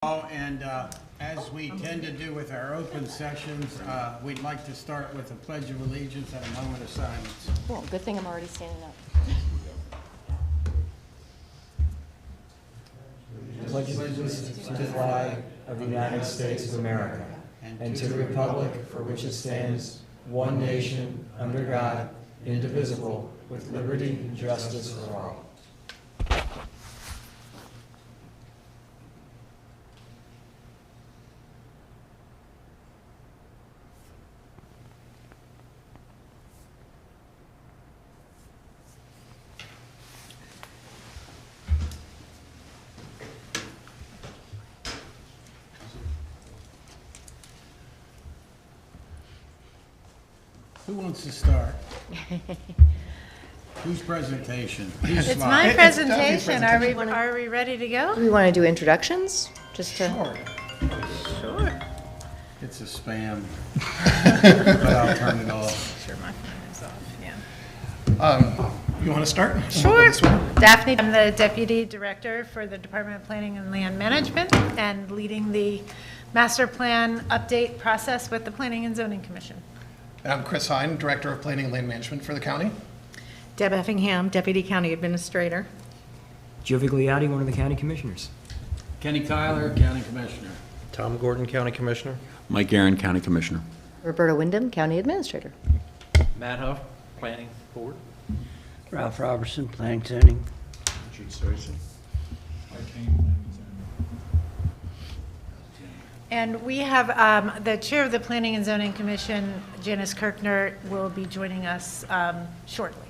And as we tend to do with our open sessions, we'd like to start with a pledge of allegiance and a moment of silence. Cool, good thing I'm already standing up. Pledge allegiance to the flag of the United States of America and to the republic for which it stands, one nation, under God, indivisible, with liberty and justice for all. Who wants to start? Whose presentation? Whose It's slide? my presentation. Are we ready to go? Do we want to do introductions? Just to. Sure. It's a spam, but I'll turn it off. Sure, my phone is off, yeah. You want to start? Sure. Daphne, I'm the Deputy Director for the Department of Planning and Land Management and leading the master plan update process with the Planning and Zoning Commission. I'm Chris Hine, Director of Planning and Land Management for the county. Deb Effingham, Deputy County Administrator. Joe Vigliotti, one of the county commissioners. Kenny Kyler, County Commissioner. Tom Gordon, County Commissioner. Mike Aaron, County Commissioner. Roberta Wyndham, County Administrator. Matt Huff, Planning Board. Ralph Robertson, Planning Zoning. Jude Story. And we have the Chair of the Planning and Zoning Commission, Janice Kirkner, will be joining us shortly.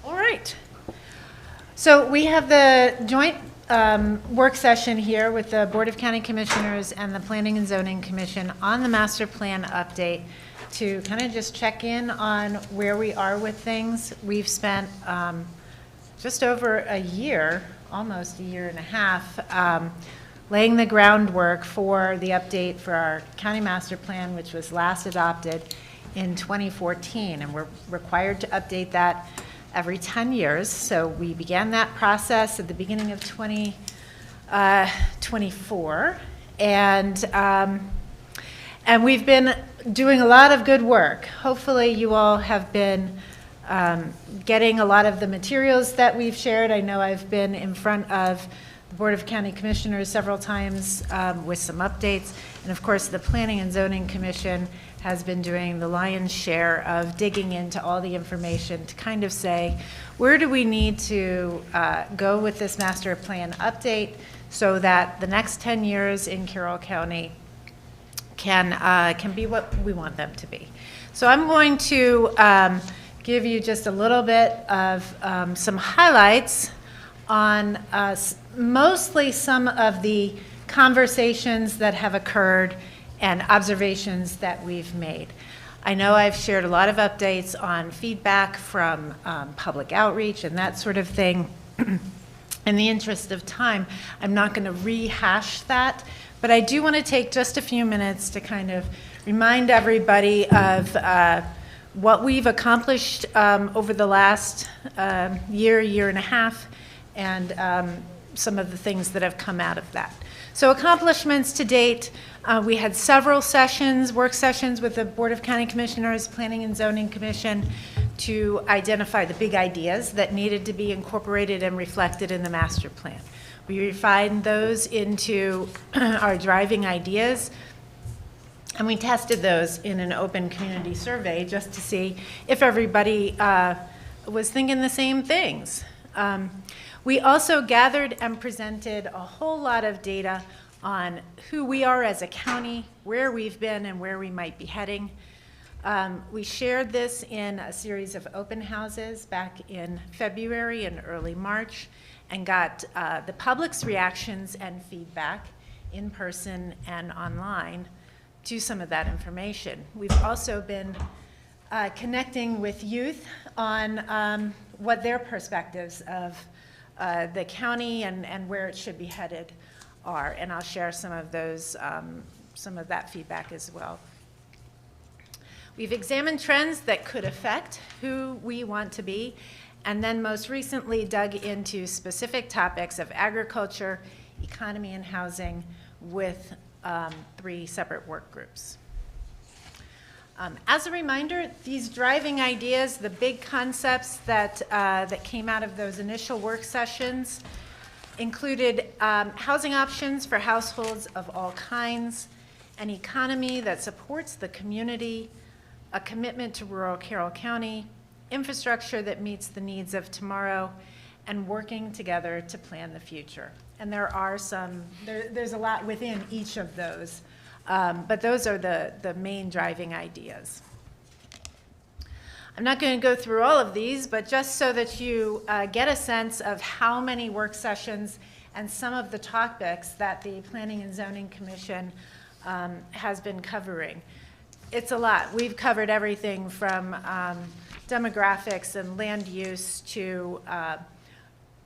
All right. So we have the joint work session here with the Board of County Commissioners and the Planning and Zoning Commission on the master plan update to kind of just check in on where we are with things. We've spent just over a year, almost a year and a half, laying the groundwork for the update for our county master plan, which was last adopted in 2014, and we're required to update that every 10 years. So we began that process at the beginning of 2024, and we've been doing a lot of good work. Hopefully you all have been getting a lot of the materials that we've shared. I know I've been in front of the Board of County Commissioners several times with some updates. And of course, the Planning and Zoning Commission has been doing the lion's share of digging into all the information to kind of say, where do we need to go with this master plan update so that the next 10 years in Carroll County can be what we want them to be. So I'm going to give you just a little bit of some highlights on mostly some of the conversations that have occurred and observations that we've made. I know I've shared a lot of updates on feedback from public outreach and that sort of thing. In the interest of time, I'm not going to rehash that, but I do want to take just a few minutes to kind of remind everybody of what we've accomplished over the last year and a half, and some of the things that have come out of that. So accomplishments to date, we had several sessions, work sessions with the Board of County Commissioners, Planning and Zoning Commission to identify the big ideas that needed to be incorporated and reflected in the master plan. We refined those into our driving ideas, and we tested those in an open community survey just to see if everybody was thinking the same things. We also gathered and presented a whole lot of data on who we are as a county, where we've been, and where we might be heading. We shared this in a series of open houses back in February and early March, and got the public's reactions and feedback in person and online to some of that information. We've also been connecting with youth on what their perspectives of the county and where it should be headed are, and I'll share some of those, some of that feedback as well. We've examined trends that could affect who we want to be and then most recently dug into specific topics of agriculture, economy, and housing with 3 separate work groups. As a reminder, these driving ideas, the big concepts that came out of those initial work sessions included housing options for households of all kinds, an economy that supports the community, a commitment to rural Carroll County, infrastructure that meets the needs of tomorrow, and working together to plan the future. And there's a lot within each of those, but those are the main driving ideas. I'm not going to go through all of these, but just so that you get a sense of how many work sessions and some of the topics that the Planning and Zoning Commission has been covering. It's a lot. We've covered everything from demographics and land use to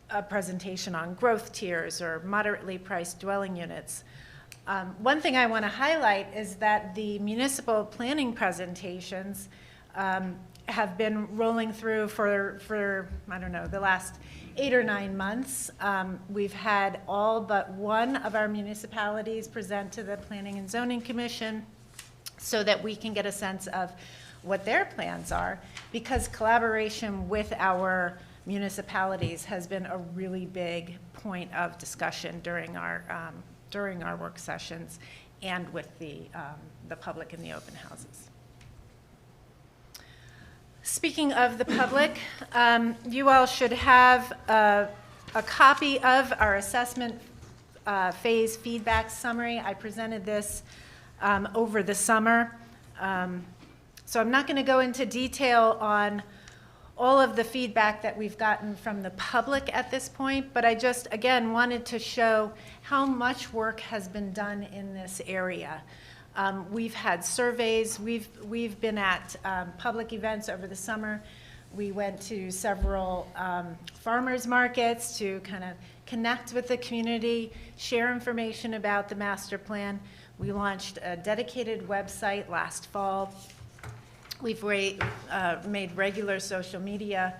a presentation on growth tiers or moderately priced dwelling units. One thing I want to highlight is that the municipal planning presentations have been rolling through for I don't know, the last 8 or 9 months. We've had all but one of our municipalities present to the Planning and Zoning Commission so that we can get a sense of what their plans are, because collaboration with our municipalities has been a really big point of discussion during our work sessions and with the public in the open houses. Speaking of the public, you all should have a copy of our assessment phase feedback summary. I presented this over the summer. So I'm not going to go into detail on all of the feedback that we've gotten from the public at this point, but I just, again, wanted to show how much work has been done in this area. We've had surveys, we've been at public events over the summer. We went to several farmers markets to kind of connect with the community, share information about the master plan. We launched a dedicated website last fall. We've made regular social media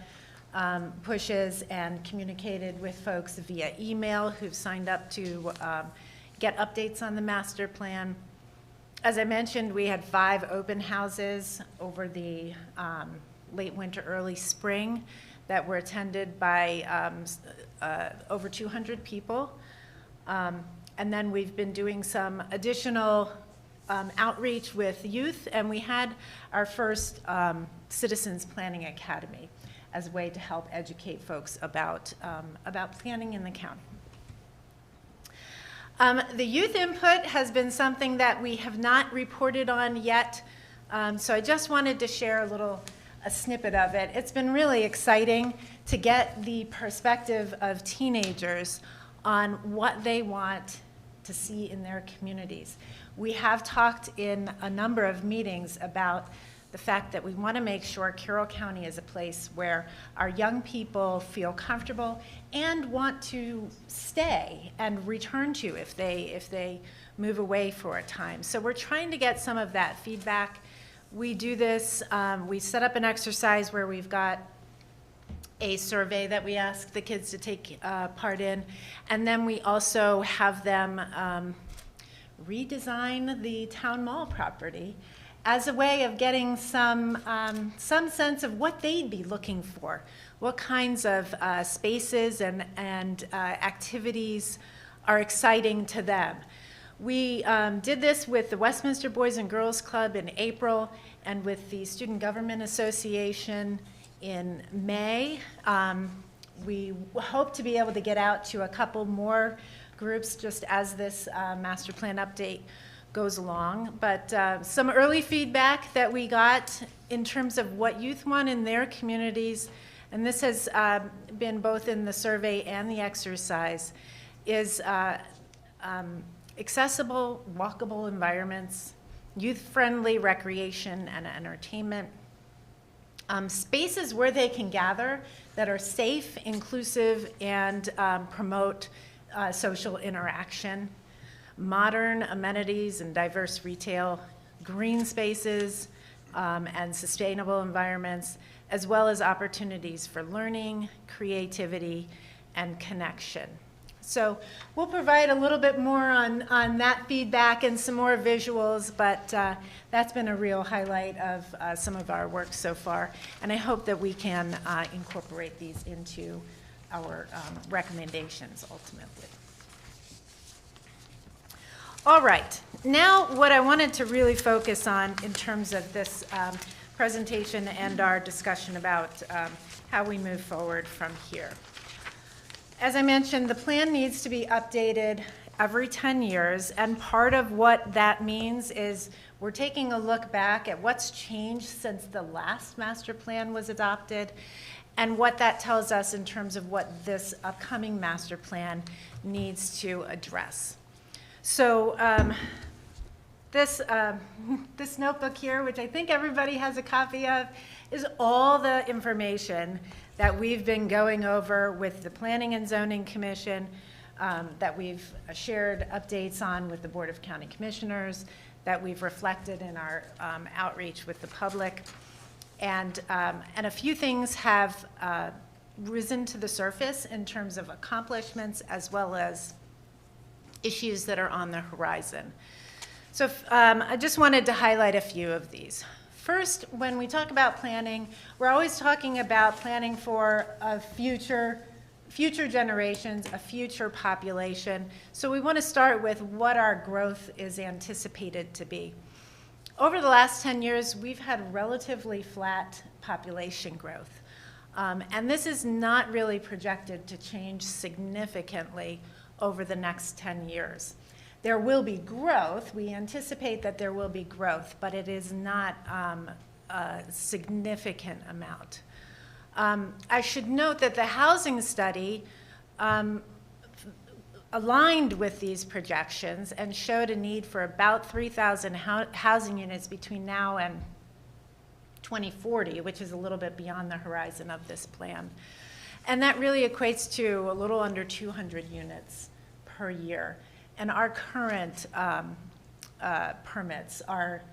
pushes and communicated with folks via email who've signed up to get updates on the master plan. As I mentioned, we had 5 open houses over the late winter, early spring that were attended by over 200 people. And then we've been doing some additional outreach with youth, and we had our first Citizens Planning Academy as a way to help educate folks about planning in the county. The youth input has been something that we have not reported on yet, so I just wanted to share a snippet of it. It's been really exciting to get the perspective of teenagers on what they want to see in their communities. We have talked in a number of meetings about the fact that we want to make sure Carroll County is a place where our young people feel comfortable and want to stay and return to if they move away for a time. So we're trying to get some of that feedback. We do this, we set up an exercise where we've got a survey that we ask the kids to take part in, and then we also have them redesign the town mall property as a way of getting some sense of what they'd be looking for, what kinds of spaces and activities are exciting to them. We did this with the Westminster Boys and Girls Club in April and with the Student Government Association in May. We hope to be able to get out to a couple more groups just as this master plan update goes along. But some early feedback that we got in terms of what youth want in their communities, and this has been both in the survey and the exercise, is accessible, walkable environments, youth-friendly recreation and entertainment, spaces where they can gather that are safe, inclusive, and promote social interaction, modern amenities and diverse retail, green spaces, and sustainable environments, as well as opportunities for learning, creativity, and connection. So we'll provide a little bit more on that feedback and some more visuals, but that's been a real highlight of some of our work so far. And I hope that we can incorporate these into our recommendations ultimately. All right, now what I wanted to really focus on in terms of this presentation and our discussion about how we move forward from here. As I mentioned, the plan needs to be updated every 10 years, and part of what that means is we're taking a look back at what's changed since the last master plan was adopted, and what that tells us in terms of what this upcoming master plan needs to address. So this notebook here, which I think everybody has a copy of, is all the information that we've been going over with the Planning and Zoning Commission, that we've shared updates on with the Board of County Commissioners, that we've reflected in our outreach with the public. And a few things have risen to the surface in terms of accomplishments as well as issues that are on the horizon. So I just wanted to highlight a few of these. First, when we talk about planning, we're always talking about planning for a future generations, a future population. So we want to start with what our growth is anticipated to be. Over the last 10 years, we've had relatively flat population growth. And this is not really projected to change significantly over the next 10 years. There will be growth. We anticipate that there will be growth, but it is not a significant amount. I should note that the housing study aligned with these projections and showed a need for about 3,000 housing units between now and 2040, which is a little bit beyond the horizon of this plan. And that really equates to a little under 200 units per year. And our current permits are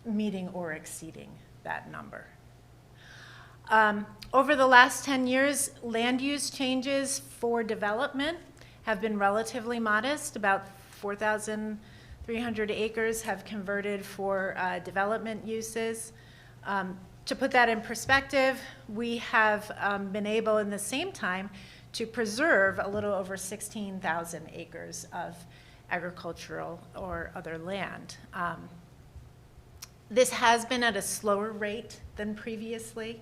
meeting or exceeding that number. Over the last 10 years, land use changes for development have been relatively modest. About 4,300 acres have converted for development uses. To put that in perspective, we have been able in the same time to preserve a little over 16,000 acres of agricultural or other land. This has been at a slower rate than previously,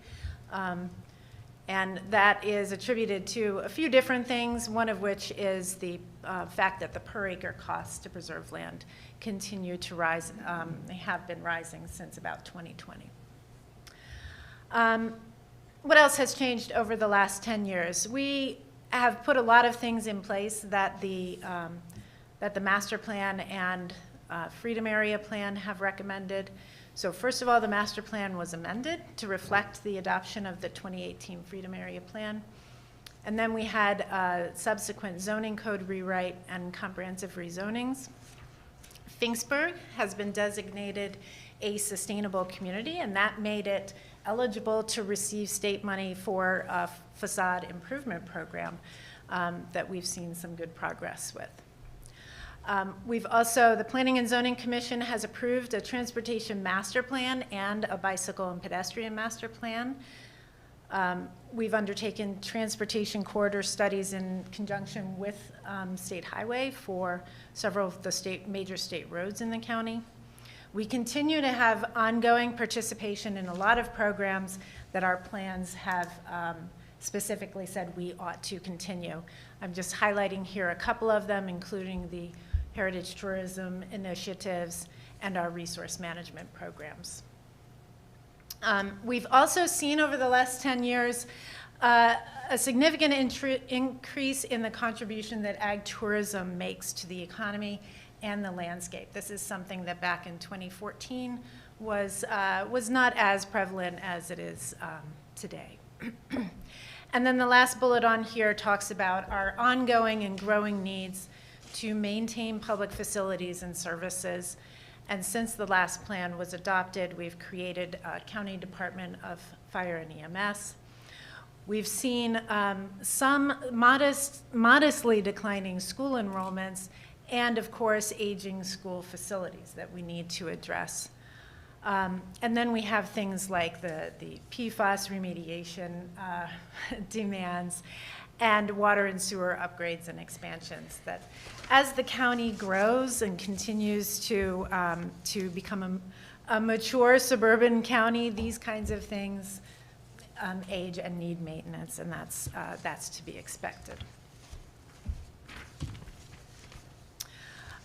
and that is attributed to a few different things, one of which is the fact that the per acre costs to preserve land continue to rise. They have been rising since about 2020. What else has changed over the last 10 years? We have put a lot of things in place that the master plan and Freedom Area Plan have recommended. So first of all, the master plan was amended to reflect the adoption of the 2018 Freedom Area Plan. And then we had a subsequent zoning code rewrite and comprehensive rezonings. Finksburg has been designated a sustainable community, and that made it eligible to receive state money for a facade improvement program that we've seen some good progress with. We've also, the Planning and Zoning Commission has approved a transportation master plan and a bicycle and pedestrian master plan. We've undertaken transportation corridor studies in conjunction with State Highway for several of the major state roads in the county. We continue to have ongoing participation in a lot of programs that our plans have specifically said we ought to continue. I'm just highlighting here a couple of them, including the heritage tourism initiatives and our resource management programs. We've also seen over the last 10 years a significant increase in the contribution that ag tourism makes to the economy and the landscape. This is something that back in 2014 was not as prevalent as it is today. And then the last bullet on here talks about our ongoing and growing needs to maintain public facilities and services And since the last plan was adopted, we've created a County Department of Fire and EMS. We've seen some modestly declining school enrollments and, of course, aging school facilities that we need to address. And then we have things like the PFAS remediation demands and water and sewer upgrades and expansions that as the county grows and continues to become a mature suburban county, these kinds of things age and need maintenance, and that's to be expected.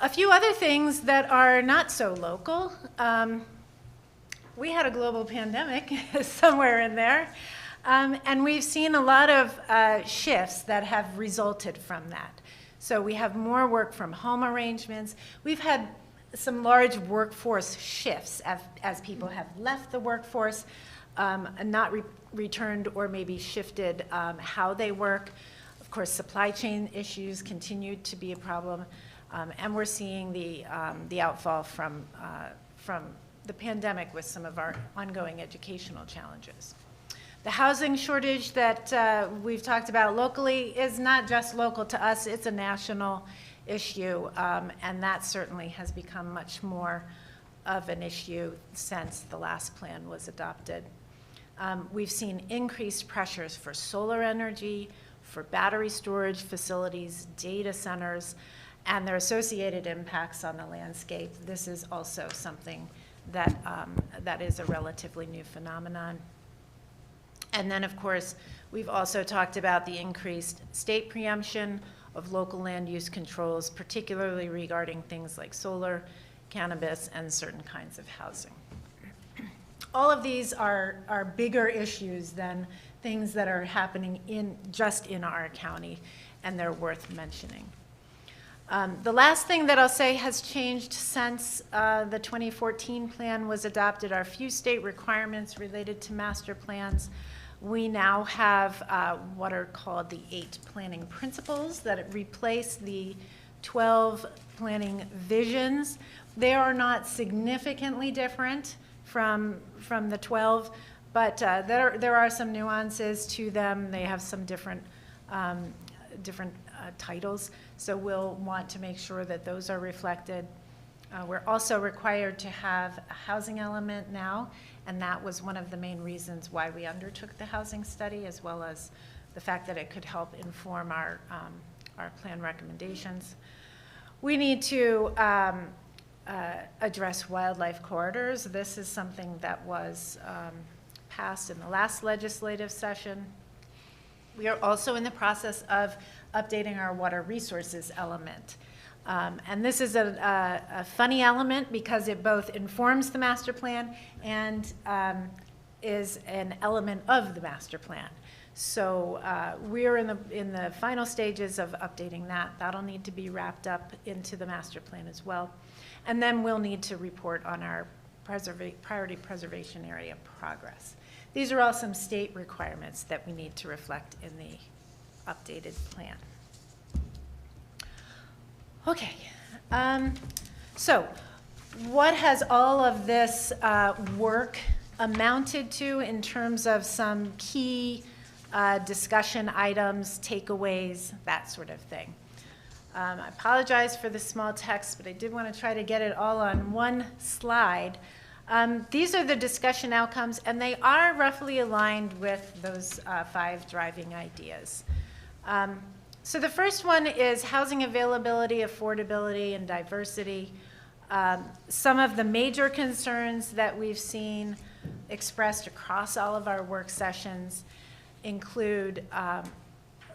A few other things that are not so local. We had a global pandemic somewhere in there, and we've seen a lot of shifts that have resulted from that. So we have more work from home arrangements. We've had some large workforce shifts as people have left the workforce, and not returned or maybe shifted how they work. Of course, supply chain issues continue to be a problem, and we're seeing the outfall from the pandemic with some of our ongoing educational challenges. The housing shortage that we've talked about locally is not just local to us, it's a national issue, and that certainly has become much more of an issue since the last plan was adopted. We've seen increased pressures for solar energy, for battery storage facilities, data centers, and their associated impacts on the landscape. This is also something that is a relatively new phenomenon. And then, of course, we've also talked about the increased state preemption of local land use controls, particularly regarding things like solar, cannabis, and certain kinds of housing. All of these are bigger issues than things that are happening just in our county, and they're worth mentioning. The last thing that I'll say has changed since the 2014 plan was adopted are a few state requirements related to master plans. We now have what are called the 8 planning principles that replace the 12 planning visions. They are not significantly different from the 12, but there are some nuances to them. They have some different titles, so we'll want to make sure that those are reflected. We're also required to have a housing element now, and that was one of the main reasons why we undertook the housing study, as well as the fact that it could help inform our plan recommendations. We need to address wildlife corridors. This is something that was passed in the last legislative session. We are also in the process of updating our water resources element. And this is a funny element because it both informs the master plan and is an element of the master plan. So we're in the final stages of updating that. That'll need to be wrapped up into the master plan as well. And then we'll need to report on our priority preservation area progress. These are all some state requirements that we need to reflect in the updated plan. Okay, so what has all of this work amounted to in terms of some key discussion items, takeaways, that sort of thing? I apologize for the small text, but I did want to try to get it all on one slide. These are the discussion outcomes, and they are roughly aligned with those 5 driving ideas. So the first one is housing availability, affordability, and diversity. Some of the major concerns that we've seen expressed across all of our work sessions include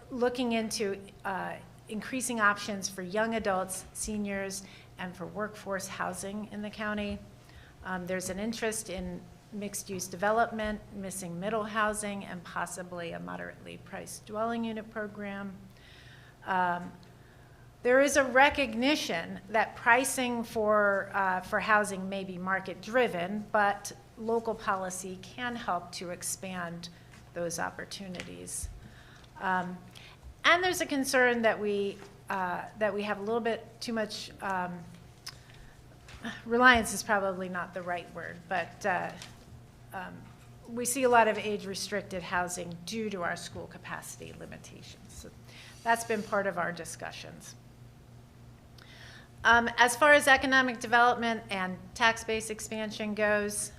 looking into increasing options for young adults, seniors, and for workforce housing in the county. There's an interest in mixed-use development, missing middle housing, and possibly a moderately priced dwelling unit program. There is a recognition that pricing for housing may be market-driven, but local policy can help to expand those opportunities. And there's a concern that we have a little bit too much reliance is probably not the right word, but we see a lot of age-restricted housing due to our school capacity limitations. So that's been part of our discussions. As far as economic development and tax base expansion goes,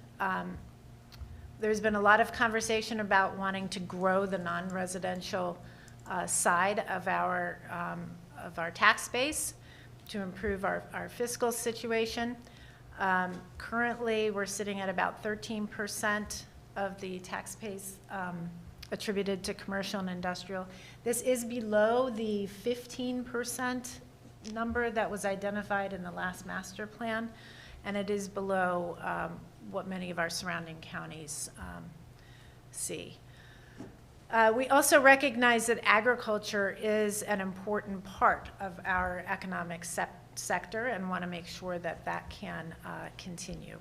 there's been a lot of conversation about wanting to grow the non-residential side of our tax base to improve our fiscal situation. Currently, we're sitting at about 13% of the tax base attributed to commercial and industrial. This is below the 15% number that was identified in the last master plan, and it is below what many of our surrounding counties see. We also recognize that agriculture is an important part of our economic sector and want to make sure that that can continue.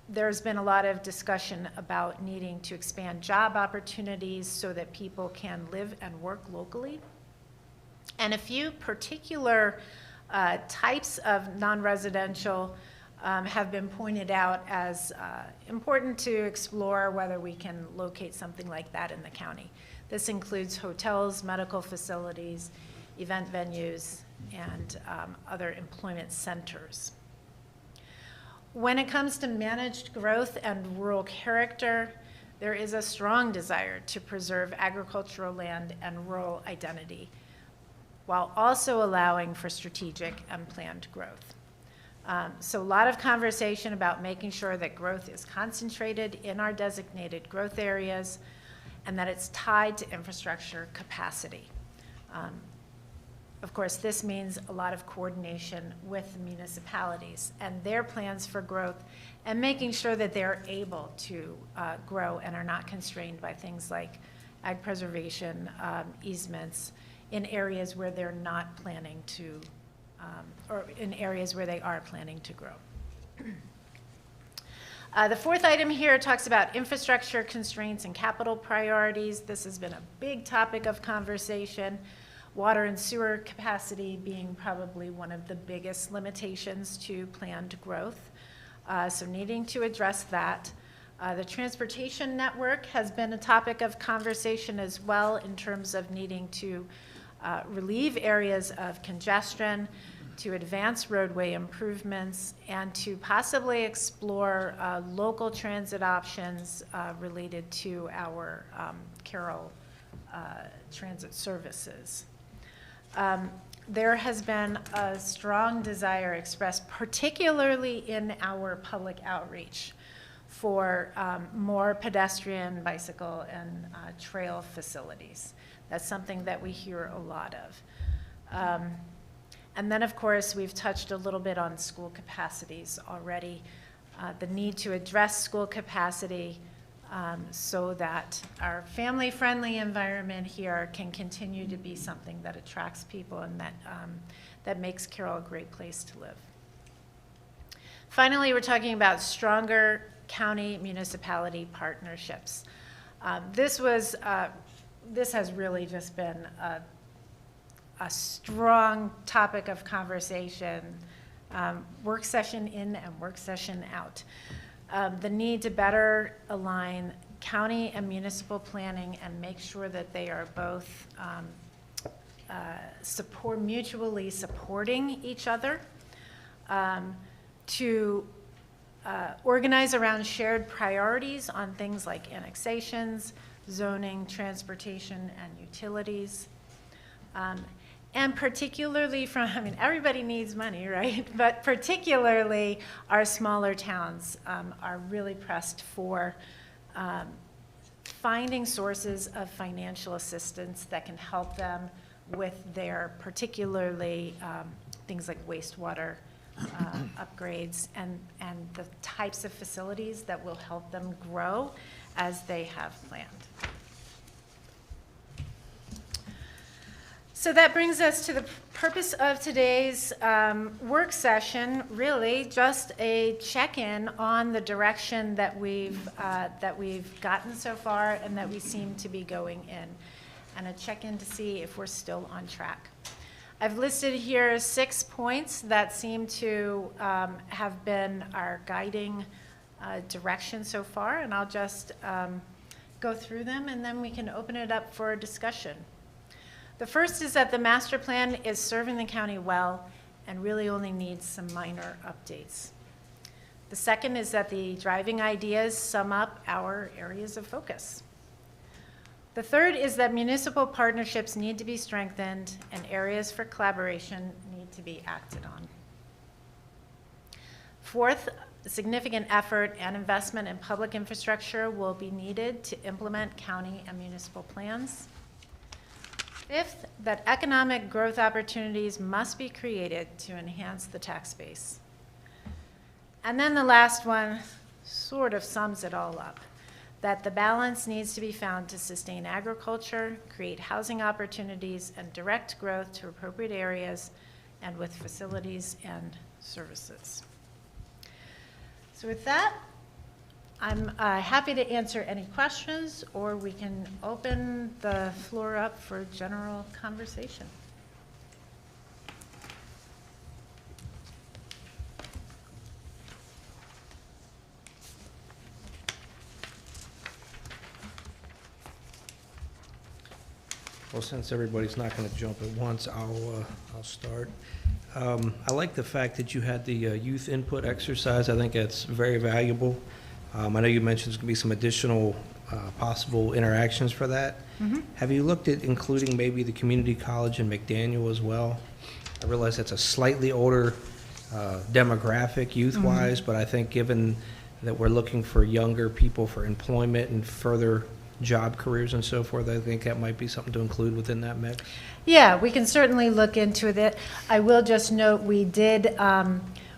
There's been a lot of discussion about needing to expand job opportunities so that people can live and work locally. And a few particular types of non-residential have been pointed out as important to explore whether we can locate something like that in the county. This includes hotels, medical facilities, event venues, and other employment centers. When it comes to managed growth and rural character, there is a strong desire to preserve agricultural land and rural identity, while also allowing for strategic and planned growth. So a lot of conversation about making sure that growth is concentrated in our designated growth areas and that it's tied to infrastructure capacity. Of course, this means a lot of coordination with municipalities and their plans for growth and making sure that they're able to grow and are not constrained by things like ag preservation easements in areas where they're not planning to, or in areas where they are planning to grow. The fourth item here talks about infrastructure constraints and capital priorities. This has been a big topic of conversation. Water and sewer capacity being probably one of the biggest limitations to planned growth. So needing to address that. The transportation network has been a topic of conversation as well in terms of needing to relieve areas of congestion, to advance roadway improvements, and to possibly explore local transit options related to our Carroll transit services. There has been a strong desire expressed, particularly in our public outreach, for more pedestrian, bicycle, and trail facilities. That's something that we hear a lot of. And then, of course, we've touched a little bit on school capacities already. The need to address school capacity so that our family-friendly environment here can continue to be something that attracts people and that makes Carroll a great place to live. Finally, we're talking about stronger county municipality partnerships. This has really just been a strong topic of conversation, work session in and work session out. The need to better align county and municipal planning and make sure that they are both mutually supporting each other, to organize around shared priorities on things like annexations, zoning, transportation, and utilities. And particularly everybody needs money, right? But particularly our smaller towns are really pressed for finding sources of financial assistance that can help them with their particularly things like wastewater upgrades and the types of facilities that will help them grow as they have planned. So that brings us to the purpose of today's work session, really just a check-in on the direction that we've gotten so far and that we seem to be going in, and a check-in to see if we're still on track. I've listed here 6 points that seem to have been our guiding direction so far, and I'll just go through them, and then we can open it up for discussion. The first is that the master plan is serving the county well and really only needs some minor updates. The second is that the driving ideas sum up our areas of focus. The third is that municipal partnerships need to be strengthened and areas for collaboration need to be acted on. Fourth, significant effort and investment in public infrastructure will be needed to implement county and municipal plans. Fifth, that economic growth opportunities must be created to enhance the tax base. And then the last one sort of sums it all up, that the balance needs to be found to sustain agriculture, create housing opportunities, and direct growth to appropriate areas and with facilities and services. So with that, I'm happy to answer any questions, or we can open the floor up for general conversation. Well, since everybody's not going to jump at once, I'll start. I like the fact that you had the youth input exercise. I think that's very valuable. I know you mentioned there's going to be some additional possible interactions for that. Have you looked at including maybe the community college in McDaniel as well? I realize that's a slightly older demographic youth-wise, but I think given that we're looking for younger people for employment and further job careers and so forth, I think that might be something to include within that mix. Yeah, we can certainly look into it. I will just note we did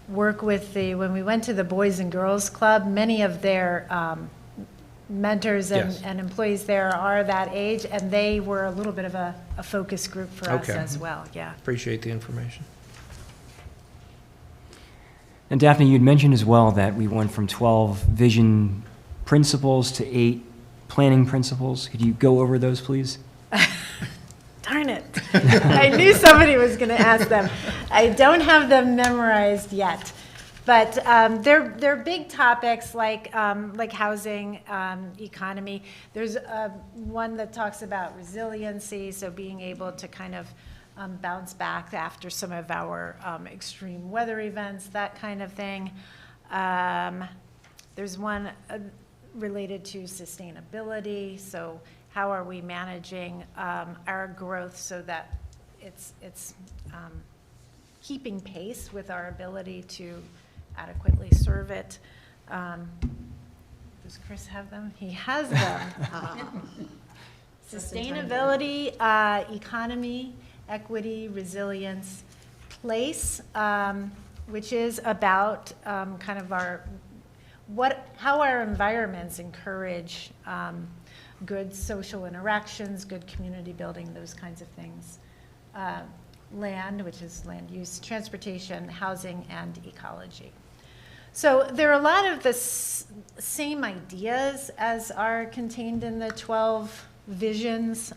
work with when we went to the Boys and Girls Club, many of their mentors and employees there are that age, and they were a little bit of a focus group for us as well, yeah. Appreciate the information. And Daphne, you'd mentioned as well that we went from 12 vision principles to 8 planning principles. Could you go over those, please? Darn it. I knew somebody was going to ask them. I don't have them memorized yet. But they're big topics like housing, economy. There's one that talks about resiliency, so being able to kind of bounce back after some of our extreme weather events, that kind of thing. There's one related to sustainability, so how are we managing our growth so that it's keeping pace with our ability to adequately serve it. Does Chris have them? He has them. Sustainability, economy, equity, resilience, place, which is about kind of how our environments encourage good social interactions, good community building, those kinds of things. Land, which is land use, transportation, housing, and ecology. So there are a lot of the same ideas as are contained in the 12 visions,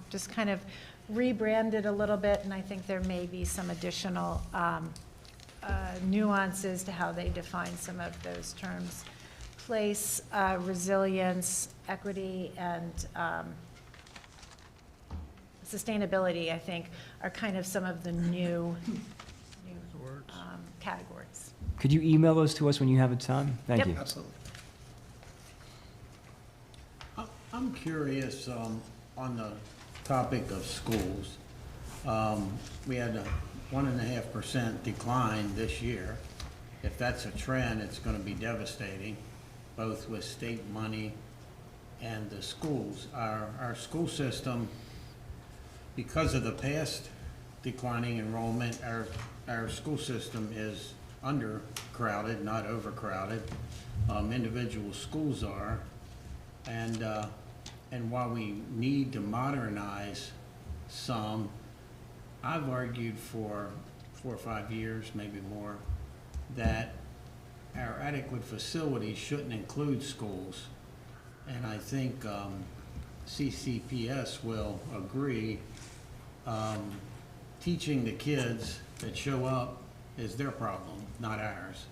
just kind of rebranded a little bit, and I think there may be some additional nuances to how they define some of those terms. Place, resilience, equity, and sustainability, I think, are kind of some of the new categories. Could you email those to us when you have a time? Thank you. Absolutely. I'm curious on the topic of schools. We had a 1.5% decline this year. If that's a trend, it's going to be devastating, both with state money and the schools. Our school system, because of the past declining enrollment, our school system is undercrowded, not overcrowded. Individual schools are, and while we need to modernize some, I've argued for 4 or 5 years, maybe more, that our adequate facilities shouldn't include schools. And I think CCPS will agree teaching the kids that show up is their problem, not ours.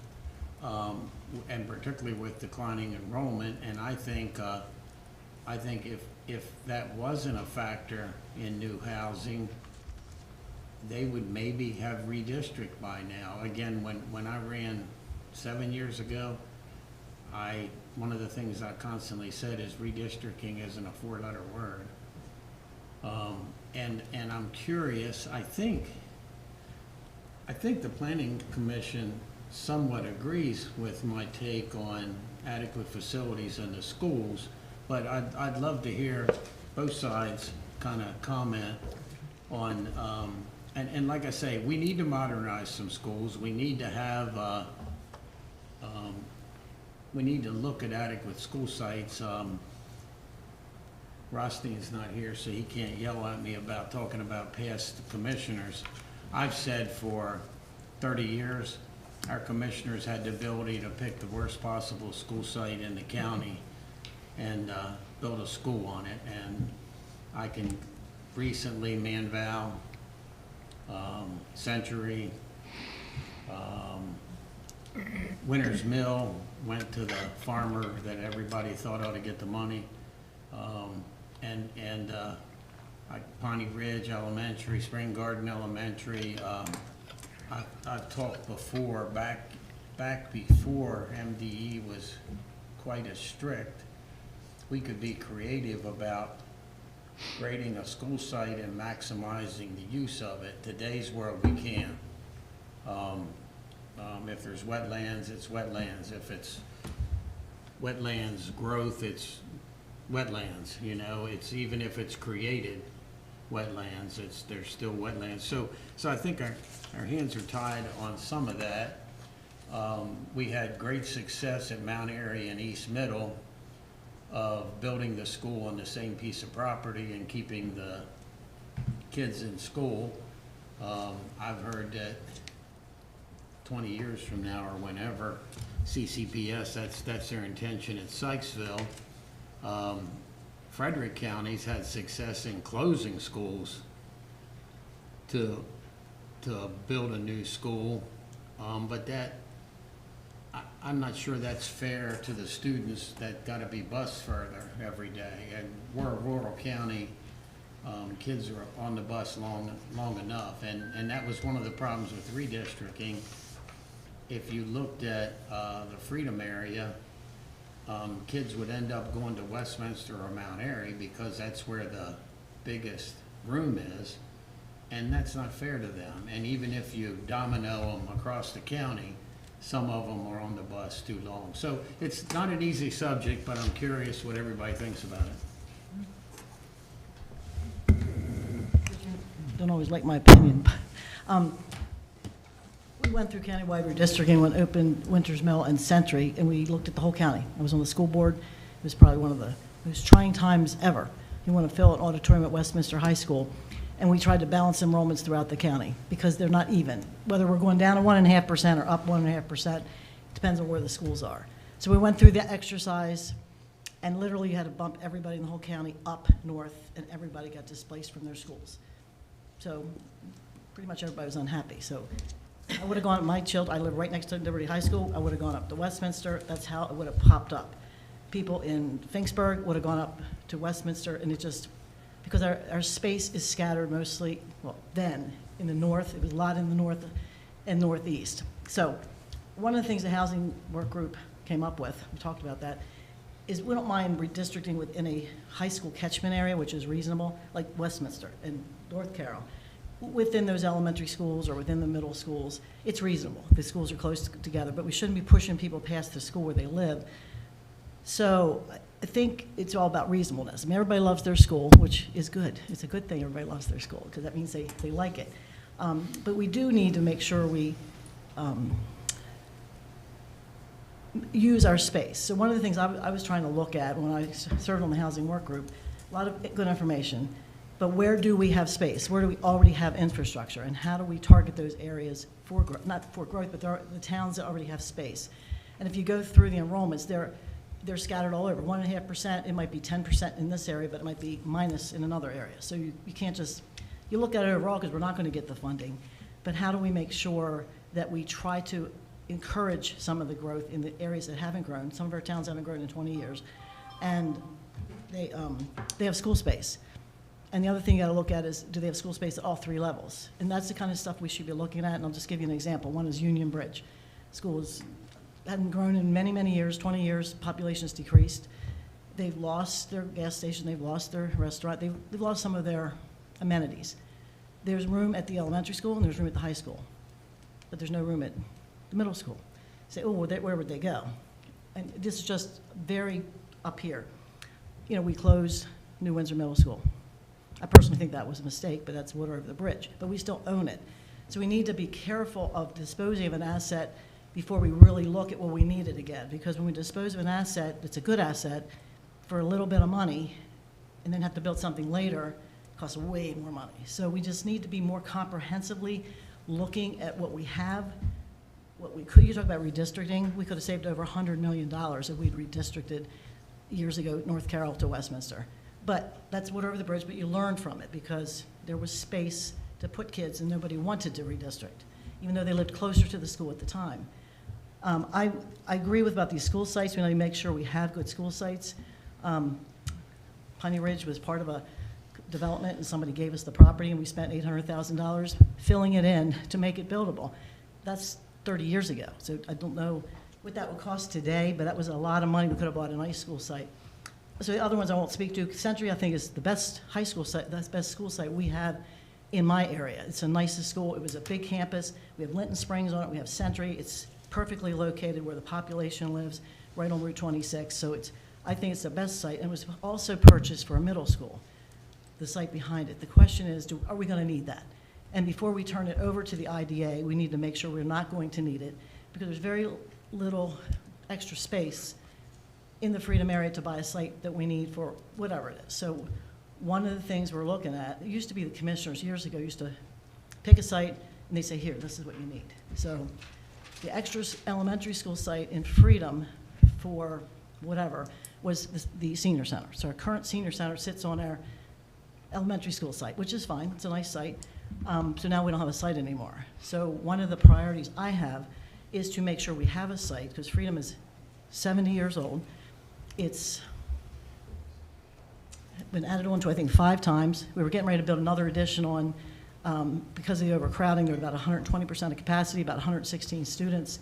And particularly with declining enrollment, and I think if that wasn't a factor in new housing, they would maybe have redistrict by now. Again, when I ran 7 years ago, one of the things I constantly said is redistricting isn't a four-letter word. And I'm curious, I think the Planning Commission somewhat agrees with my take on adequate facilities in the schools, but I'd love to hear both sides kind of comment on, and like I say, we need to modernize some schools. We need to have, we need to look at adequate school sites. Rothstein's not here, so he can't yell at me about talking about past commissioners. I've said for 30 years, our commissioners had the ability to pick the worst possible school site in the county and build a school on it. And I can recently, Manval, Century, Winters Mill, went to the farmer that everybody thought ought to get the money. Pawnee Ridge Elementary, Spring Garden Elementary. I've talked before, back before MDE was quite as strict, we could be creative about grading a school site and maximizing the use of it. Today's world, we can't. If there's wetlands, it's wetlands. If it's wetlands growth, it's wetlands. You know, it's even if it's created wetlands, there's still wetlands. So I think our hands are tied on some of that. We had great success at Mount Airy and East Middle of building the school on the same piece of property and keeping the kids in school. I've heard that 20 years from now or whenever, CCPS, that's their intention at Sykesville. Frederick County's had success in closing schools to build a new school, but I'm not sure that's fair to the students that got to be bused further every day. And we're a rural county. Kids are on the bus long enough, and that was one of the problems with redistricting. If you looked at the Freedom area, kids would end up going to Westminster or Mount Airy because that's where the biggest room is, and that's not fair to them. And even if you domino them across the county, some of them are on the bus too long. So it's not an easy subject, but I'm curious what everybody thinks about it. Don't always like my opinion, but we went through countywide redistricting when opened Winters Mill and Century, and we looked at the whole county. I was on the school board. It was probably one of the most trying times ever. You want to fill an auditorium at Westminster High School, and we tried to balance enrollments throughout the county because they're not even. Whether we're going down to 1.5% or up 1.5%, depends on where the schools are. So we went through the exercise, and literally you had to bump everybody in the whole county up north, and everybody got displaced from their schools. So pretty much everybody was unhappy. So I would have gone, my children, I live right next to Liberty High School, I would have gone up to Westminster. That's how it would have popped up. People in Finksburg would have gone up to Westminster, and it just, because our space is scattered mostly, well, then, in the north, it was a lot in the north and northeast. So one of the things the housing work group came up with, we talked about that, is we don't mind redistricting within a high school catchment area, which is reasonable, like Westminster and North Carroll. Within those elementary schools or within the middle schools, it's reasonable. The schools are close together, but we shouldn't be pushing people past the school where they live. So I think it's all about reasonableness. I mean, everybody loves their school, which is good. It's a good thing everybody loves their school, because that means they like it. But we do need to make sure we use our space. So one of the things I was trying to look at when I served on the housing work group, a lot of good information, but where do we have space? Where do we already have infrastructure? And how do we target those areas for growth, not for growth, but the towns that already have space? And if you go through the enrollments, they're scattered all over. 1.5%, it might be 10% in this area, but it might be minus in another area. So you can't just you look at it overall, because we're not going to get the funding, but how do we make sure that we try to encourage some of the growth in the areas that haven't grown? Some of our towns haven't grown in 20 years, and they have school space. And the other thing you gotta look at is, do they have school space at all 3 levels? And that's the kind of stuff we should be looking at, and I'll just give you an example. One is Union Bridge. Schools hadn't grown in many, many years, 20 years, population's decreased. They've lost their gas station, they've lost their restaurant, they've lost some of their amenities. There's room at the elementary school and there's room at the high school, but there's no room at the middle school. Say, oh, well, where would they go? And this is just very up here. You know, we closed New Windsor Middle School. I personally think that was a mistake, but that's water over the bridge. But we still own it. So we need to be careful of disposing of an asset before we really look at what we need it again. Because when we dispose of an asset, it's a good asset, for a little bit of money, and then have to build something later, it costs way more money. So we just need to be more comprehensively looking at what we have, what we could. You talk about redistricting. We could have saved over $100 million if we'd redistricted years ago North Carroll to Westminster. But that's water over the bridge, but you learned from it because there was space to put kids and nobody wanted to redistrict, even though they lived closer to the school at the time. I agree with about these school sites. We need to make sure we have good school sites. Piney Ridge was part of a development and somebody gave us the property and we spent $800,000 filling it in to make it buildable. That's 30 years ago, so I don't know what that would cost today, but that was a lot of money. We could have bought a nice school site. So the other ones I won't speak to. Century, I think, is the best high school site, that's the best school site we have in my area. It's the nicest school. It was a big campus. We have Linton Springs on it. We have Century. It's perfectly located where the population lives, right on Route 26. So I think it's the best site. And it was also purchased for a middle school, the site behind it. The question is, are we going to need that? And before we turn it over to the IDA, we need to make sure we're not going to need it because there's very little extra space in the Freedom area to buy a site that we need for whatever it is. So one of the things we're looking at, it used to be the commissioners years ago used to pick a site and they say, here, this is what you need. So the extra elementary school site in Freedom for whatever was the senior center. So our current senior center sits on our elementary school site, which is fine, it's a nice site. So now we don't have a site anymore. So one of the priorities I have is to make sure we have a site, because Freedom is 70 years old. It's been added on to, I think, 5 times. We were getting ready to build another addition on, because of the overcrowding, there were about 120% of capacity, about 116 students.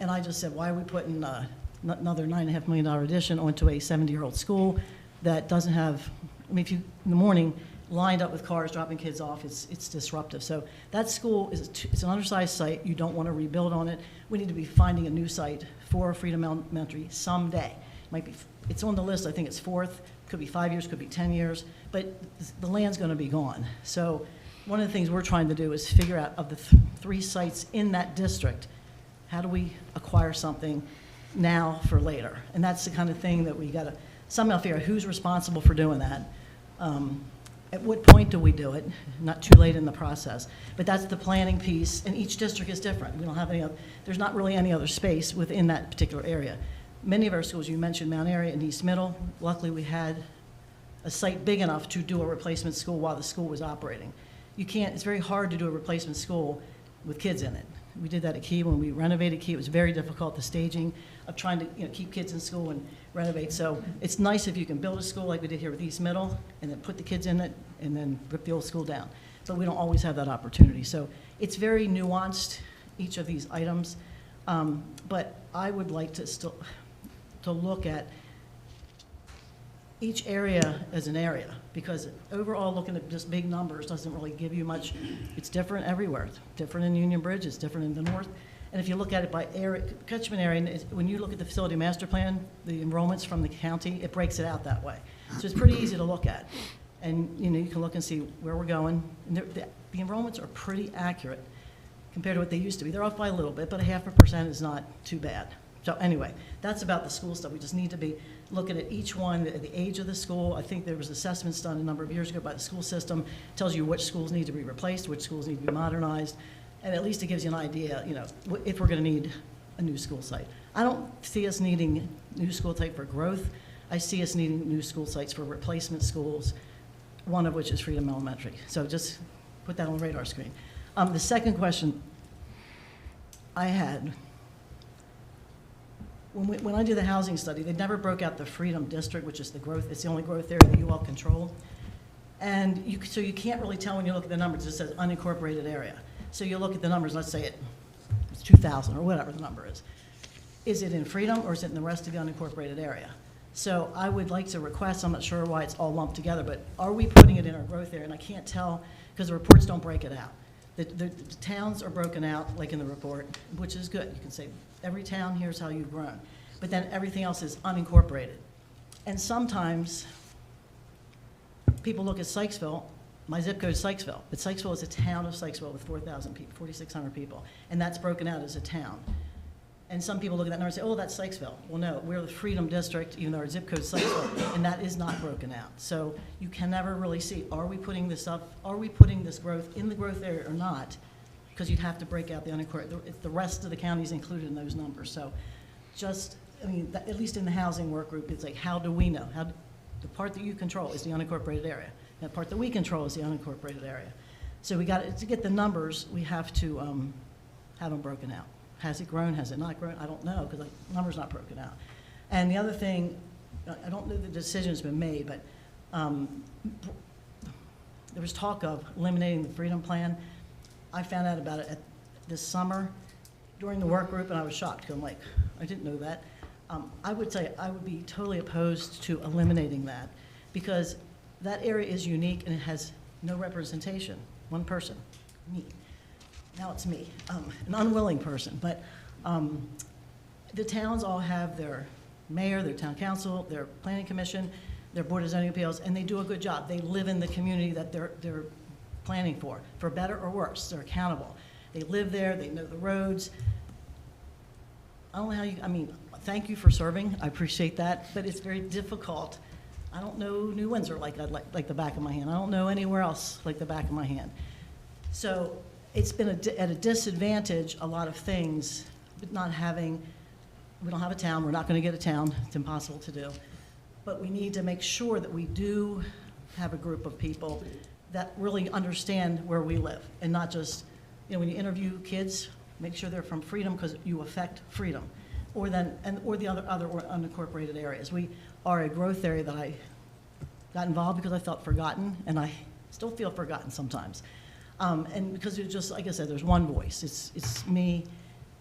And I just said, why are we putting another $9.5 million addition onto a 70-year-old school that doesn't have, I mean, if you, in the morning, lined up with cars dropping kids off, it's disruptive. So that school it's an undersized site. You don't want to rebuild on it. We need to be finding a new site for Freedom Elementary someday. Might be, it's on the list. I think it's 4th. Could be 5 years, could be 10 years, but the land's going to be gone. So one of the things we're trying to do is figure out of the 3 sites in that district, how do we acquire something now for later? And that's the kind of thing that we got to somehow figure out who's responsible for doing that. At what point do we do it? Not too late in the process. But that's the planning piece, and each district is different. We don't have any other, there's not really any other space within that particular area. Many of our schools, you mentioned Mount Airy and East Middle, luckily we had a site big enough to do a replacement school while the school was operating. You can't, it's very hard to do a replacement school with kids in it. We did that at Key when we renovated Key. It was very difficult, the staging of trying to keep kids in school and renovate. So it's nice if you can build a school like we did here with East Middle and then put the kids in it and then rip the old school down. But we don't always have that opportunity. So it's very nuanced, each of these items. But I would like to still to look at each area as an area, because overall looking at just big numbers doesn't really give you much. It's different everywhere. It's different in Union Bridge, it's different in the north. And if you look at it by area, catchment area, when you look at the facility master plan, the enrollments from the county, it breaks it out that way. So it's pretty easy to look at. And you can look and see where we're going. And the enrollments are pretty accurate compared to what they used to be. They're off by a little bit, but 0.5% is not too bad. So anyway, that's about the school stuff. We just need to be looking at each one, the age of the school. I think there was assessments done a number of years ago by the school system. It tells you which schools need to be replaced, which schools need to be modernized, and at least it gives you an idea, if we're going to need a new school site. I don't see us needing new school site for growth. I see us needing new school sites for replacement schools one of which is Freedom Elementary. So just put that on the radar screen. The second question I had, when I did the housing study, they never broke out the Freedom District, which is the growth, it's the only growth area that you all control. And so you can't really tell when you look at the numbers, it says unincorporated area. So you look at the numbers, let's say it's 2,000 or whatever the number is. Is it in Freedom or is it in the rest of the unincorporated area? So I would like to request, I'm not sure why it's all lumped together, but are we putting it in our growth area? And I can't tell because the reports don't break it out. The towns are broken out, like in the report, which is good. You can say, every town, here's how you've grown. But then everything else is unincorporated. And sometimes people look at Sykesville, my zip code is Sykesville, but Sykesville is a town of Sykesville with 4,000 people, 4,600 people, and that's broken out as a town. And some people look at that number and say, oh, that's Sykesville. Well, no, we're the Freedom District, even though our zip code is Sykesville, and that is not broken out. So you can never really see, are we putting this up, are we putting this growth in the growth area or not? Because you'd have to break out the unincorporated, the rest of the counties included in those numbers. So just, I mean, at least in the housing work group, it's like, how do we know? The part that you control is the unincorporated area. The part that we control is the unincorporated area. So we got to get the numbers, we have to have them broken out. Has it grown? Has it not grown? I don't know because the number's not broken out. And the other thing, I don't know the decision's been made, but there was talk of eliminating the Freedom Plan. I found out about it this summer during the work group, and I was shocked because I'm like, I didn't know that. I would say I would be totally opposed to eliminating that because that area is unique and it has no representation. One person, me. Now it's me, an unwilling person. But the towns all have their mayor, their town council, their planning commission, their board of zoning appeals, and they do a good job. They live in the community that they're planning for better or worse. They're accountable. They live there. They know the roads. I don't know how you. I mean, thank you for serving. I appreciate that, but it's very difficult. I don't know New Windsor like the back of my hand. I don't know anywhere else like the back of my hand. So it's been at a disadvantage, a lot of things, but not having, we don't have a town, we're not going to get a town, it's impossible to do. But we need to make sure that we do have a group of people that really understand where we live and not just, you know, when you interview kids, make sure they're from Freedom because you affect Freedom. Or the other unincorporated areas. We are a growth area that I got involved because I felt forgotten, and I still feel forgotten sometimes. And because it's just, like I said, there's one voice. It's me,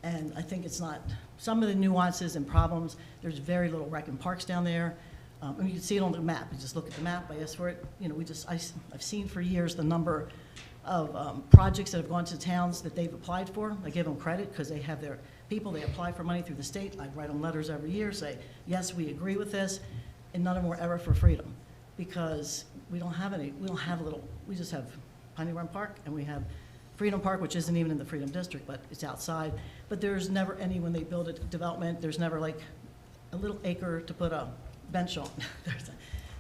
and I think it's not, some of the nuances and problems, there's very little rec and parks down there. And you can see it on the map. You just look at the map, I asked for it. You know, I've seen for years the number of projects that have gone to towns that they've applied for. I give them credit because they have their people, they apply for money through the state. I write them letters every year, say, yes, we agree with this, and none of them were ever for Freedom because we don't have any, we just have Piney Run Park and we have Freedom Park, which isn't even in the Freedom District, but it's outside. But there's never any, when they build a development, there's never like a little acre to put a bench on.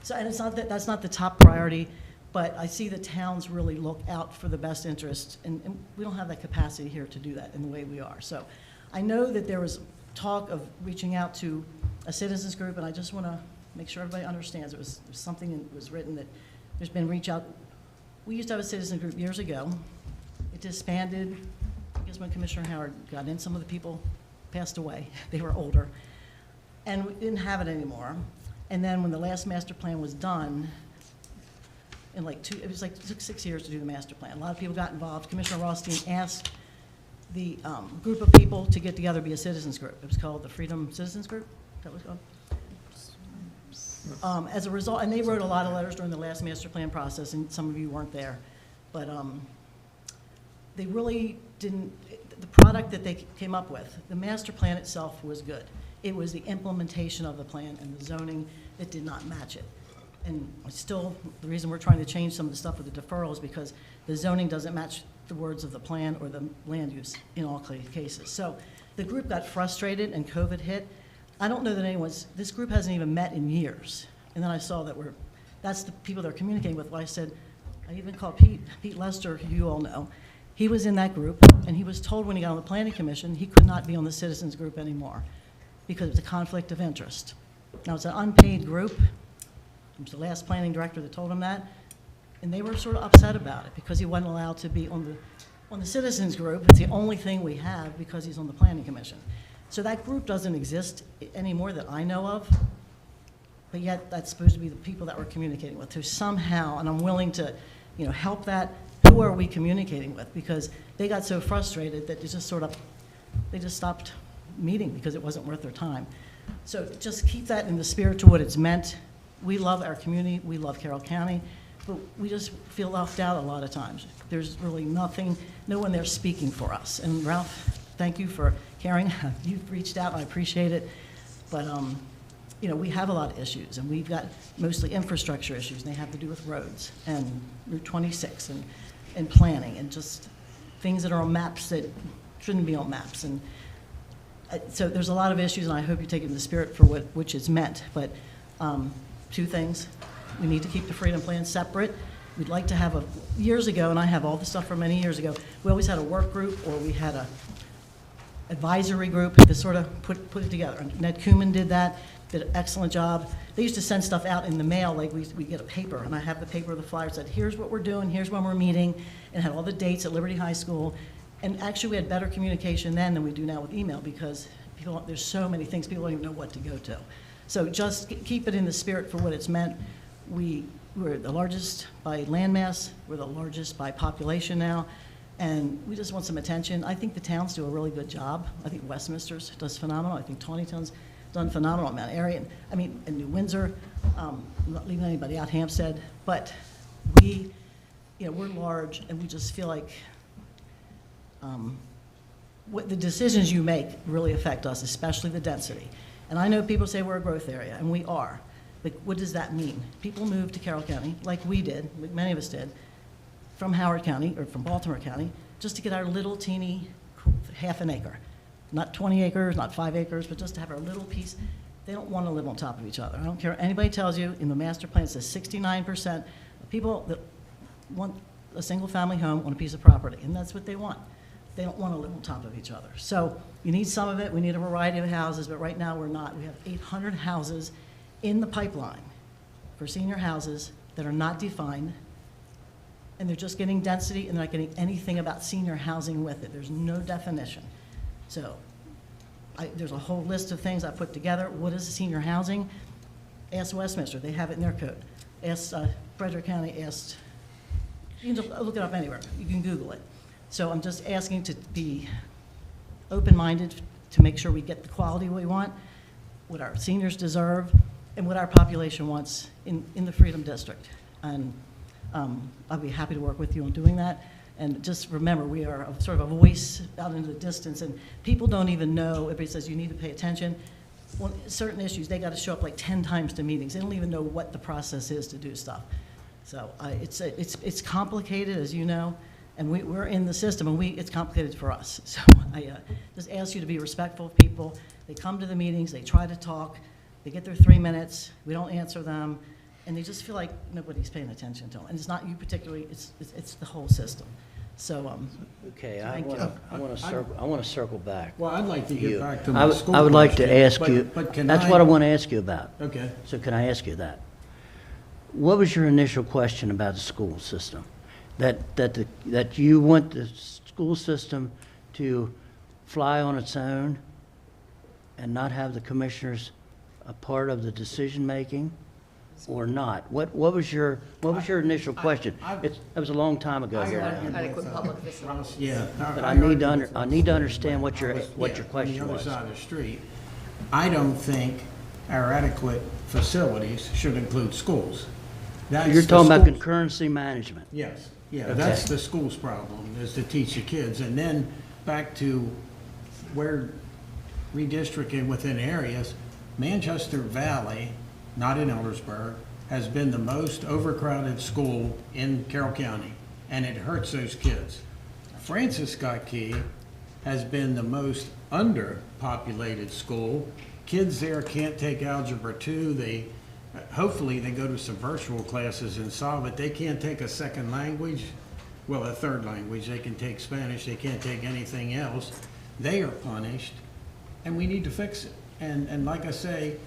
So, and it's not that, that's not the top priority, but I see the towns really look out for the best interest, and we don't have that capacity here to do that in the way we are. So I know that there was talk of reaching out to a citizens group, and I just want to make sure everybody understands. There's something that was written that there's been reach out. We used to have a citizen group years ago. It disbanded, I guess when Commissioner Howard got in, some of the people passed away. They were older. And we didn't have it anymore. And then when the last master plan was done, in like it took 6 years to do the master plan. A lot of people got involved. Commissioner Rothstein asked the group of people to get together, be a citizens group. It was called the Freedom Citizens Group. That was called. As a result, and they wrote a lot of letters during the last master plan process, and some of you weren't there, but they really didn't. The product that they came up with, the master plan itself was good. It was the implementation of the plan and the zoning that did not match it. And still, the reason we're trying to change some of the stuff with the deferral is because the zoning doesn't match the words of the plan or the land use in all cases. So the group got frustrated and COVID hit. I don't know that this group hasn't even met in years. And then I saw that that's the people they're communicating with. Well, I even called Pete Lester, who you all know. He was in that group, and he was told when he got on the planning commission he could not be on the citizens group anymore because it was a conflict of interest. Now, it's an unpaid group. It was the last planning director that told him that. And they were sort of upset about it because he wasn't allowed to be on the citizens group. It's the only thing we have because he's on the planning commission. So that group doesn't exist anymore that I know of, but yet that's supposed to be the people that we're communicating with. So somehow, and I'm willing to, help that, who are we communicating with? Because they got so frustrated that they just stopped meeting because it wasn't worth their time. So just keep that in the spirit to what it's meant. We love our community, we love Carroll County, but we just feel left out a lot of times. There's really no one there speaking for us. And Ralph, thank you for caring. You've reached out, I appreciate it. But, we have a lot of issues, and we've got mostly infrastructure issues, and they have to do with roads and Route 26 and planning and just things that are on maps that shouldn't be on maps. And so there's a lot of issues, and I hope you take it in the spirit for which it's meant. But two things. We need to keep the Freedom Plan separate. We'd like to have years ago, and I have all the stuff from many years ago, we always had a work group or we had a advisory group to sort of put it together. And Ned Kuman did that, did an excellent job. They used to send stuff out in the mail, like we get a paper, and I have the paper of the flyer that said, here's what we're doing, here's when we're meeting, and had all the dates at Liberty High School. And actually, we had better communication then than we do now with email because there's so many things, people don't even know what to go to. So just keep it in the spirit for what it's meant. We're the largest by landmass, we're the largest by population now, and we just want some attention. I think the towns do a really good job. I think Westminster's does phenomenal. I think Tawnytown's done phenomenal. Mount Airy, and New Windsor, I'm not leaving anybody out, Hampstead, but we're large, and we just feel like what the decisions you make really affect us, especially the density. And I know people say we're a growth area, and we are. But what does that mean? People move to Carroll County, like we did, like many of us did, from Howard County or from Baltimore County, just to get our little teeny half an acre. Not 20 acres, not 5 acres, but just to have our little piece. They don't want to live on top of each other. I don't care what anybody tells you, in the master plan it says 69% of people that want a single family home on a piece of property, and that's what they want. They don't want to live on top of each other. So you need some of it, we need a variety of houses, but right now we're not. We have 800 houses in the pipeline for senior houses that are not defined, and they're just getting density and they're not getting anything about senior housing with it. There's no definition. So there's a whole list of things I put together. What is senior housing? Ask Westminster, they have it in their code. Ask Frederick County, you can just look it up anywhere. You can Google it. So I'm just asking to be open-minded to make sure we get the quality we want, what our seniors deserve, and what our population wants in the Freedom District. And I'll be happy to work with you on doing that. And just remember, we are sort of a voice out into the distance, and people don't even know. Everybody says you need to pay attention. Well, certain issues, they got to show up like 10 times to meetings. They don't even know what the process is to do stuff. So it's complicated, as you know, and we're in the system, and it's complicated for us. So I just ask you to be respectful of people. They come to the meetings, they try to talk, they get their 3 minutes, we don't answer them, and they just feel like nobody's paying attention to them. And it's not you particularly, it's the whole system. So, Okay, thank you. I want to circle back. Well, I'd like to You. get back to my school I would like to question, ask you, but can that's I- what I want to ask you about. Okay. So can I ask you that? What was your initial question about the school system? That you want the school system to fly on its own and not have the commissioners a part of the decision-making, or not? What was your initial question? That was a long time ago here now. Adequate public facilities. Yeah. But I need to understand what your question On the was. other side of the street, I don't think our adequate facilities should include schools. That's You're the talking about schools- concurrency management. Yes, yeah, Okay. that's the school's problem, is to teach the kids. And then back to where redistricting within areas, Manchester Valley, not in Eldersburg, has been the most overcrowded school in Carroll County, and it hurts those kids. Francis Scott Key has been the most underpopulated school. Kids there can't take Algebra 2. Hopefully they go to some virtual classes and solve it. They can't take a second language, well, a third language. They can take Spanish. They can't take anything else. They are punished, and we need to fix it. And like I say,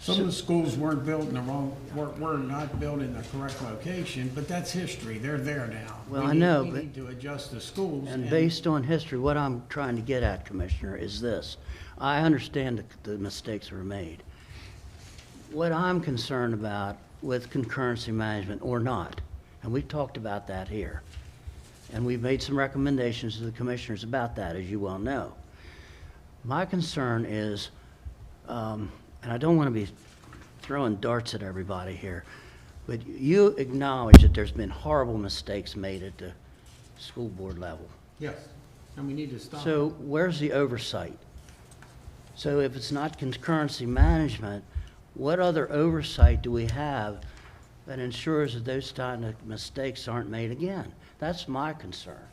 Some of the schools weren't built in the wrong, were not built in the correct location, but that's history. They're there now. Well, We I need- know, We but- need to adjust the schools. And based on history, what I'm trying to get at, Commissioner, is this. I understand the mistakes that were made. What I'm concerned about with concurrency management or not, and we've talked about that here, and we've made some recommendations to the commissioners about that, as you well know. My concern is, and I don't want to be throwing darts at everybody here, but you acknowledge that there's been horrible mistakes made at the school board level. Yes, and we need to stop. So where's the oversight? So if it's not concurrency management, what other oversight do we have that ensures that those kind of mistakes aren't made again? That's my concern.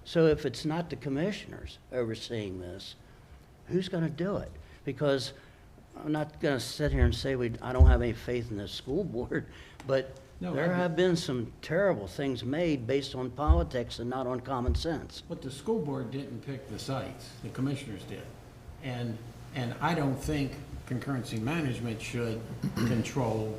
So if it's not the commissioners overseeing this, who's going to do it? Because I'm not going to sit here and say I don't have any faith in the school board, but No, there I- have been some terrible things made based on politics and not on common sense. But the school board didn't pick the sites, the commissioners did. And I don't think concurrency management should control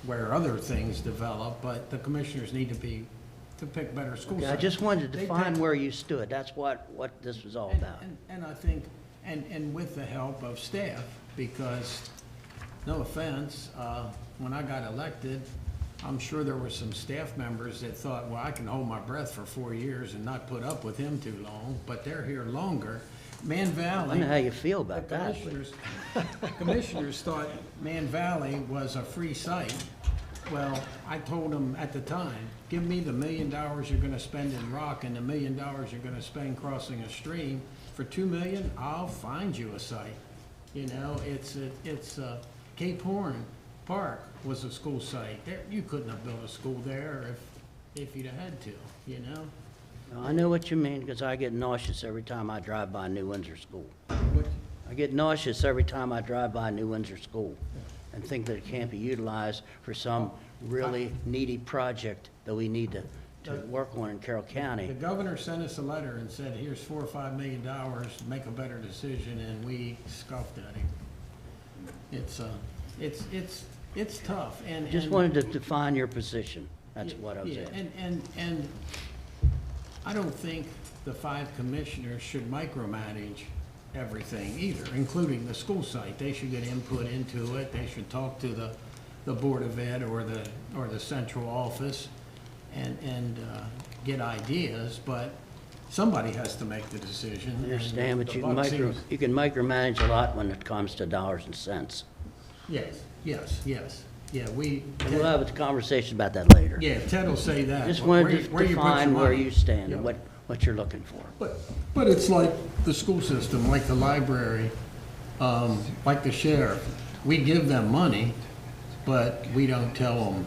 where other things develop, but the commissioners need to pick better school Okay, sites. I just wanted to They define take- where you stood. That's what this was all about. And I think, and with the help of staff, because, no offense, when I got elected, I'm sure there were some staff members that thought, well, I can hold my breath for 4 years and not put up with him too long, but they're here longer. Man Valley. I know how you feel about The that. but- commissioners thought Man Valley was a free site. Well, I told them at the time, give me the $1 million you're gonna spend in rock and the $1 million you're gonna spend crossing a stream. For $2 million, I'll find you a site. You know, it's Cape Horn Park was a school site. There, you couldn't have built a school there if you'd have had to, you know? Now, I know what you mean, because I get nauseous every time I drive by New Windsor School. But I get nauseous every time I drive by New Windsor School and think that it can't be utilized for some really needy project that we need to work on in Carroll the County. governor sent us a letter and said, here's $4 or $5 million, make a better decision, and we scoffed at him. It's tough, and. Just wanted to define your position. That's what I was Yeah, asking. and I don't think the 5 commissioners should micromanage everything either, including the school site. They should get input into it, they should talk to the Board of Ed or the central office and get ideas, but somebody has to make the decision. I understand, but The you buck can seems- you can micromanage a lot when it comes to dollars and cents. Yes, yeah, And we'll have a conversation about that later. yeah, Ted will say that. Just but wanted where to you put your define where money. you stand and Yeah. what you're looking for. But it's like the school system, like the library, like the sheriff. We give them money, but we don't tell them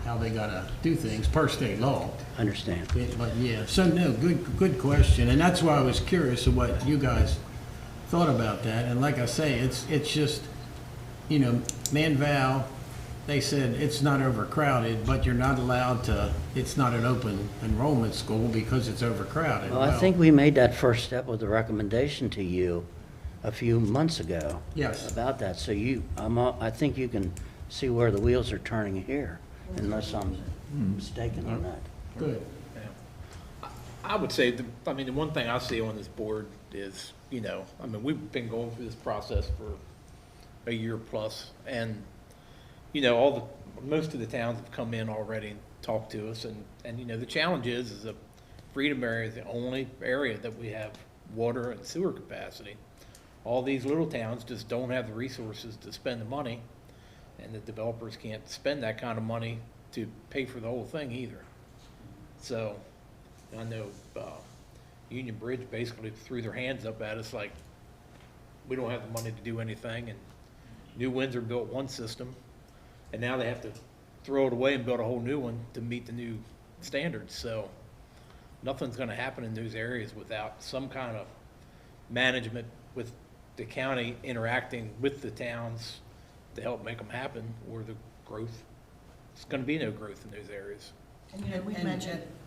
how they gotta do things per state law. Understand? But yeah, so no, good question, and that's why I was curious of what you guys thought about that. And like I say, it's just, you know, Man Val, they said it's not overcrowded, but you're not allowed to, it's not an open enrollment school because it's overcrowded. Well, I think we made that first step with the recommendation to you a few months ago. Yes. About that, so I think you can see where the wheels are turning here, unless I'm mistaken on that. Good. I would say, the one thing I see on this board is, we've been going through this process for a year plus, and, most of the towns have come in already and talked to us, and the challenge is that Freedom area is the only area that we have water and sewer capacity. All these little towns just don't have the resources to spend the money, and the developers can't spend that kind of money to pay for the whole thing either. So, I know Union Bridge basically threw their hands up at us like, we don't have the money to do anything, and New Windsor built one system, and now they have to throw it away and build a whole new one to meet the new standards. So nothing's gonna happen in those areas without some kind of management with the county interacting with the towns to help make them happen, or the growth, there's gonna be no growth in those areas.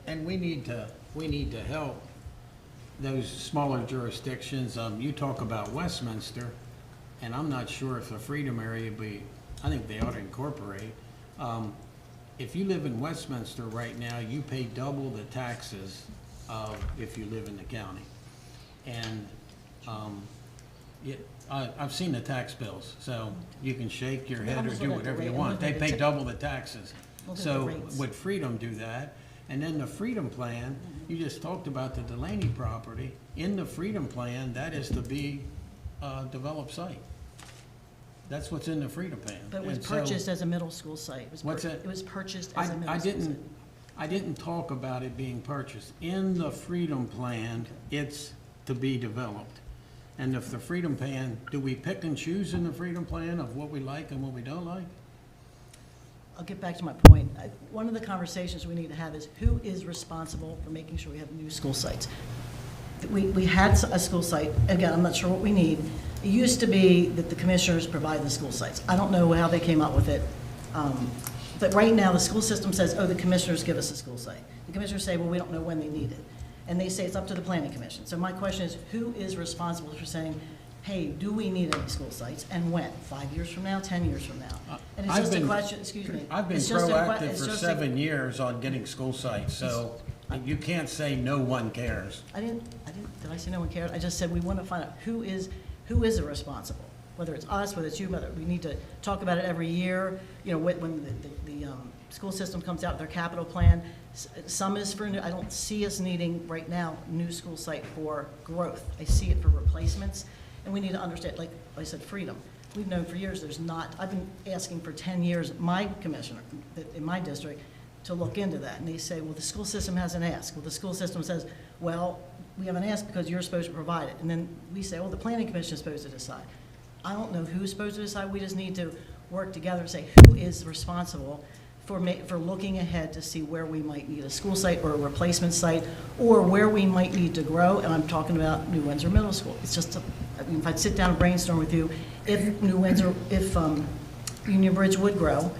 And we need to help those smaller jurisdictions. You talk about Westminster, and I'm not sure if the Freedom area be, I think they ought to incorporate. If you live in Westminster right now, you pay double the taxes of if you live in the county. And I've seen the tax bills, so you can shake your head or do whatever you want. They pay double the taxes. So would Freedom do that? And then the Freedom Plan, you just talked about the Delaney property. In the Freedom Plan, that is to be a developed site. That's what's in the Freedom Plan. But it was And so- purchased as a middle school site. It was What's that? It was purchased as a middle I school site. didn't talk about it being purchased. In the Freedom Plan, it's to be developed. And if the Freedom Plan, do we pick and choose in the Freedom Plan of what we like and what we don't like? I'll get back to my point. One of the conversations we need to have is who is responsible for making sure we have new school sites? We had a school site, again, I'm not sure what we need. It used to be that the commissioners provide the school sites. I don't know how they came up with it. But right now, the school system says, oh, the commissioners give us a school site. The commissioners say, well, we don't know when they need it. And they say it's up to the planning commission. So my question is, who is responsible for saying, hey, do we need any school sites, and when? 5 years from now, 10 years from now? And it's just a question, excuse me. I've been it's just a que- proactive it's for just a- 7 years on getting school sites, so you can't say no one cares. did I say no one cared? I just said we want to find out who is responsible, whether it's us, whether it's you, whether we need to talk about it every year. You know, when the school system comes out with their capital plan, some is for new, I don't see us needing right now new school site for growth. I see it for replacements, and we need to understand, like I said, Freedom. We've known for years there's not, I've been asking for 10 years, my commissioner in my district, to look into that. And they say, well, the school system hasn't asked. Well, the school system says, well, we haven't asked because you're supposed to provide it. And then we say, well, the planning commission is supposed to decide. I don't know who's supposed to decide. We just need to work together and say who is responsible for looking ahead to see where we might need a school site or a replacement site, or where we might need to grow. And I'm talking about New Windsor Middle School. It's just, I mean, if I'd sit down and brainstorm with you, if Union Bridge would grow,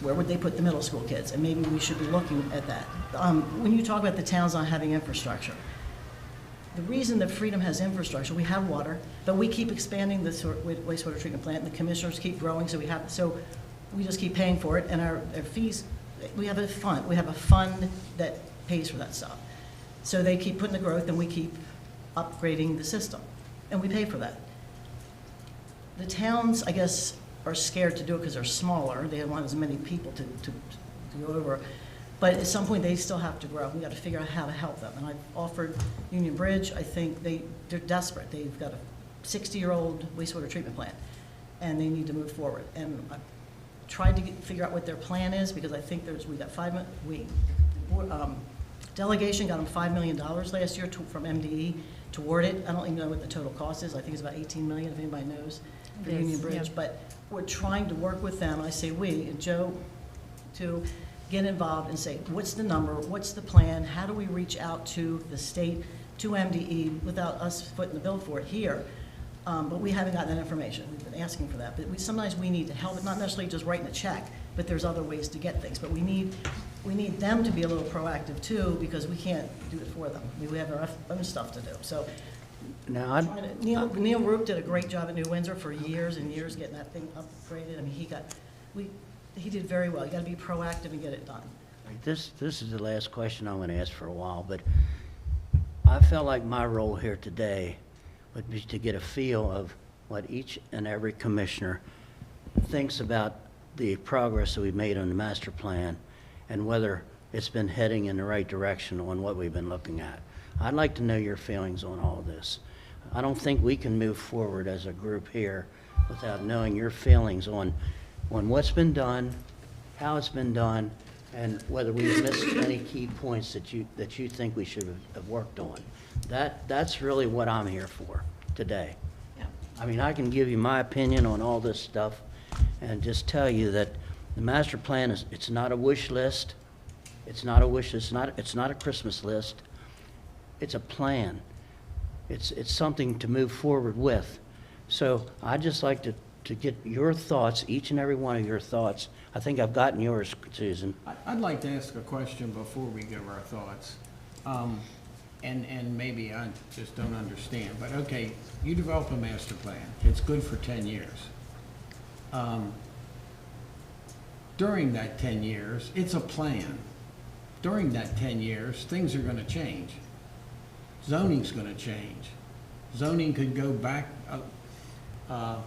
where would they put the middle school kids? And maybe we should be looking at that. When you talk about the towns not having infrastructure, the reason that Freedom has infrastructure, we have water, but we keep expanding the wastewater treatment plant, and the commissioners keep growing, so we just keep paying for it, and our fees, we have a fund that pays for that stuff. So they keep putting the growth, and we keep upgrading the system, and we pay for that. The towns, I guess, are scared to do it because they're smaller. They don't want as many people to go over. But at some point, they still have to grow. We got to figure out how to help them. And I've offered Union Bridge. I think they're desperate. They've got a 60-year-old wastewater treatment plant, and they need to move forward. And I've tried to figure out what their plan is, because I think delegation got them $5 million last year from MDE toward it. I don't even know what the total cost is. I think it's about $18 million, if anybody knows, for Union Bridge. Yeah. But we're trying to work with them. I say we, and Joe, to get involved and say, what's the number, what's the plan, how do we reach out to the state, to MDE, without us footing the bill for it here? But we haven't gotten that information. We've been asking for that. But sometimes we need to help, not necessarily just writing a check, but there's other ways to get things. But we need them to be a little proactive too, because we can't do it for them. We have our own stuff to do. So Now, Neil Roop did a great job at New Windsor for years and years getting that thing upgraded. I mean, he did very well. You got to be proactive and get it done. this is the last question I'm going to ask for a while, but I felt like my role here today would be to get a feel of what each and every commissioner thinks about the progress that we've made on the master plan and whether it's been heading in the right direction on what we've been looking at. I'd like to know your feelings on all this. I don't think we can move forward as a group here without knowing your feelings on what's been done, how it's been done, and whether we've missed any key points that you think we should have worked on. That's really what I'm here for today. Yeah. I mean, I can give you my opinion on all this stuff and just tell you that the master plan it's not a wish list. It's not a wish list. It's not a Christmas list. It's a plan. It's something to move forward with. So I'd just like to get your thoughts, each and every one of your thoughts. I think I've gotten yours, Susan. I'd like to ask a question before we give our thoughts. and maybe I just don't understand, but okay, you develop a master plan, it's good for 10 years. During that 10 years, it's a plan. During that 10 years, things are gonna change. Zoning's gonna change. Zoning could go back,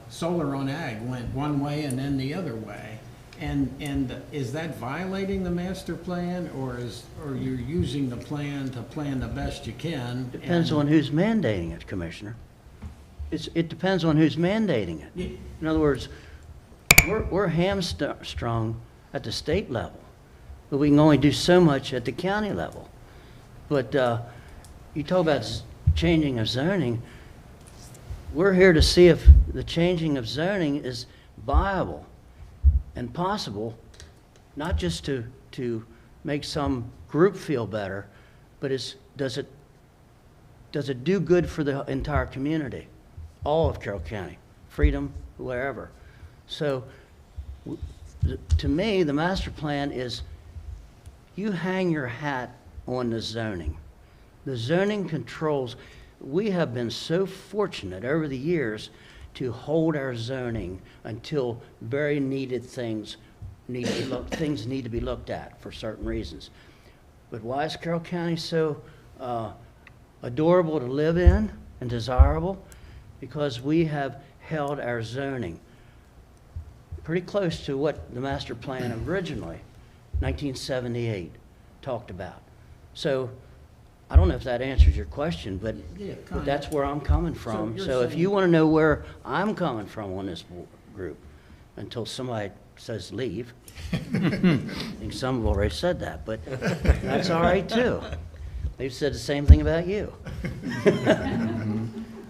solar on ag went one way and then the other way. And is that violating the master plan, or you're using the plan to plan the best you can? Depends on who's mandating it, Commissioner. It depends on who's mandating it. In other words, we're hamstrung at the state level, but we can only do so much at the county level. But you talk about changing of zoning, we're here to see if the changing of zoning is viable and possible, not just to make some group feel better, but does it do good for the entire community, all of Carroll County, Freedom, wherever. So to me, the master plan is, you hang your hat on the zoning. The zoning controls. We have been so fortunate over the years to hold our zoning until very needed things need to be looked at for certain reasons. But why is Carroll County so adorable to live in and desirable? Because we have held our zoning pretty close to what the master plan originally, 1978, talked about. So I don't know if that answers your question, but, Yeah, but that's where I'm coming from. you're So if saying- you want to know where I'm coming from on this group, until somebody says leave, I think some have already said that, but that's all right too. They've said the same thing about you.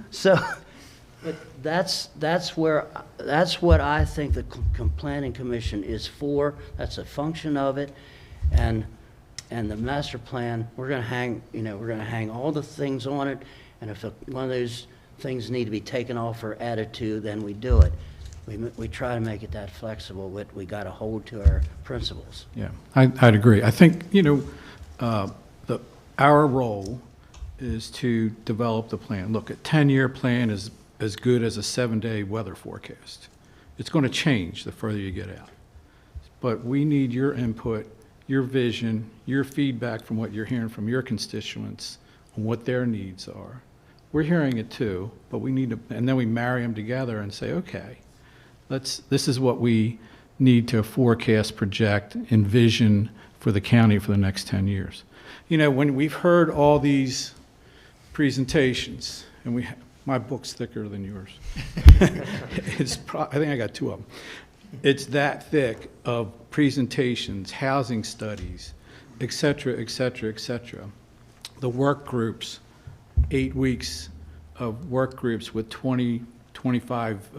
So, but that's what I think the Planning Commission is for. That's a function of it, and the master plan, we're going to hang all the things on it, and if one of those things need to be taken off or added to, then we do it. We try to make it that flexible, but we got to hold to our principles. Yeah, I'd agree. I think, our role is to develop the plan. Look, a 10-year plan is as good as a 7-day weather forecast. It's going to change the further you get out. But we need your input, your vision, your feedback from what you're hearing from your constituents on what their needs are. We're hearing it too, but we need to, and then we marry them together and say, okay, this is what we need to forecast, project, envision for the county for the next 10 years. When we've heard all these presentations, and my book's thicker than yours. I think I got 2 of them. It's that thick of presentations, housing studies, et cetera, et cetera, et cetera. The work groups, 8 weeks of work groups with 20, 25,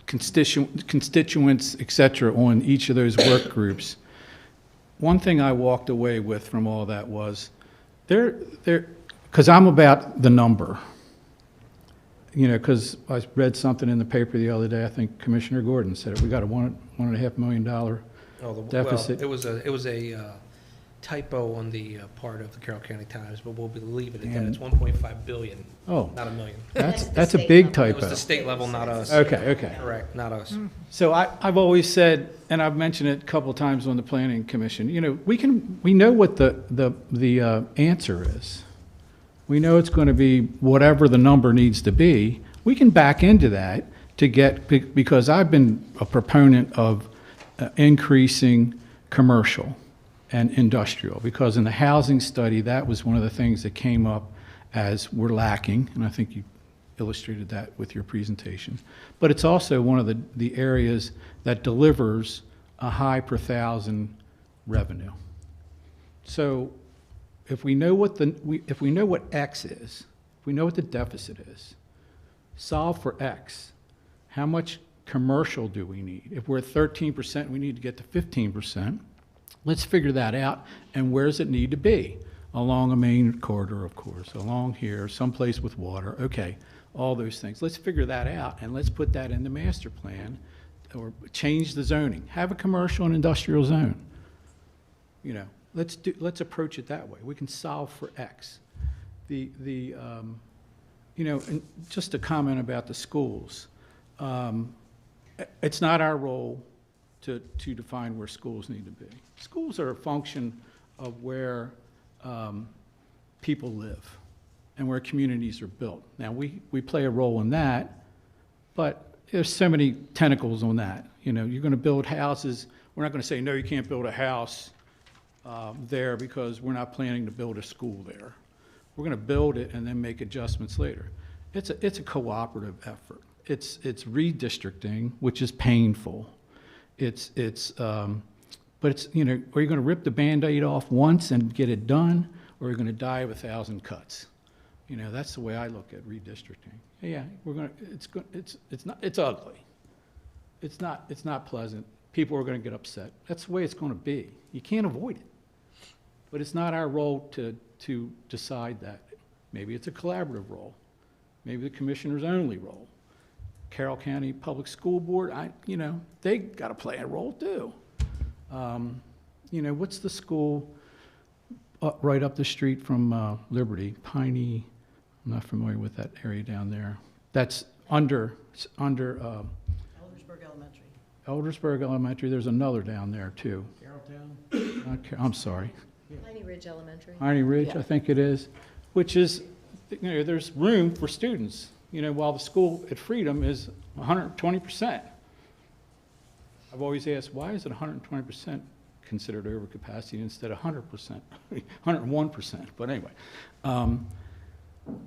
constituents, et cetera, on each of those work groups. One thing I walked away with from all that was, because I'm about the number. Because I read something in the paper the other day, I think Commissioner Gordon said it, we got a $1.5 million deficit. Well, it was a typo on the part of the Carroll County Times, but we'll leave it at that. It's 1.5 billion, not a million. That's a big typo. It was the state level, not us. Okay. Correct, not us. So I've always said, and I've mentioned it a couple of times on the Planning Commission, we know what the answer is. We know it's going to be whatever the number needs to be. We can back into that because I've been a proponent of increasing commercial and industrial, because in the housing study, that was one of the things that came up as we're lacking, and I think you illustrated that with your presentation. But it's also one of the areas that delivers a high per thousand revenue. So if we know what X is, if we know what the deficit is, solve for X. How much commercial do we need? If we're at 13%, we need to get to 15%. Let's figure that out. And where does it need to be? Along a main corridor, of course, along here, someplace with water. Okay, all those things. Let's figure that out, and let's put that in the master plan, or change the zoning. Have a commercial and industrial zone. let's approach it that way. We can solve for X. And just a comment about the schools. It's not our role to define where schools need to be. Schools are a function of where people live and where communities are built. Now, we play a role in that, but there's so many tentacles on that. You're going to build houses. We're not going to say, no, you can't build a house there because we're not planning to build a school there. We're going to build it and then make adjustments later. It's a cooperative effort. It's redistricting, which is painful. But it's, are you going to rip the Band-Aid off once and get it done, or are you going to die of 1,000 cuts? That's the way I look at redistricting. Yeah, it's ugly. It's not pleasant. People are going to get upset. That's the way it's going to be. You can't avoid it. But it's not our role to decide that. Maybe it's a collaborative role. Maybe the commissioner's only role. Carroll County Public School Board, they got to play a role too. What's the school right up the street from Liberty? Piney, I'm not familiar with that area down there. That's under Eldersburg Elementary. Eldersburg Elementary. There's another down there too. Carrolltown? I'm sorry. Piney Ridge Elementary. Piney Ridge, I think it is, which is, there's room for students, while the school at Freedom is 120%. I've always asked, why is it 120% considered overcapacity instead of 100%, 101%? But anyway,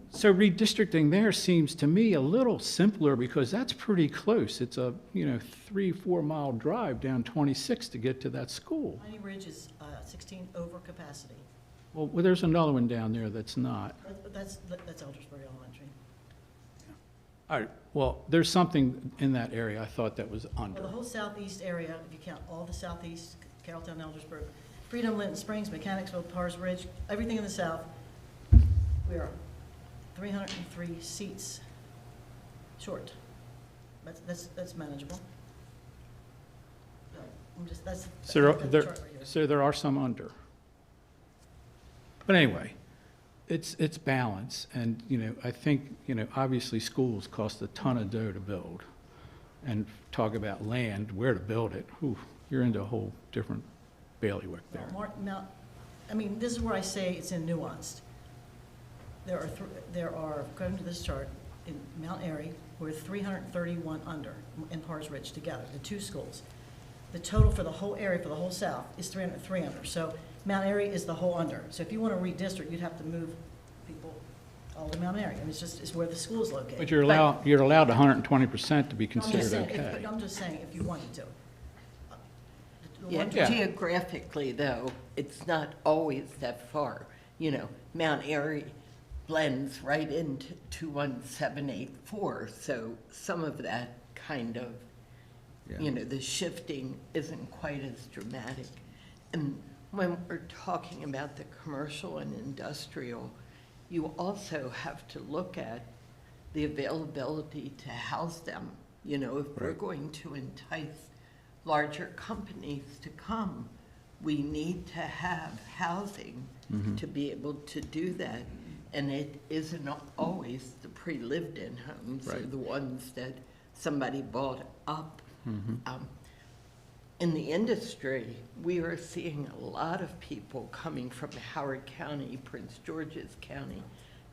so redistricting there seems to me a little simpler because that's pretty close. It's a 3-4 mile drive down 26 to get to that school. Piney Ridge is 16 over capacity. Well, there's another one down there that's not. That's Eldersburg Elementary. All right, well, there's something in that area I thought that was under. Well, the whole southeast area, if you count all the southeast, Carrolltown, Eldersburg, Freedom, Linton Springs, Mechanicsville, Pars Ridge, everything in the south, we are 303 seats short. That's manageable. So there are some under. But anyway, it's balance, and I think obviously schools cost a ton of dough to build, and talk about land, where to build it. Whew, you're into a whole different bailiwick there. Now, this is where I say it's in nuanced. There are, according to this chart, in Mount Airy, we're 331 under in Pars Ridge together, the two schools. The total for the whole area, for the whole south, is 303 under. So Mount Airy is the whole under. So if you want to redistrict, you'd have to move people all to Mount Airy. It's where the school is located. But you're allowed 120% to be considered okay. I'm just saying, if you wanted to. Yeah, geographically, though, it's not always that far. Mount Airy blends right into 21784, so some of that kind of, the shifting isn't quite as dramatic. And when we're talking about the commercial and industrial, you also have to look at the availability to house them. If we're going to entice larger companies to come, we need to have housing to be able to do that. And it isn't always the pre-lived-in homes or the ones that somebody bought up. In the industry, we are seeing a lot of people coming from Howard County, Prince George's County,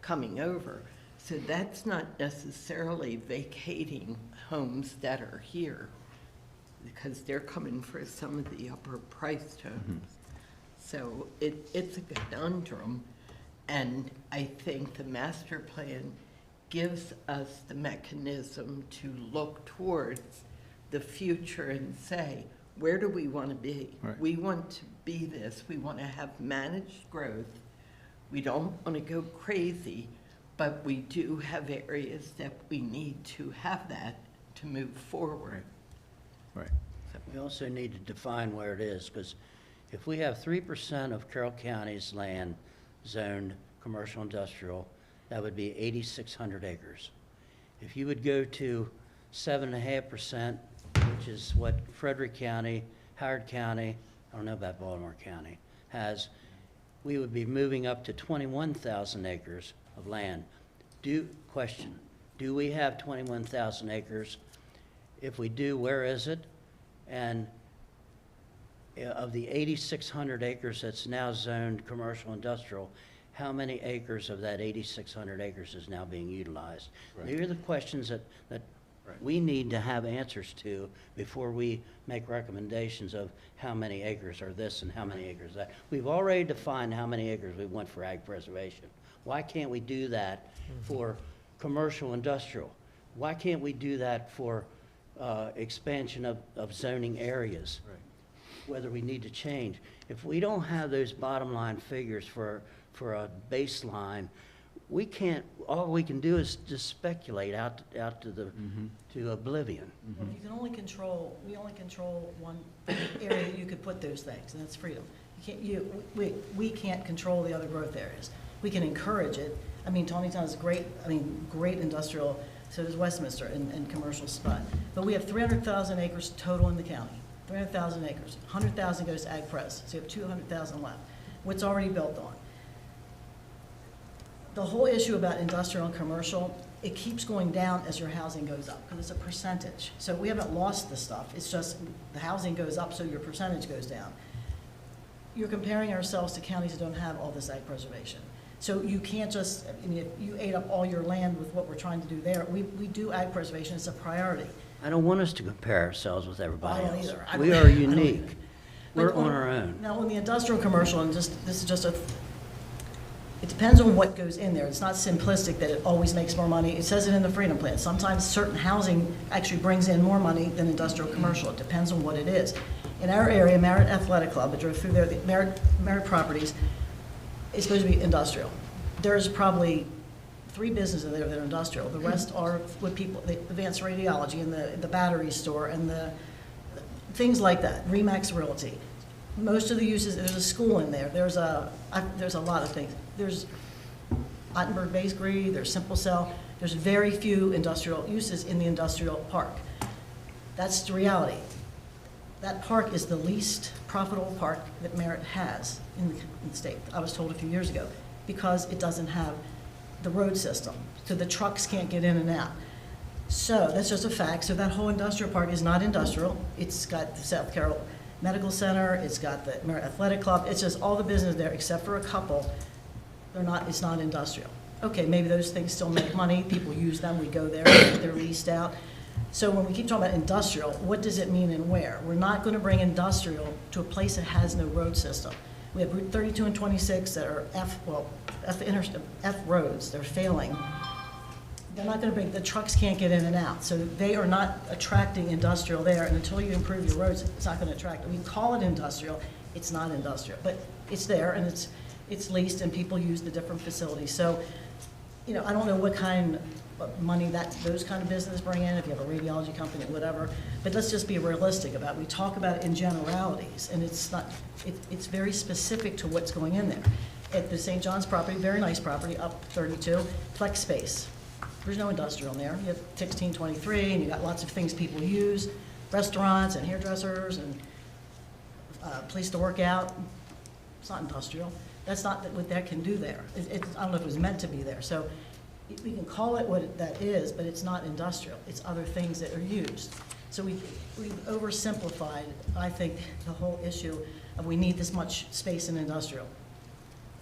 coming over. So that's not necessarily vacating homes that are here, because they're coming for some of the upper priced homes. So it's a conundrum, and I think the master plan gives us the mechanism to look towards the future and say, where do we want to be? Right. We want to be this. We want to have managed growth. We don't want to go crazy, but we do have areas that we need to have that to move forward. Right. We also need to define where it is, because if we have 3% of Carroll County's land zoned commercial industrial, that would be 8,600 acres. If you would go to 7.5%, which is what Frederick County, Howard County, I don't know about Baltimore County, has, we would be moving up to 21,000 acres of land. Question, do we have 21,000 acres? If we do, where is it? And of the 8,600 acres that's now zoned commercial industrial, how many acres of that 8,600 acres is now being utilized? These are the questions that we need to have answers to before we make recommendations of how many acres are this and how many acres that. We've already defined how many acres we want for ag preservation. Why can't we do that for commercial industrial? Why can't we do that for expansion of zoning areas? Whether we need to change. If we don't have those bottom line figures for a baseline, we can't, all we can do is just speculate out to the, to oblivion. Well, you can only control, we only control one area that you could put those things, and that's freedom. We can't control the other growth areas. We can encourage it. I mean, Tawnytown is great, great industrial, so does Westminster and commercial spot. But we have 300,000 acres total in the county. 300,000 acres. 100,000 goes to ag pres, so you have 200,000 left. What's already built on? The whole issue about industrial and commercial, it keeps going down as your housing goes up, because it's a percentage. So we haven't lost the stuff, it's just the housing goes up, so your percentage goes down. You're comparing ourselves to counties that don't have all this ag preservation. So you can't just, I mean, if you ate up all your land with what we're trying to do there, we do ag preservation, it's a priority. I don't want us to compare ourselves with everybody I don't else. either. We are unique. We're But on our own. Now, on the industrial commercial, and this is just it depends on what goes in there. It's not simplistic that it always makes more money. It says it in the Freedom Plan. Sometimes certain housing actually brings in more money than industrial commercial. It depends on what it is. In our area, Merritt Athletic Club, I drove through there, the Merritt Properties is supposed to be industrial. There's probably 3 businesses there that are industrial. The rest are with people, the advanced radiology and the battery store and the things like that, Remax Realty. Most of the uses, there's a school in there. There's a lot of things. There's Ottenberg Bakery, there's Simple Cell. There's very few industrial uses in the industrial park. That's the reality. That park is the least profitable park that Merritt has in the state. I was told a few years ago, because it doesn't have the road system, so the trucks can't get in and out. So that's just a fact. So that whole industrial park is not industrial. It's got the South Carroll Medical Center, it's got the Merritt Athletic Club, it's just all the business there except for a couple. It's not industrial. Okay, maybe those things still make money, people use them, we go there, they're leased out. So when we keep talking about industrial, what does it mean and where? We're not going to bring industrial to a place that has no road system. We have Route 32 and 26 that are F roads, they're failing. They're not going to bring, the trucks can't get in and out, so they are not attracting industrial there, and until you improve your roads, it's not going to attract. We call it industrial, it's not industrial, but it's there, and it's leased, and people use the different facilities. So, you know, I don't know what kind of money those kind of businesses bring in, if you have a radiology company, whatever, but let's just be realistic about it. We talk about it in generalities, and it's not, it's very specific to what's going in there. At the St. John's property, very nice property, up 32, flex space. There's no industrial in there. You have 1623, and you got lots of things people use, restaurants and hairdressers and place to work out. It's not industrial. That's not what that can do there. I don't know if it was meant to be there. So we can call it what that is, but it's not industrial. It's other things that are used. So we've oversimplified, I think, the whole issue of we need this much space in industrial.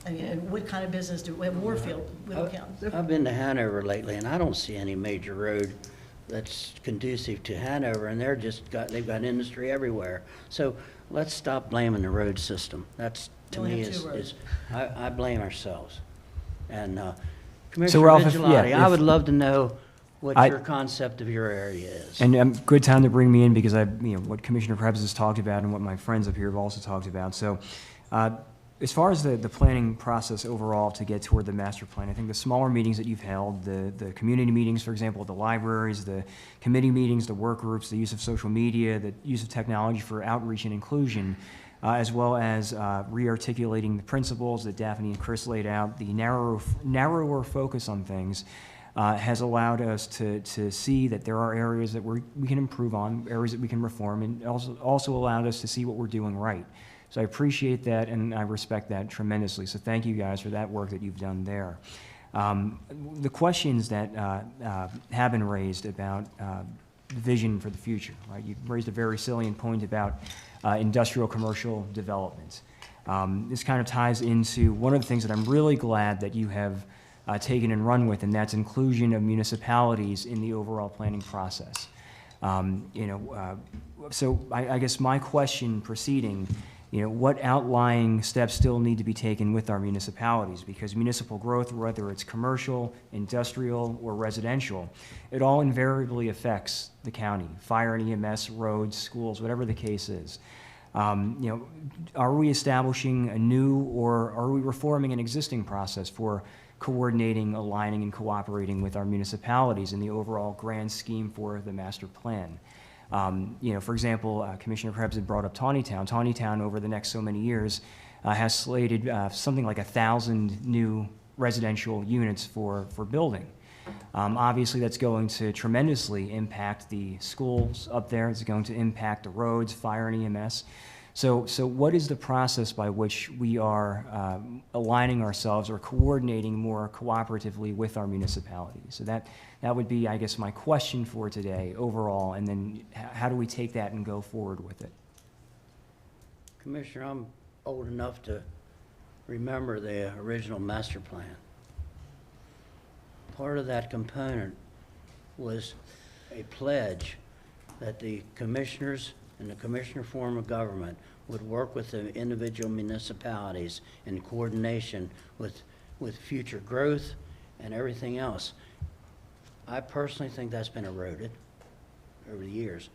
I mean, and what kind of business we have? Warfield, we don't count. I've been to Hanover lately, and I don't see any major road that's conducive to Hanover, and they've got industry everywhere. So let's stop blaming the road system. That's, to me, I blame ourselves. And Commissioner Ralph, Vigilante, I would love to know what your concept of your area is. And good time to bring me in, because what Commissioner Krebs has talked about and what my friends up here have also talked about. So as far as the planning process overall to get toward the master plan, I think the smaller meetings that you've held, the community meetings, for example, the libraries, the committee meetings, the work groups, the use of social media, the use of technology for outreach and inclusion, as well as re-articulating the principles that Daphne and Chris laid out, the narrower focus on things has allowed us to see that there are areas that we can improve on, areas that we can reform, and also allowed us to see what we're doing right. So I appreciate that, and I respect that tremendously. So thank you guys for that work that you've done there. The questions that have been raised about the vision for the future, right? You raised a very salient point about industrial commercial development. This kind of ties into one of the things that I'm really glad that you have taken and run with, and that's inclusion of municipalities in the overall planning process. So I guess my question proceeding, what outlying steps still need to be taken with our municipalities? Because municipal growth, whether it's commercial, industrial, or residential, it all invariably affects the county, fire and EMS, roads, schools, whatever the case is. Are we establishing a new, or are we reforming an existing process for coordinating, aligning, and cooperating with our municipalities in the overall grand scheme for the master plan? For example, Commissioner Krebs had brought up Tawnytown. Tawnytown, over the next so many years, has slated something like 1,000 new residential units for building. Obviously, that's going to tremendously impact the schools up there. It's going to impact the roads, fire, and EMS. So what is the process by which we are aligning ourselves or coordinating more cooperatively with our municipalities? So that would be, I guess, my question for today overall, and then how do we take that and go forward with it? Commissioner, I'm old enough to remember the original master plan. Part of that component was a pledge that the commissioners and the commissioner form of government would work with the individual municipalities in coordination with future growth and everything else. I personally think that's been eroded over the years.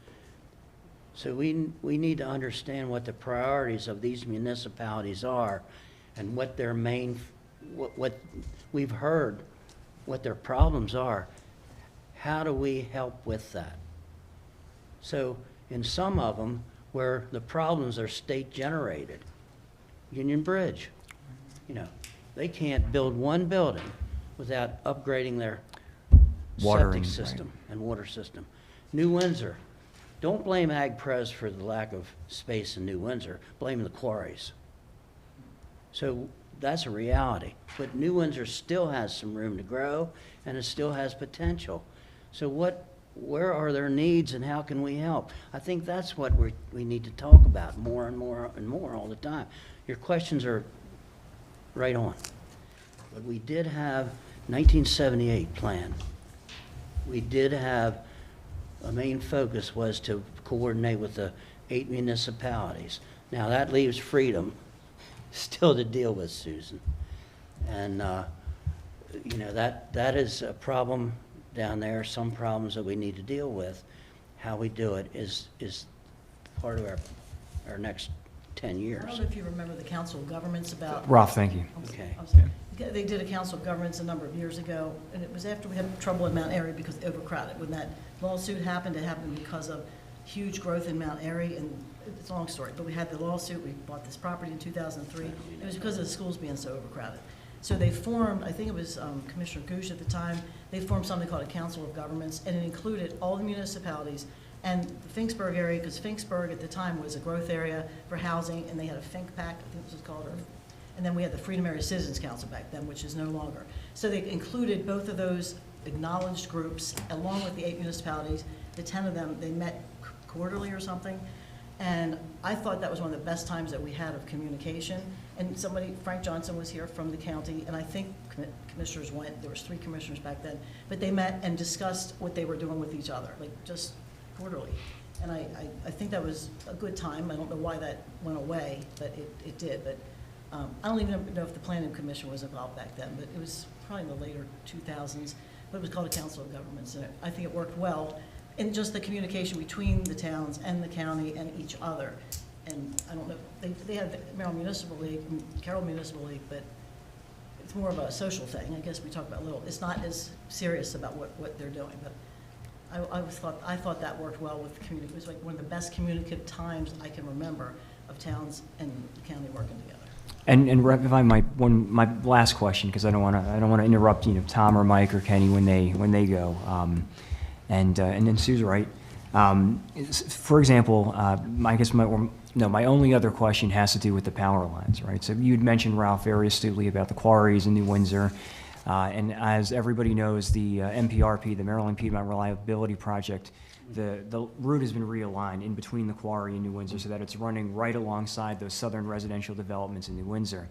So we need to understand what the priorities of these municipalities are and what their main, what we've heard, what their problems are. How do we help with that? So in some of them, where the problems are state generated, Union Bridge, they can't build one building without upgrading their Watering, septic system right. and water system. New Windsor, don't blame AgPres for the lack of space in New Windsor, blame the quarries. So that's a reality, but New Windsor still has some room to grow, and it still has potential. So where are their needs, and how can we help? I think that's what we need to talk about more and more and more all the time. Your questions are right on. But we did have 1978 plan. We did have, a main focus was to coordinate with the 8 municipalities. Now that leaves Freedom still to deal with, Susan. And that is a problem down there, some problems that we need to deal with. How we do it is part of our next 10 years. I don't know if you remember the Council of Governments about. Ralph, thank you. Okay. I'm sorry. They did a Council of Governments a number of years ago, and it was after we had trouble in Mount Airy because overcrowded. When that lawsuit happened, it happened because of huge growth in Mount Airy, and it's a long story, but we had the lawsuit, we bought this property in 2003. It was because of the schools being so overcrowded. So they formed, I think it was Commissioner Gooch at the time, they formed something called a Council of Governments, and it included all the municipalities and the Finksburg area, because Finksburg at the time was a growth area for housing, and they had a Fink Pact, I think this was called, and then we had the Freedom Area Citizens Council back then, which is no longer. So they included both of those acknowledged groups, along with the 8 municipalities. The 10 of them, they met quarterly or something, and I thought that was one of the best times that we had of communication. And Frank Johnson was here from the county, and I think commissioners went, there was 3 commissioners back then, but they met and discussed what they were doing with each other, like just quarterly. And I think that was a good time. I don't know why that went away, but it did. But I don't even know if the Planning Commission was involved back then, but it was probably in the later 2000s. But it was called a Council of Governments, and I think it worked well in just the communication between the towns and the county and each other. And I don't know, they have the Maryland Municipal League, Carroll Municipal League, but it's more of a social thing. I guess we talk about it's not as serious about what they're doing, but I thought that worked well with the community. It was like one of the best communicative times I can remember of towns and the county working together. And Rep, if I might, my last question, because I don't want to interrupt Tom or Mike or Kenny when they go. And then Sue's right. For example, I guess my only other question has to do with the power lines, right? So you'd mentioned, Ralph, very astutely about the quarries in New Windsor. And as everybody knows, the MPRP, the Maryland Piedmont Reliability Project, the route has been realigned in between the quarry and New Windsor so that it's running right alongside those southern residential developments in New Windsor.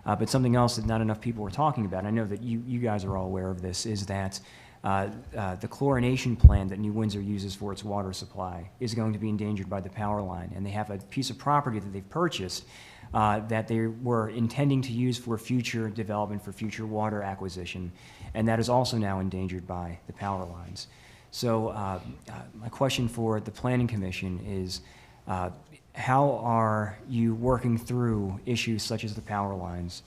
But something else that not enough people were talking about, and I know that you guys are all aware of this, is that the chlorination plant that New Windsor uses for its water supply is going to be endangered by the power line. And they have a piece of property that they've purchased that they were intending to use for future development, for future water acquisition, and that is also now endangered by the power lines. So my question for the Planning Commission is, how are you working through issues such as the power lines?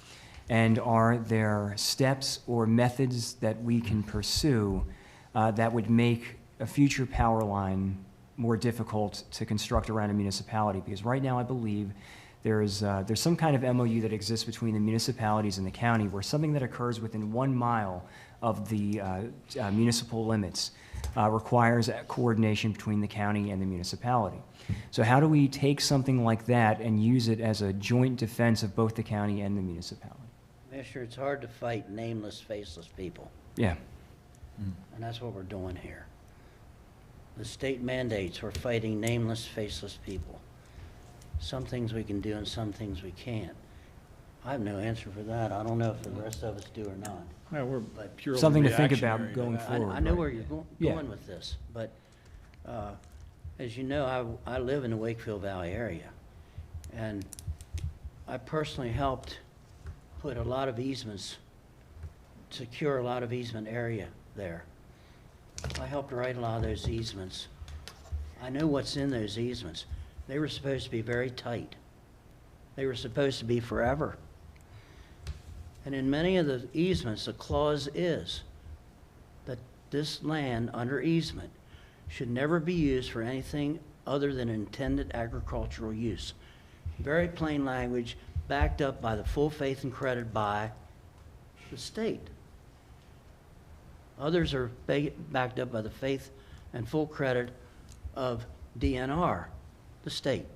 And are there steps or methods that we can pursue that would make a future power line more difficult to construct around a municipality? Because right now I believe there's some kind of MOU that exists between the municipalities and the county where something that occurs within 1 mile of the municipal limits requires coordination between the county and the municipality. So how do we take something like that and use it as a joint defense of both the county and the municipality? Commissioner, it's hard to fight nameless, faceless people, Yeah. and that's what we're doing here. The state mandates, we're fighting nameless, faceless people. Some things we can do and some things we can't. I have no answer for that. I don't know if the rest of us do or not. No, we're purely Something to think reactionary about going that. forward. I know right? where you're Yeah. going with this, but as you know, I live in the Wakefield Valley area, and I personally helped put a lot of easements, secure a lot of easement area there. I helped write a lot of those easements. I know what's in those easements. They were supposed to be very tight. They were supposed to be forever. And in many of the easements, the clause is that this land under easement should never be used for anything other than intended agricultural use. Very plain language, backed up by the full faith and credit by the state. Others are backed up by the faith and full credit of DNR, the state.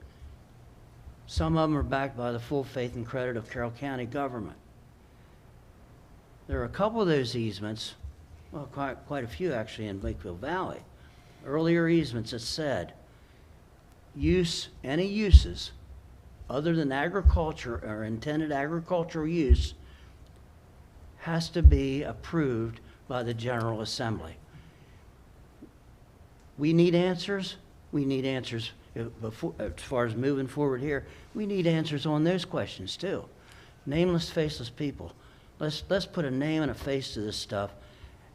Some of them are backed by the full faith and credit of Carroll County government. There are a couple of those easements, well, quite a few actually in Wakefield Valley, earlier easements that said any uses other than agriculture or intended agricultural use has to be approved by the General Assembly. We need answers. We need answers as far as moving forward here. We need answers on those questions too. Nameless, faceless people. Let's put a name and a face to this stuff,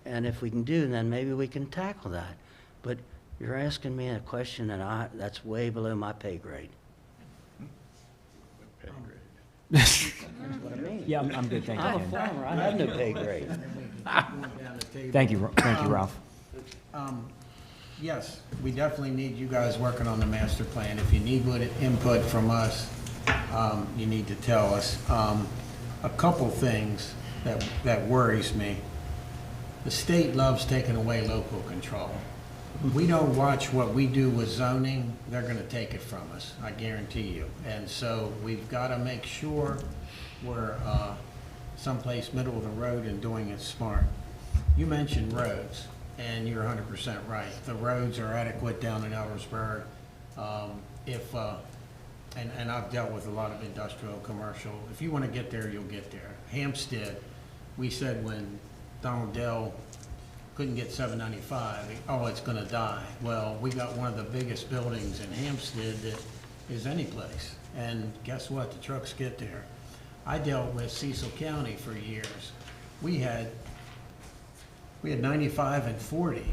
and if we can do, then maybe we can tackle that. But you're asking me a question that's way below my pay grade. That's what I mean. Yeah, I'm good, thank you, I'm a Ken. farmer. I have no pay grade. Thank you, Ralph. Yes, we definitely need you guys working on the master plan. If you need input from us, you need to tell us. A couple things that worries me. The state loves taking away local control. We don't watch what we do with zoning, they're gonna take it from us, I guarantee you. And so we've gotta make sure we're someplace middle of the road and doing it smart. You mentioned roads, and you're 100% right. The roads are adequate down in Eldersburg. And I've dealt with a lot of industrial, commercial. If you want to get there, you'll get there. Hampstead, we said when Donald Dell couldn't get 795, oh, it's going to die. Well, we got one of the biggest buildings in Hampstead that is any place. And guess what? The trucks get there. I dealt with Cecil County for years. We had 95 and 40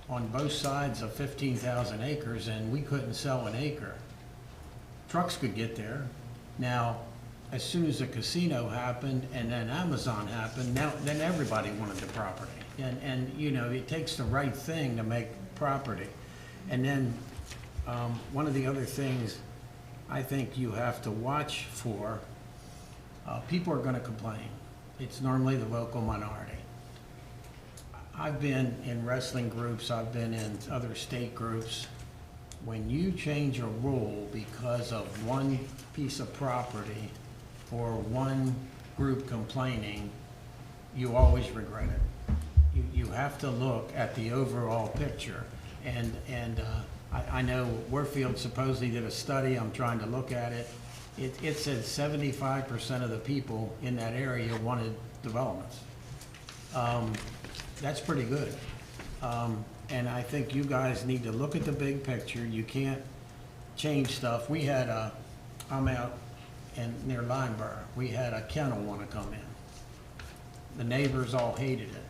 on both sides of 15,000 acres, and we couldn't sell an acre. Trucks could get there. Now, as soon as the casino happened and then Amazon happened, then everybody wanted the property. And you know, it takes the right thing to make property. And then one of the other things I think you have to watch for, people are going to complain. It's normally the vocal minority. I've been in wrestling groups, I've been in other state groups, when you change a rule because of one piece of property or one group complaining, you always regret it. You have to look at the overall picture. And I know Warfield supposedly did a study, I'm trying to look at it. It said 75% of the people in that area wanted developments. That's pretty good. And I think you guys need to look at the big picture. You can't change stuff. We had I'm out near Lineburg, we had a kennel want to come in. The neighbors all hated it.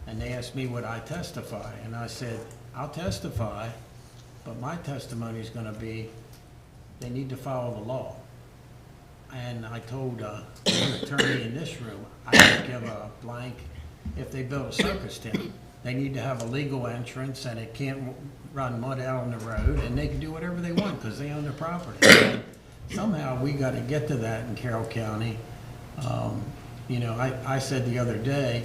And they asked me would I testify, and I said, I'll testify, but my testimony is gonna be, they need to follow the law. And I told the attorney in this room, I don't give a blank if they build a circus tent. They need to have a legal entrance, and it can't run mud out on the road, and they can do whatever they want, because they own the property. And somehow, we gotta get to that in Carroll County. You know, I said the other day,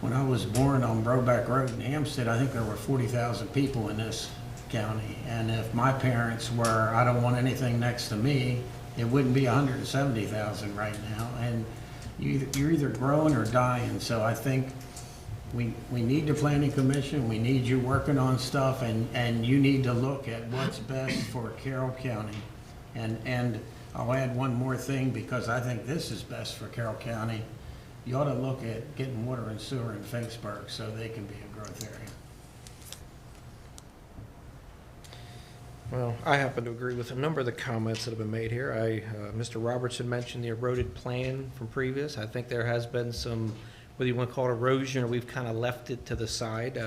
when I was born on Broback Road in Hampstead, I think there were 40,000 people in this county. And if my parents were, I don't want anything next to me, it wouldn't be 170,000 right now. And you're either growing or dying. So I think we need the planning commission, we need you working on stuff, and you need to look at what's best for Carroll County. And I'll add one more thing, because I think this is best for Carroll County. You ought to look at getting water and sewer in Finksburg so they can be a growth area. Well, I happen to agree with a number of the comments that have been made here. Mr. Robertson mentioned the eroded plan from previous. I think there has been some, whether you want to call it erosion or we've kind of left it to the side.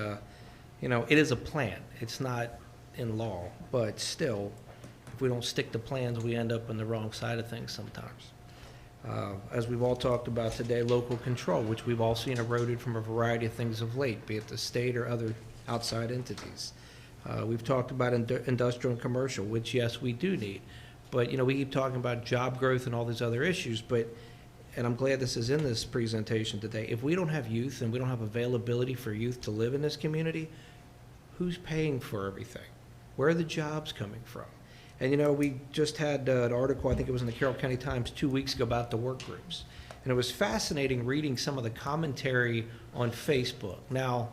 You know, it is a plan. It's not in law, but still, if we don't stick to plans, we end up on the wrong side of things sometimes. As we've all talked about today, local control, which we've all seen eroded from a variety of things of late, be it the state or other outside entities. We've talked about industrial and commercial, which, yes, we do need. But, you know, we keep talking about job growth and all these other issues, but, and I'm glad this is in this presentation today, if we don't have youth and we don't have availability for youth to live in this community, who's paying for everything? Where are the jobs coming from? And, you know, we just had an article, I think it was in the Carroll County Times 2 weeks ago, about the work groups. And it was fascinating reading some of the commentary on Facebook. Now,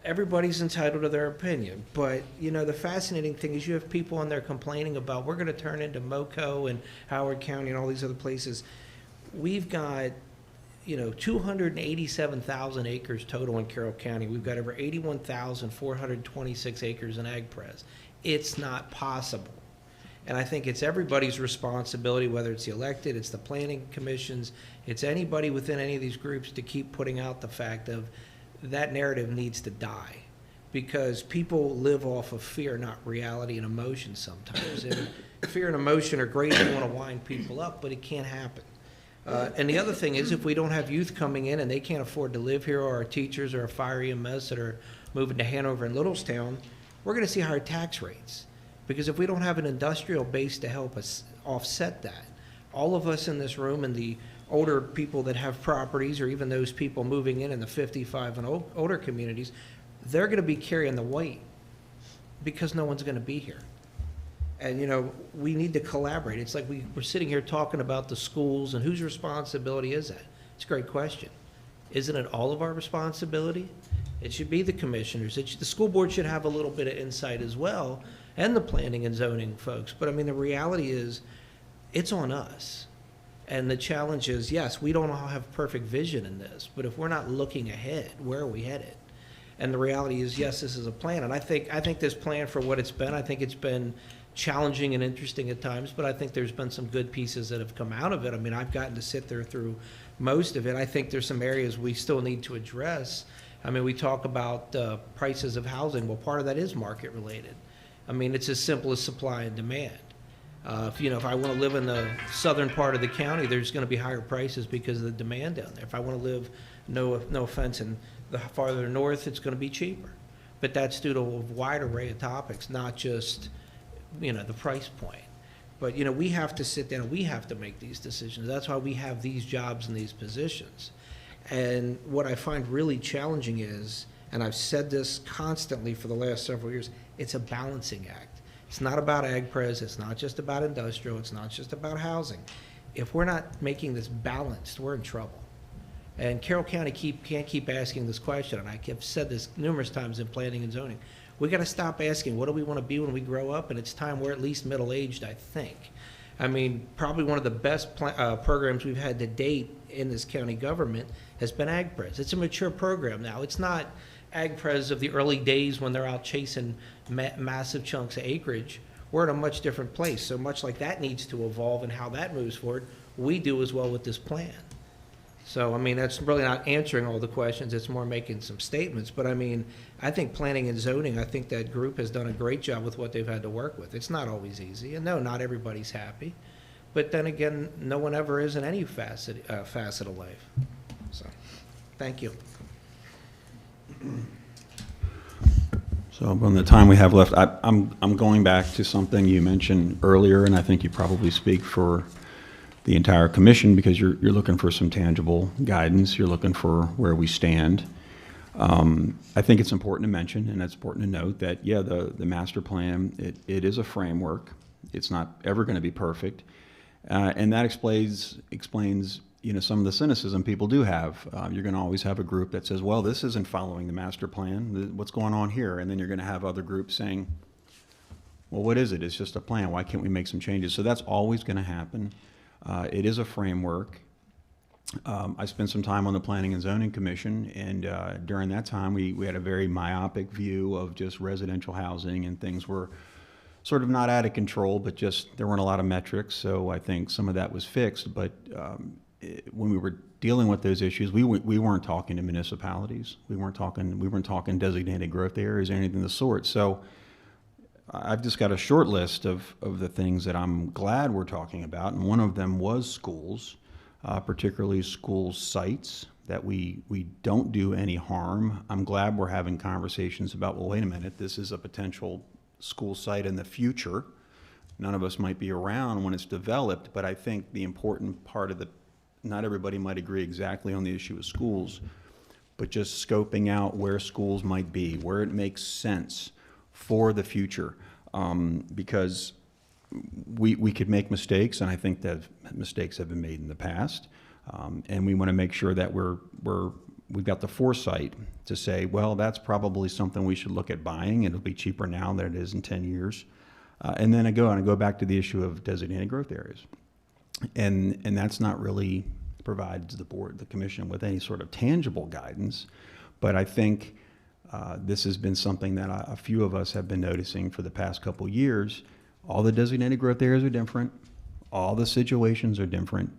everybody's entitled to their opinion, but, you know, the fascinating thing is you have people on there complaining about, we're going to turn into Moco and Howard County and all these other places. We've got, you know, 287,000 acres total in Carroll County. We've got over 81,426 acres in AgPres. It's not possible. And I think it's everybody's responsibility, whether it's the elected, it's the planning commissions, it's anybody within any of these groups, to keep putting out the fact of that narrative needs to die. Because people live off of fear, not reality and emotion sometimes. And fear and emotion are great if you want to wind people up, but it can't happen. And the other thing is, if we don't have youth coming in and they can't afford to live here, or our teachers or our fire EMS that are moving to Hanover and Littlestown, we're going to see higher tax rates. Because if we don't have an industrial base to help us offset that, all of us in this room and the older people that have properties, or even those people moving in the 55 and older communities, they're going to be carrying the weight because no one's going to be here. And, you know, we need to collaborate. It's like we're sitting here talking about the schools and whose responsibility is that? It's a great question. Isn't it all of our responsibility? It should be the commissioners. The school board should have a little bit of insight as well, and the planning and zoning folks. But I mean, the reality is, it's on us. And the challenge is, yes, we don't all have perfect vision in this, but if we're not looking ahead, where are we headed? And the reality is, yes, this is a plan. And I think this plan, for what it's been, I think it's been challenging and interesting at times, but I think there's been some good pieces that have come out of it. I mean, I've gotten to sit there through most of it. I think there's some areas we still need to address. I mean, we talk about prices of housing. Well, part of that is market related. I mean, it's as simple as supply and demand. If I want to live in the southern part of the county, there's going to be higher prices because of the demand down there. If I want to live, no offense, in the farther north, it's going to be cheaper. But that's due to a wide array of topics, not just, the price point. But, we have to sit down and we have to make these decisions. That's why we have these jobs and these positions. And what I find really challenging is, and I've said this constantly for the last several years, it's a balancing act. It's not about ag pres, it's not just about industrial, it's not just about housing. If we're not making this balanced, we're in trouble. And Carroll County can't keep asking this question, and I have said this numerous times in planning and zoning. We got to stop asking, what do we want to be when we grow up? And it's time we're at least middle-aged, I think. I mean, probably one of the best programs we've had to date in this county government has been AgPres. It's a mature program now. It's not AgPres of the early days when they're out chasing massive chunks of acreage. We're in a much different place. So much like that needs to evolve and how that moves forward, we do as well with this plan. So, I mean, that's really not answering all the questions. It's more making some statements. But, I mean, I think planning and zoning, I think that group has done a great job with what they've had to work with. It's not always easy. And no, not everybody's happy. But then again, no one ever is in any facet of life. So, thank you. So on the time we have left, I'm going back to something you mentioned earlier, and I think you probably speak for the entire commission because you're looking for some tangible guidance. You're looking for where we stand. I think it's important to mention, and it's important to note that, yeah, the master plan, it is a framework. It's not ever going to be perfect. And that explains some of the cynicism people do have. You're going to always have a group that says, well, this isn't following the master plan. What's going on here? And then you're going to have other groups saying, well, what is it? It's just a plan. Why can't we make some changes? So that's always going to happen. It is a framework. I spent some time on the Planning and Zoning Commission, and during that time, we had a very myopic view of just residential housing, and things were sort of not out of control, but just there weren't a lot of metrics. So I think some of that was fixed. But when we were dealing with those issues, we weren't talking to municipalities. We weren't talking designated growth areas or anything of the sort. So I've just got a short list of the things that I'm glad we're talking about, and one of them was schools, particularly school sites, that we don't do any harm. I'm glad we're having conversations about, well, wait a minute, this is a potential school site in the future. None of us might be around when it's developed, but I think the important part of not everybody might agree exactly on the issue of schools, but just scoping out where schools might be, where it makes sense for the future, because we could make mistakes, and I think that mistakes have been made in the past, and we want to make sure that we've got the foresight to say, well, that's probably something we should look at buying. It'll be cheaper now than it is in 10 years. And then I go back to the issue of designated growth areas, and that's not really provided to the board, the commission, with any sort of tangible guidance, but I think this has been something that a few of us have been noticing for the past couple years. All the designated growth areas are different. All the situations are different.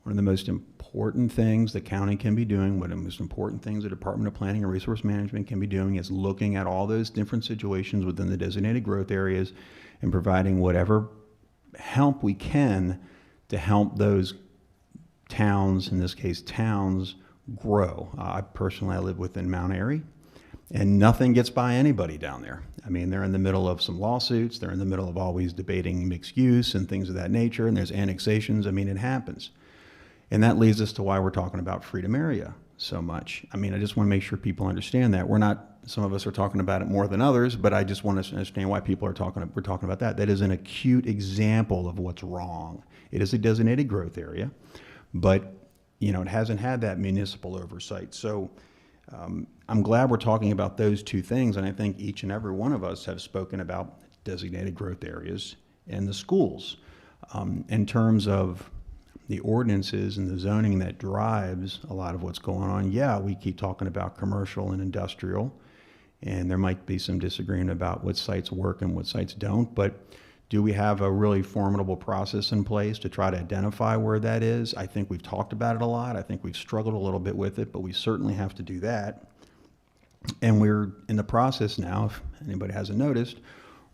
One of the most important things the county can be doing, one of the most important things the Department of Planning and Resource Management can be doing, is looking at all those different situations within the designated growth areas and providing whatever help we can to help those towns, in this case towns, grow. I live within Mount Airy, and nothing gets by anybody down there. I mean, they're in the middle of some lawsuits. They're in the middle of always debating mixed use and things of that nature, and there's annexations. I mean, it happens. And that leads us to why we're talking about Freedom Area so much. I mean, I just want to make sure people understand that. Some of us are talking about it more than others, but I just want to understand why we're talking about that. That is an acute example of what's wrong. It is a designated growth area, but it hasn't had that municipal oversight. So I'm glad we're talking about those two things, and I think each and every one of us have spoken about designated growth areas and the schools. In terms of the ordinances and the zoning that drives a lot of what's going on, yeah, we keep talking about commercial and industrial, and there might be some disagreement about what sites work and what sites don't, but do we have a really formidable process in place to try to identify where that is? I think we've talked about it a lot. I think we've struggled a little bit with it, but we certainly have to do that. And we're in the process now, if anybody hasn't noticed,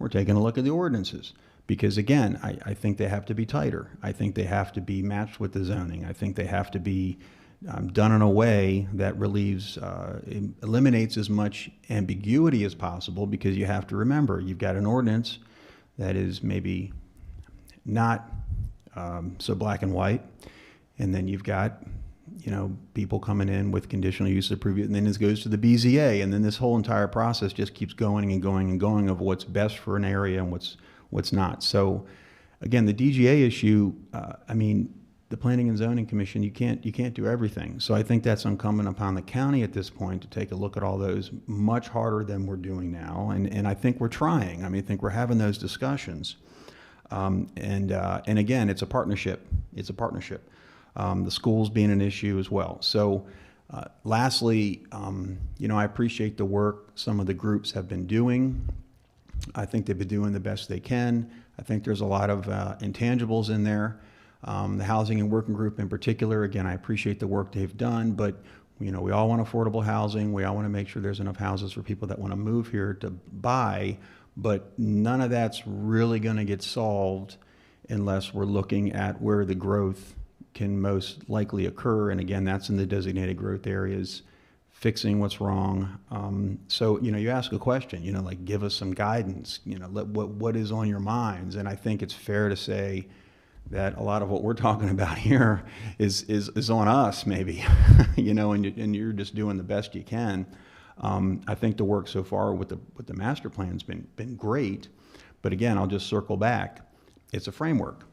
we're taking a look at the ordinances. Because again, I think they have to be tighter. I think they have to be matched with the zoning. I think they have to be done in a way that eliminates as much ambiguity as possible, because you have to remember, you've got an ordinance that is maybe not so black and white, and then you've got people coming in with conditional use approval, and then this goes to the BZA, and then this whole entire process just keeps going and going and going of what's best for an area and what's what's not. So again, the DGA issue, I mean, the Planning and Zoning Commission, you can't do everything. So I think that's incumbent upon the county at this point to take a look at all those much harder than we're doing now. And I think we're trying. I mean, I think we're having those discussions. And again, it's a partnership. It's a partnership. The schools being an issue as well. So lastly, you know, I appreciate the work some of the groups have been doing. I think they've been doing the best they can. I think there's a lot of intangibles in there. The Housing and Working Group in particular, again, I appreciate the work they've done, but you know, we all want affordable housing. We all want to make sure there's enough houses for people that want to move here to buy, but none of that's really going to get solved unless we're looking at where the growth can most likely occur. And again, that's in the designated growth areas, fixing what's wrong. So, you know, you ask a question, you know, like give us some guidance, you know, what is on your minds? And I think it's fair to say that a lot of what we're talking about here is on us, maybe, you know, and you're just doing the best you can. I think the work so far with the master plan's been great, but again, I'll just circle back. It's a framework.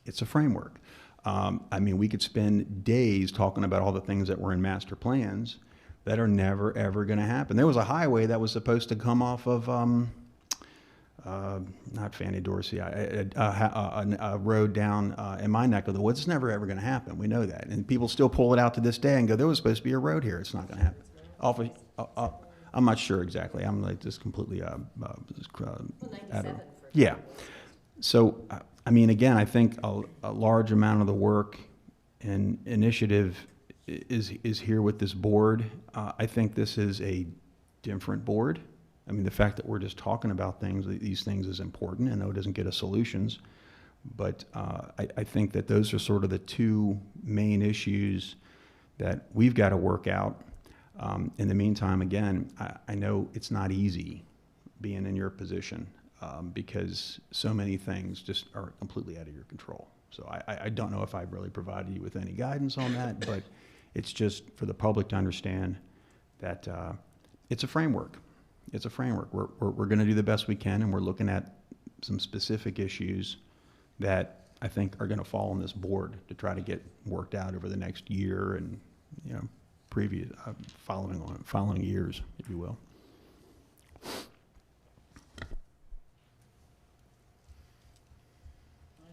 It's a framework. I mean, we could spend days talking about all the things that were in master plans that are never ever going to happen. There was a highway that was supposed to come off of not Fannie Dorsey, a road down in my neck of the woods. It's never ever going to happen. We know that. And people still pull it out to this day and go, there was supposed to be a road here. It's not going to happen. I'm not sure exactly. I'm like just completely yeah. So, I mean, again, I think a large amount of the work and initiative is here with this board. I think this is a different board. I mean, the fact that we're just talking about these things is important. I know it doesn't get us solutions, but I think that those are sort of the two main issues that we've got to work out. In the meantime, again, I know it's not easy being in your position because so many things just are completely out of your control. So I don't know if I've really provided you with any guidance on that, but it's just for the public to understand that it's a framework. It's a framework. We're going to do the best we can, and we're looking at some specific issues that I think are going to fall on this board to try to get worked out over the next year and, you know, previous following years, if you will. I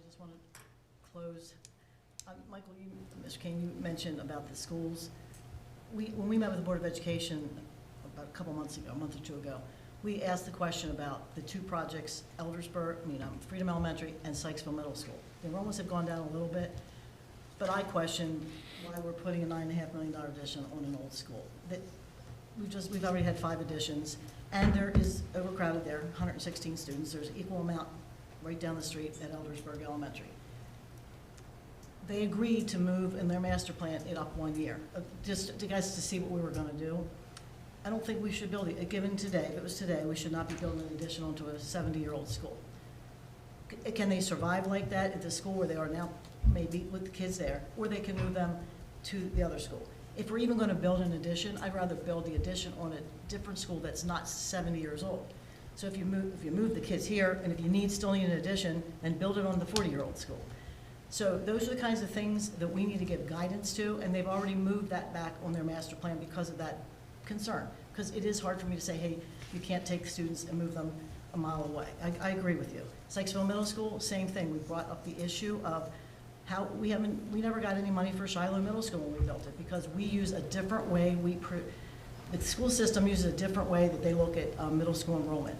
just want to close. Michael, Mr. Kane, you mentioned about the schools. When we met with the Board of Education about a couple months ago, a month or two ago, we asked the question about the two projects, Freedom Elementary and Sykesville Middle School. The enrollments have gone down a little bit, but I question why we're putting a $9.5 million addition on an old school. We've already had 5 additions, and there is overcrowded there, 116 students. There's equal amount right down the street at Eldersburg Elementary. They agreed to move in their master plan it up 1 year, just to guys to see what we were going to do. I don't think we should build it, given today, if it was today, we should not be building an addition onto a 70-year-old school. Can they survive like that at the school where they are now, maybe with the kids there, or they can move them to the other school? If we're even going to build an addition, I'd rather build the addition on a different school that's not 70 years old. So if you move the kids here, and if you still need an addition, then build it on the 40-year-old school. So those are the kinds of things that we need to give guidance to, and they've already moved that back on their master plan because of that concern. Because it is hard for me to say, hey, you can't take students and move them a mile away. I agree with you. Sykesville Middle School, same thing. We brought up the issue of how we never got any money for Shiloh Middle School when we built it because we use a different way. The school system uses a different way that they look at middle school enrollment.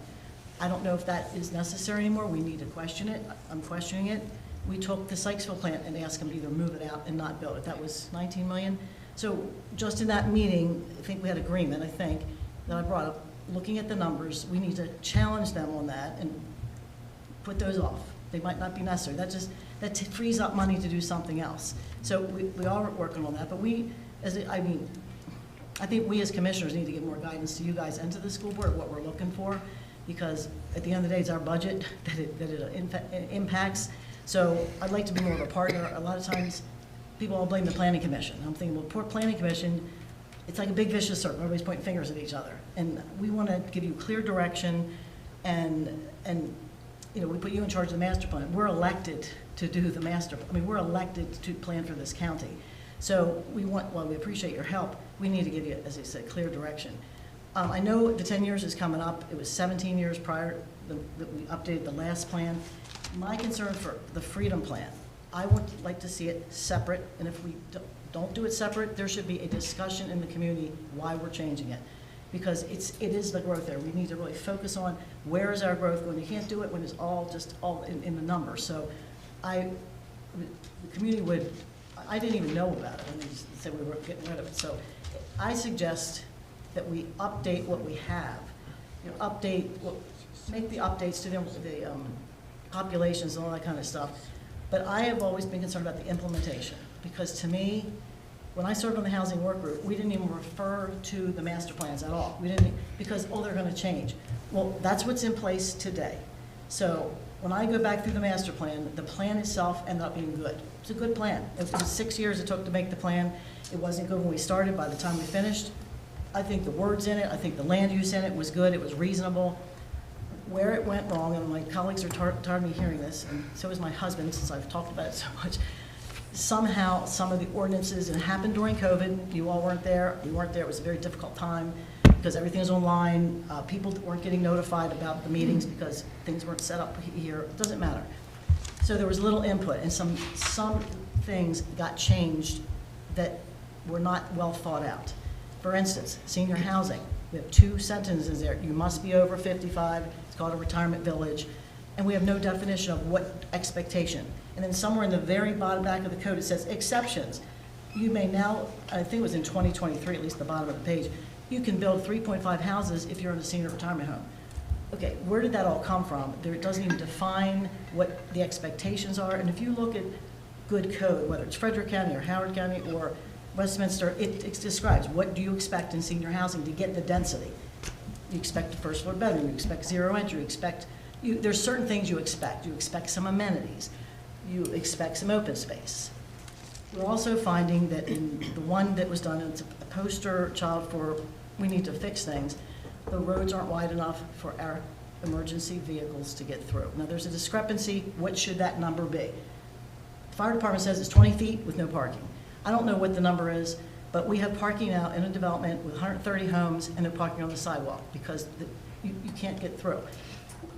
I don't know if that is necessary anymore. We need to question it. I'm questioning it. We took the Sykesville plant and asked them to either move it out and not build it. That was $19 million. So just in that meeting, I think we had agreement, that I brought up, looking at the numbers, we need to challenge them on that and put those off. They might not be necessary. That frees up money to do something else. So we are working on that, but I think we as commissioners need to give more guidance to you guys and to the school board what we're looking for, because at the end of the day, it's our budget that it impacts. So I'd like to be more of a partner. A lot of times, people all blame the planning commission. I'm thinking, well, poor planning commission, it's like a big vicious circle. Everybody's pointing fingers at each other. And we want to give you clear direction, and you know, we put you in charge of the master plan. We're elected to do the master, I mean, we're elected to plan for this county. So we want, while we appreciate your help, we need to give you, as I said, clear direction. I know the 10 years is coming up. It was 17 years prior that we updated the last plan. My concern for the Freedom Plan, I would like to see it separate, and if we don't do it separate, there should be a discussion in the community why we're changing it. Because it is the growth there. We need to really focus on where is our growth going. You can't do it when it's all just all in the numbers. So the community would, I didn't even know about it when they said we were getting rid of it. So I suggest that we update what we have. You know, make the updates to the populations and all that kind of stuff. But I have always been concerned about the implementation, because to me, when I served on the housing work group, we didn't even refer to the master plans at all. We didn't, because, oh, they're gonna change. Well, that's what's in place today. So when I go back through the master plan, the plan itself ended up being good. It's a good plan. It was 6 years it took to make the plan. It wasn't good when we started. By the time we finished, I think the words in it, I think the land use in it was good, it was reasonable. Where it went wrong, and my colleagues are tired of me hearing this, and so is my husband, since I've talked about it so much, somehow some of the ordinances, and it happened during COVID, you all weren't there, we weren't there, it was a very difficult time, because everything was online, people weren't getting notified about the meetings because things weren't set up here, it doesn't matter. So there was little input, and some things got changed that were not well thought out. For instance, senior housing. We have 2 sentences there. You must be over 55. It's called a retirement village. And we have no definition of what expectation. And then somewhere in the very bottom back of the code, it says exceptions. You may now, I think it was in 2023, at least the bottom of the page, you can build 3.5 houses if you're in a senior retirement home. Okay, where did that all come from? It doesn't even define what the expectations are. And if you look at good code, whether it's Frederick County or Howard County or Westminster, it describes what do you expect in senior housing to get the density. You expect a first floor bedroom, you expect zero entry, there's certain things you expect. You expect some amenities, you expect some open space. We're also finding that in the one that was done, it's a poster child for we need to fix things, the roads aren't wide enough for our emergency vehicles to get through. Now there's a discrepancy, what should that number be? The fire department says it's 20 feet with no parking. I don't know what the number is, but we have parking now in a development with 130 homes, and they're parking on the sidewalk because you can't get through.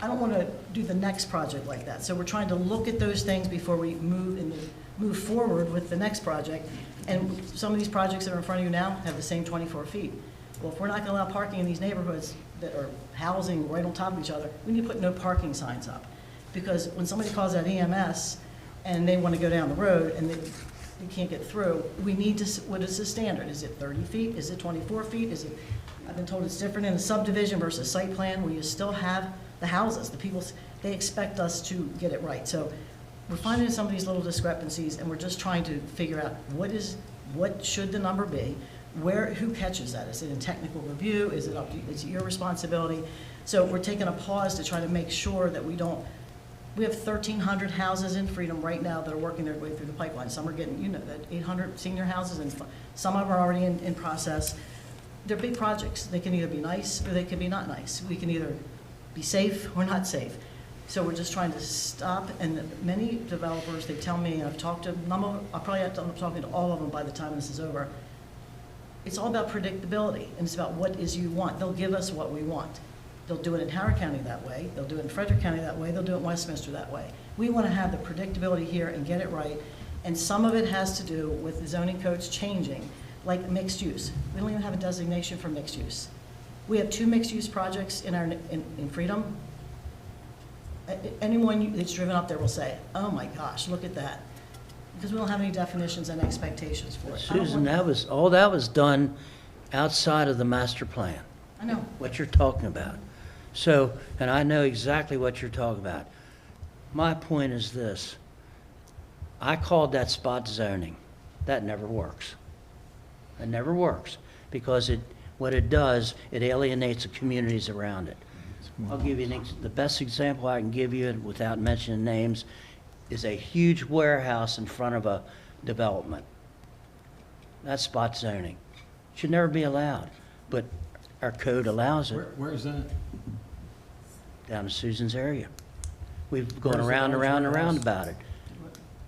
I don't want to do the next project like that. So we're trying to look at those things before we move forward with the next project. And some of these projects that are in front of you now have the same 24 feet. Well, if we're not going to allow parking in these neighborhoods that are housing right on top of each other, we need to put no parking signs up. Because when somebody calls out EMS and they want to go down the road and you can't get through, we need to, what is the standard? Is it 30 feet? Is it 24 feet? Is it, I've been told it's different in a subdivision versus site plan where you still have the houses. The people, they expect us to get it right. So we're finding some of these little discrepancies, and we're just trying to figure out what should the number be? Who catches that? Is it in technical review? Is it your responsibility? So we're taking a pause to try to make sure that we have 1,300 houses in Freedom right now that are working their way through the pipeline. Some are getting, you know, that 800 senior houses, and some of them are already in process. They're big projects. They can either be nice or they can be not nice. We can either be safe or not safe. So we're just trying to stop, and many developers, they tell me, and I've talked to them, I'll probably end up talking to all of them by the time this is over. It's all about predictability, and it's about what is you want. They'll give us what we want. They'll do it in Howard County that way. They'll do it in Frederick County that way. They'll do it in Westminster that way. We want to have the predictability here and get it right. And some of it has to do with the zoning codes changing, like mixed use. We don't even have a designation for mixed use. We have 2 mixed use projects in Freedom. Anyone that's driven up there will say, oh my gosh, look at that. Because we don't have any definitions and expectations for it. Susan, all that was done outside of the master plan. I know. What you're talking about. So, and I know exactly what you're talking about. My point is this. I called that spot zoning. That never works. It never works because what it does, it alienates the communities around it. I'll give you the best example I can give you without mentioning names is a huge warehouse in front of a development. That's spot zoning. Should never be allowed, but our code allows it. Where is that? Down in Susan's area. We've gone Where's the around and large around and around warehouse? about it.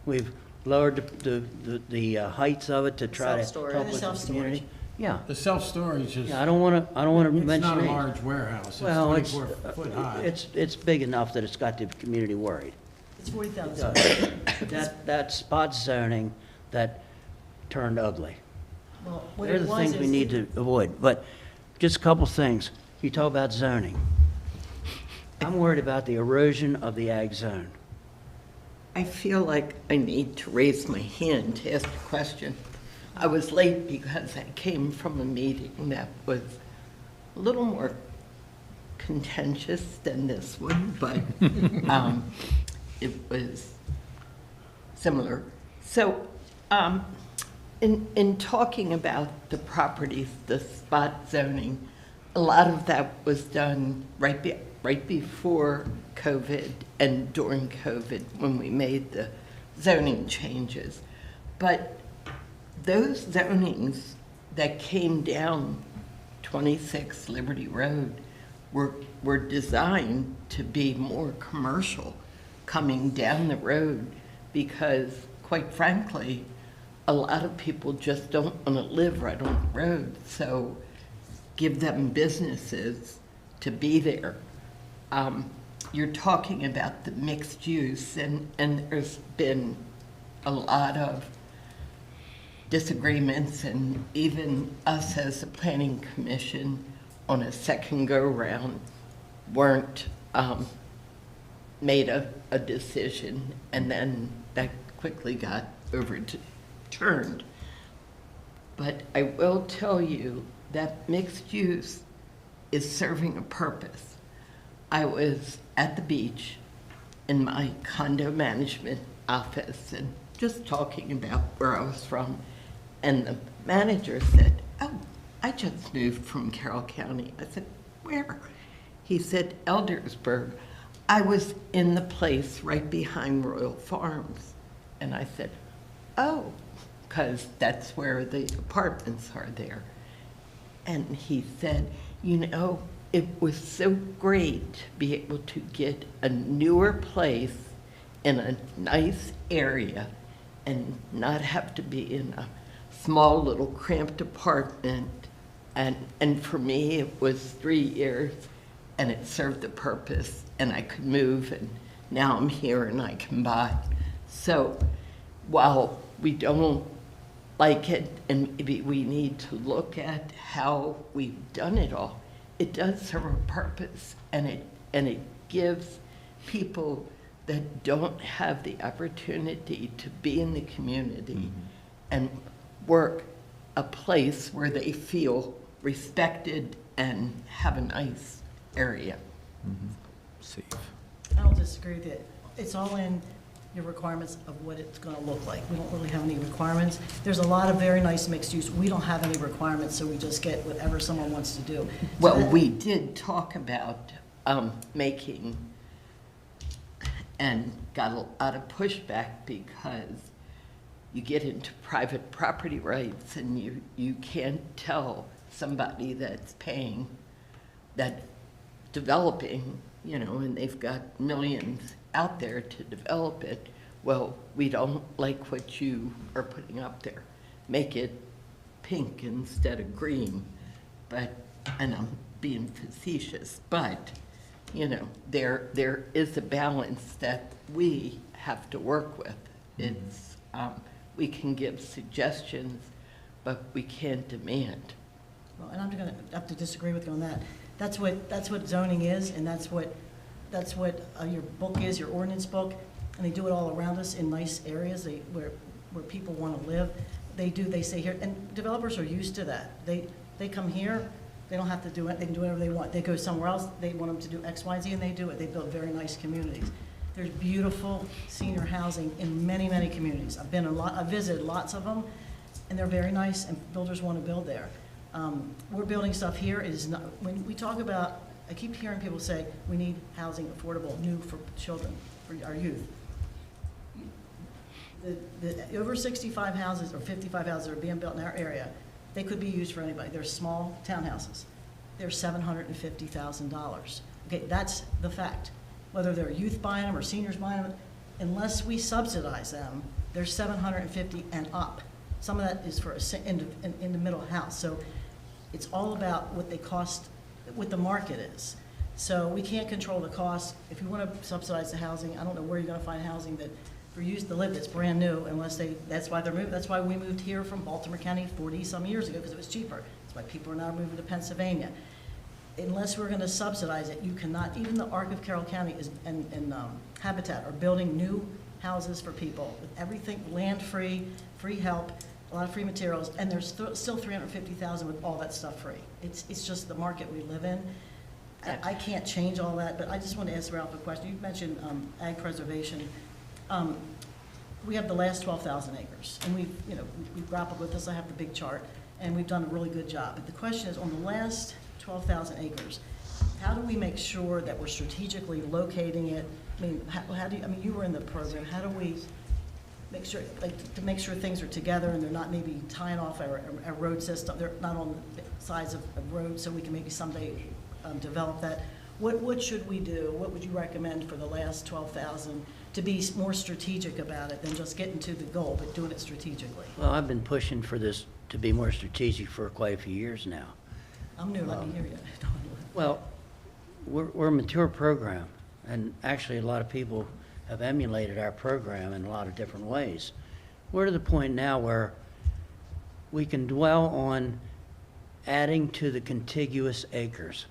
We've lowered the heights of it to try to Self-storage. help with the Self-storage. community. Yeah, The self-storage is, yeah, I don't wanna mention it's not a names. large warehouse, it's Well, 24 foot high. it's big enough that it's got the community worried. It's 40,000. That spot zoning that turned ugly. Well, what They're it the was things we is- need to avoid, but just a couple things. You talk about zoning. I'm worried about the erosion of the ag zone. I feel like I need to raise my hand to ask a question. I was late because I came from a meeting that was a little more contentious than this one, but it was similar. So in talking about the properties, the spot zoning, a lot of that was done right before COVID and during COVID when we made the zoning changes. But those zonings that came down 26 Liberty Road were designed to be more commercial coming down the road because, quite frankly, a lot of people just don't want to live right on the road. So give them businesses to be there. You're talking about the mixed use, and there's been a lot of disagreements, and even us as a planning commission on a second go-round weren't made a decision, and then that quickly got overturned. But I will tell you that mixed use is serving a purpose. I was at the beach in my condo management office and just talking about where I was from, and the manager said, "Oh, I just moved from Carroll County." I said, "Where?" He said, "Eldersburg." I was in the place right behind Royal Farms. And I said, "Oh," because that's where the apartments are there. And he said, "You know, it was so great to be able to get a newer place in a nice area and not have to be in a small little cramped apartment." And for me, it was 3 years, and it served the purpose, and I could move, and now I'm here and I can buy. So while we don't like it, and maybe we need to look at how we've done it all, it does serve a purpose, and it gives people that don't have the opportunity to be in the community and work a place where they feel respected and have a nice area. Safe. I don't disagree with it. It's all in your requirements of what it's going to look like. We don't really have any requirements. There's a lot of very nice mixed use. We don't have any requirements, so we just get whatever someone wants to do. Well, we did talk about making, and got a lot of pushback because you get into private property rights and you can't tell somebody that's paying, that developing, you know, and they've got millions out there to develop it. Well, we don't like what you are putting up there. Make it pink instead of green. But, and I'm being facetious, but, you know, there is a balance that we have to work with. It's, we can give suggestions, but we can't demand. Well, and I'm going to have to disagree with you on that. That's what zoning is, and that's what your book is, your ordinance book, and they do it all around us in nice areas where people want to live. They say here, and developers are used to that. They come here, they don't have to do it, they can do whatever they want. They go somewhere else, they want them to do X, Y, and Z, and they do it. They build very nice communities. There's beautiful senior housing in many, many communities. I've visited lots of them, and they're very nice, and builders want to build there. We're building stuff here. It is not, when we talk about, I keep hearing people say, we need housing affordable, new for children, for our youth. The over 65 houses or 55 houses that are being built in our area, they could be used for anybody. They're small townhouses. They're $750,000. Okay, that's the fact. whether they're youth buying them or seniors buying them, unless we subsidize them, they're 750 and up. Some of that is for in the middle house. So it's all about what they cost, what the market is. So we can't control the cost. If you want to subsidize the housing, I don't know where you're going to find housing that for youth to live that's brand new, unless that's why they're moving. That's why we moved here from Baltimore County 40-some years ago, because it was cheaper. That's why people are now moving to Pennsylvania. Unless we're going to subsidize it, you cannot, even the Arc of Carroll County and Habitat are building new houses for people with everything land-free, free help, a lot of free materials, and there's still $350,000 with all that stuff free. It's just the market we live in. I can't change all that, but I just want to ask Ralph a question. You mentioned ag preservation. We have the last 12,000 acres, and we've grappled with this. I have the big chart, and we've done a really good job. But the question is, on the last 12,000 acres, how do we make sure that we're strategically locating it? I mean, how do you, I mean, you were in the program. How do we make sure, to make sure things are together and they're not maybe tying off a road system, they're not on the sides of roads, so we can maybe someday develop that? What should we do? What would you recommend for the last 12,000 to be more strategic about it than just getting to the goal, but doing it strategically? Well, I've been pushing for this to be more strategic for quite a few years now. I'm new, let me hear you. Well, we're a mature program, and actually a lot of people have emulated our program in a lot of different ways. We're to the point now where we can dwell on adding to the contiguous acres.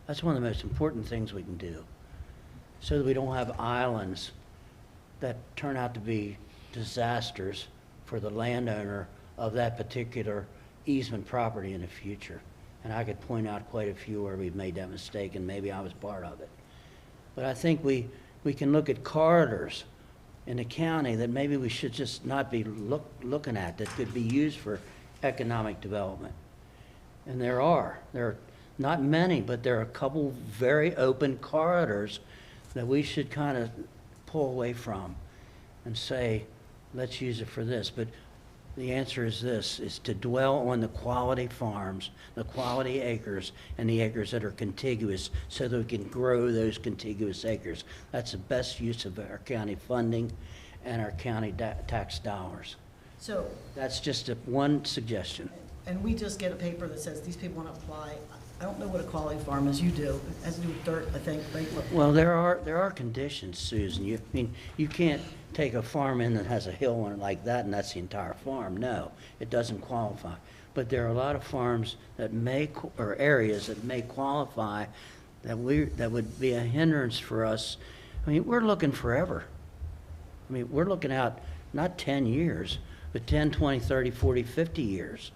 That's one of the most important things we can do, so that we don't have islands that turn out to be disasters for the landowner of that particular easement property in the future. And I could point out quite a few where we've made that mistake, and maybe I was part of it. But I think we can look at corridors in the county that maybe we should just not be looking at, that could be used for economic development. And there are not many, but there are a couple very open corridors that we should kind of pull away from and say, let's use it for this. But the answer is this, is to dwell on the quality farms, the quality acres, and the acres that are contiguous, so that we can grow those contiguous acres. That's the best use of our county funding and our county tax dollars. So, that's just one suggestion. and we just get a paper that says these people want to apply. I don't know what a quality farm is. You do. It has to do with dirt, I think, right? Well, there are conditions, Susan. You can't take a farm in that has a hill on it like that, and that's the entire farm. No, it doesn't qualify. But there are a lot of farms that or areas that may qualify, that would be a hindrance for us. I mean, we're looking forever. I mean, we're looking out not 10 years, but 10, 20, 30, 40, 50 years.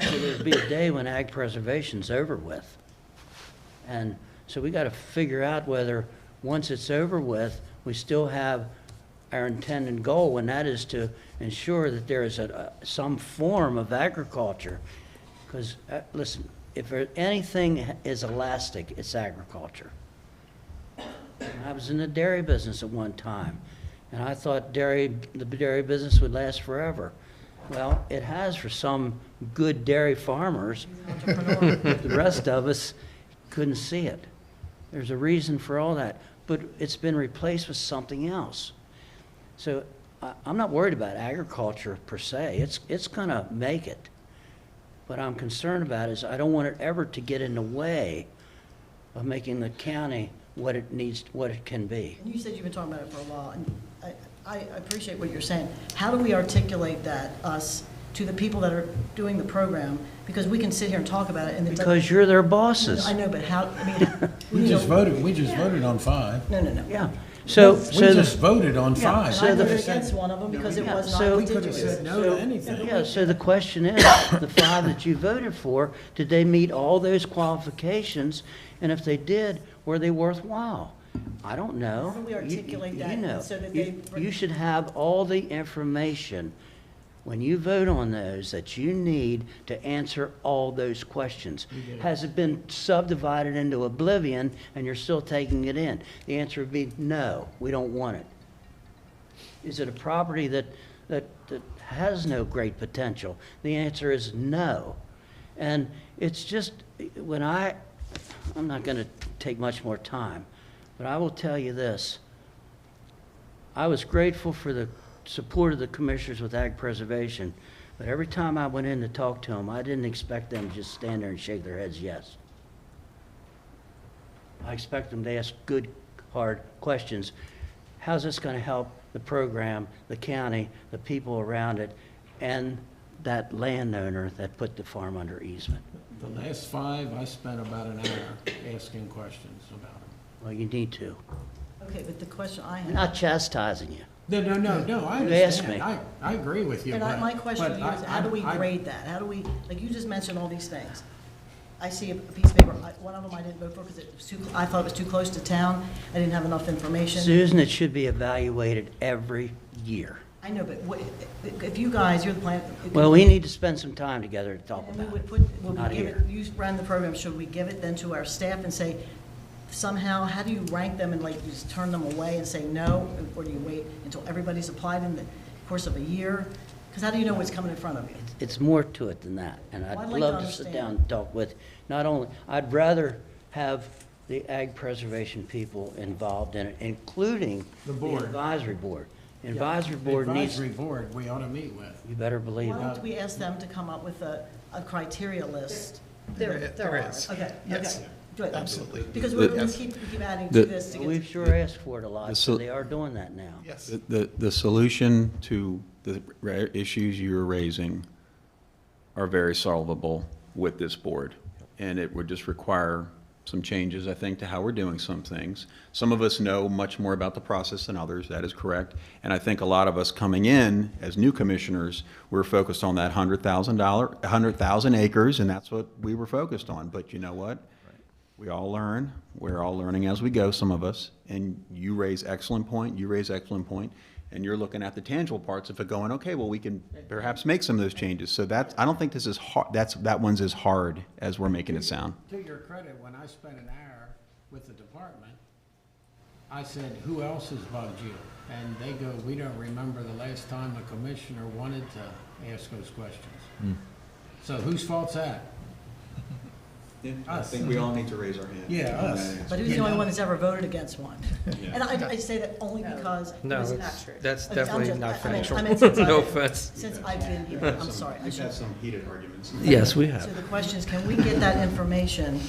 So there'll be a day when ag preservation's over with. And so we got to figure out whether, once it's over with, we still have our intended goal, and that is to ensure that there is some form of agriculture. Because, listen, if anything is elastic, it's agriculture. I was in the dairy business at one time, and I thought the dairy business would last forever. Well, it has for some good dairy farmers. The rest of us couldn't see it. There's a reason for all that, but it's been replaced with something else. So I'm not worried about agriculture per se. It's going to make it. What I'm concerned about is I don't want it ever to get in the way of making the county what it needs, what it can be. And you said you've been talking about it for a while, and I appreciate what you're saying. How do we articulate that, us, to the people that are doing the program? Because we can sit here and talk about it, and it's because you're their bosses. I know, but how? I mean, we just voted on 5. No. Yeah. We just voted on 5. So I voted against one of them because it was not We could have said no to anything. Yeah, so the question is, the 5 that you voted for, did they meet all those qualifications? And if they did, were they worthwhile? I don't know. How do we articulate that You know, so that you should have all the information when you vote on those that you need to answer all those questions. Has it been subdivided into oblivion and you're still taking it in? The answer would be no, we don't want it. Is it a property that has no great potential? The answer is no. And it's just, I'm not going to take much more time, But I will tell you this. I was grateful for the support of the commissioners with ag preservation, but every time I went in to talk to them, I didn't expect them to just stand there and shake their heads yes. I expect them to ask good, hard questions. How's this going to help the program, the county, the people around it, and that landowner that put the farm under easement? The last 5, I spent about an hour asking questions about them. Well, you need to. Okay, but the question I I'm have. not chastising you. No, I You asked understand. me. I agree with you, And but. my question but to you is, how do we I- grade that? How do we, like you just mentioned all these things. I see a piece of paper, one of them I didn't vote for because it was I thought it was too close to town. I didn't have enough information. Susan, it should be evaluated every year. I know, but if you guys, you're the plan. Well, we need to spend some time together to talk And we about would it. put, would Not we give here. it, you ran the program, should we give it then to our staff and say, somehow, how do you rank them and like, you just turn them away and say no? Or do you wait until everybody's applied in the course of a year? Because how do you know what's coming in front of you? It's more to it than that, and Well, I'd I'd like love to to sit understand. down and talk with, not only, I'd rather have the ag preservation people involved in it, including The board. advisory board. Yeah, Advisory the board needs, Advisory board, we ought to meet with. you better believe Why it. don't we ask them to come up with a criteria list? There is. Okay, Yes. okay, good. Absolutely. Because The- we keep adding the- to this to get. We've sure asked for it a lot, The so sol- they are doing that now. Yes. The solution to the issues you're raising are very solvable with this board. And it would just require some changes, I think, to how we're doing some things. Some of us know much more about the process than others, that is correct. And I think a lot of us coming in as new commissioners, we're focused on that $100,000 acres, and that's what we were focused on. But you know what? We all learn. We're all learning as we go, some of us. And you raise excellent point, you raise excellent point, and you're looking at the tangible parts of it going, okay, well, we can perhaps make some of those changes. So that, I don't think this is hard, that one's as hard as we're making it sound. To your credit, when I spent an hour with the department, I said, who else has bugged you? And they go, we don't remember the last time a commissioner wanted to ask those questions. So whose fault's that? I think we all need to raise our hand. Yeah, us. But who's the only one that's ever voted against one? And I say that only because. it No, was it's- not true. that's I'm definitely just- not I mean, factual. since I've No been- offense. Since I've been here, I'm sorry. I We've should- had some heated arguments. Yes, we So have. the question is, can we get that information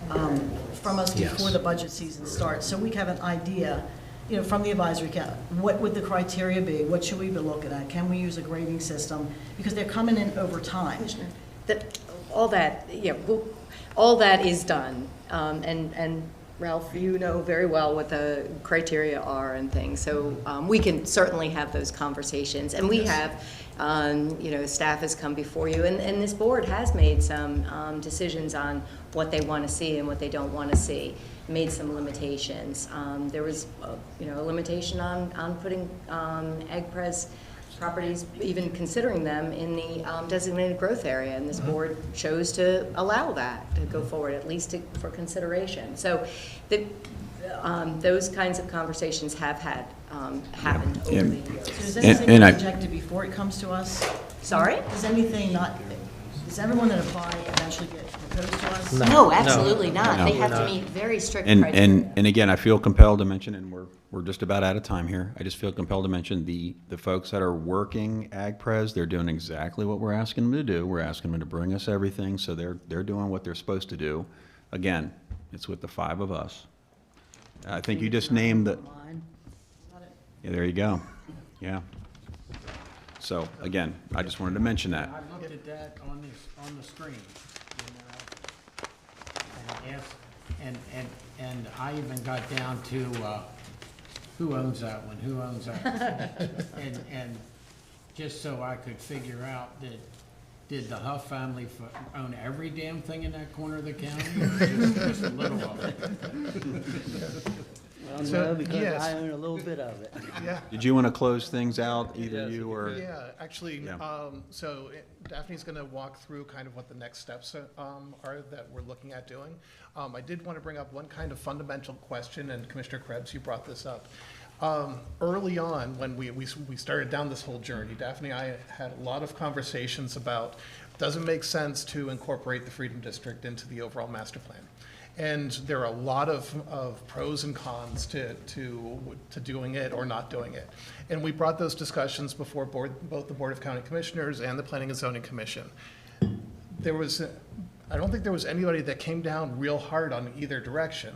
from us Yes. before the budget season starts? So we have an idea, you know, from the advisory council, what would the criteria be? What should we be looking at? Can we use a grading system? Because they're coming in over time. That, all that, yeah, all that is done. And Ralph, you know very well what the criteria are and things. So we can certainly have those conversations. And we have, you know, staff has come before you, and this board has made some decisions on what they want to see and what they don't want to see, made some limitations. There was, you know, a limitation on putting ag pres properties, even considering them in the designated growth area, and this board chose to allow that to go forward, at least for consideration. So those kinds of conversations have had, happened over the years. So does And anything I- rejected before it comes to us? Sorry? Does anything not, does everyone that apply eventually get proposed to us? No, absolutely not. No. They have to meet very strict And criteria. again, I feel compelled to mention, and we're just about out of time here. I just feel compelled to mention the folks that are working ag pres, they're doing exactly what we're asking them to do. We're asking them to bring us everything, so they're doing what they're supposed to do. Again, it's with the 5 of us. I think you just named the, yeah, there you go. Yeah. So again, I just wanted to mention that. I looked at that on the screen, you know, and asked, and I even got down to, who owns that one, who owns that one? And just so I could figure out that, did the Huff family own every damn thing in that corner of the county, or just a little of it? Well, So, no, because yes. I own a little bit of it. Yeah. Did you want to close things out, either you or? Yeah, actually, Yeah. Daphne's going to walk through kind of what the next steps are that we're looking at doing. I did want to bring up one kind of fundamental question, and Commissioner Krebs, you brought this up. Early on, when we started down this whole journey, Daphne and I had a lot of conversations about, does it make sense to incorporate the Freedom District into the overall master plan? And there are a lot of pros and cons to doing it or not doing it. And we brought those discussions before both the Board of County Commissioners and the Planning and Zoning Commission. I don't think there was anybody that came down real hard on either direction.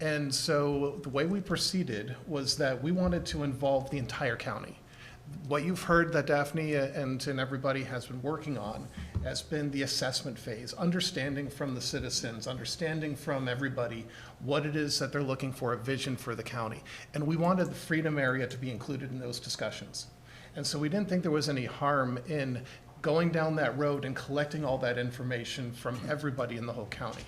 And so the way we proceeded was that we wanted to involve the entire county. What you've heard that Daphne and everybody has been working on has been the assessment phase, understanding from the citizens, understanding from everybody what it is that they're looking for, a vision for the county. And we wanted the Freedom area to be included in those discussions. And so we didn't think there was any harm in going down that road and collecting all that information from everybody in the whole county.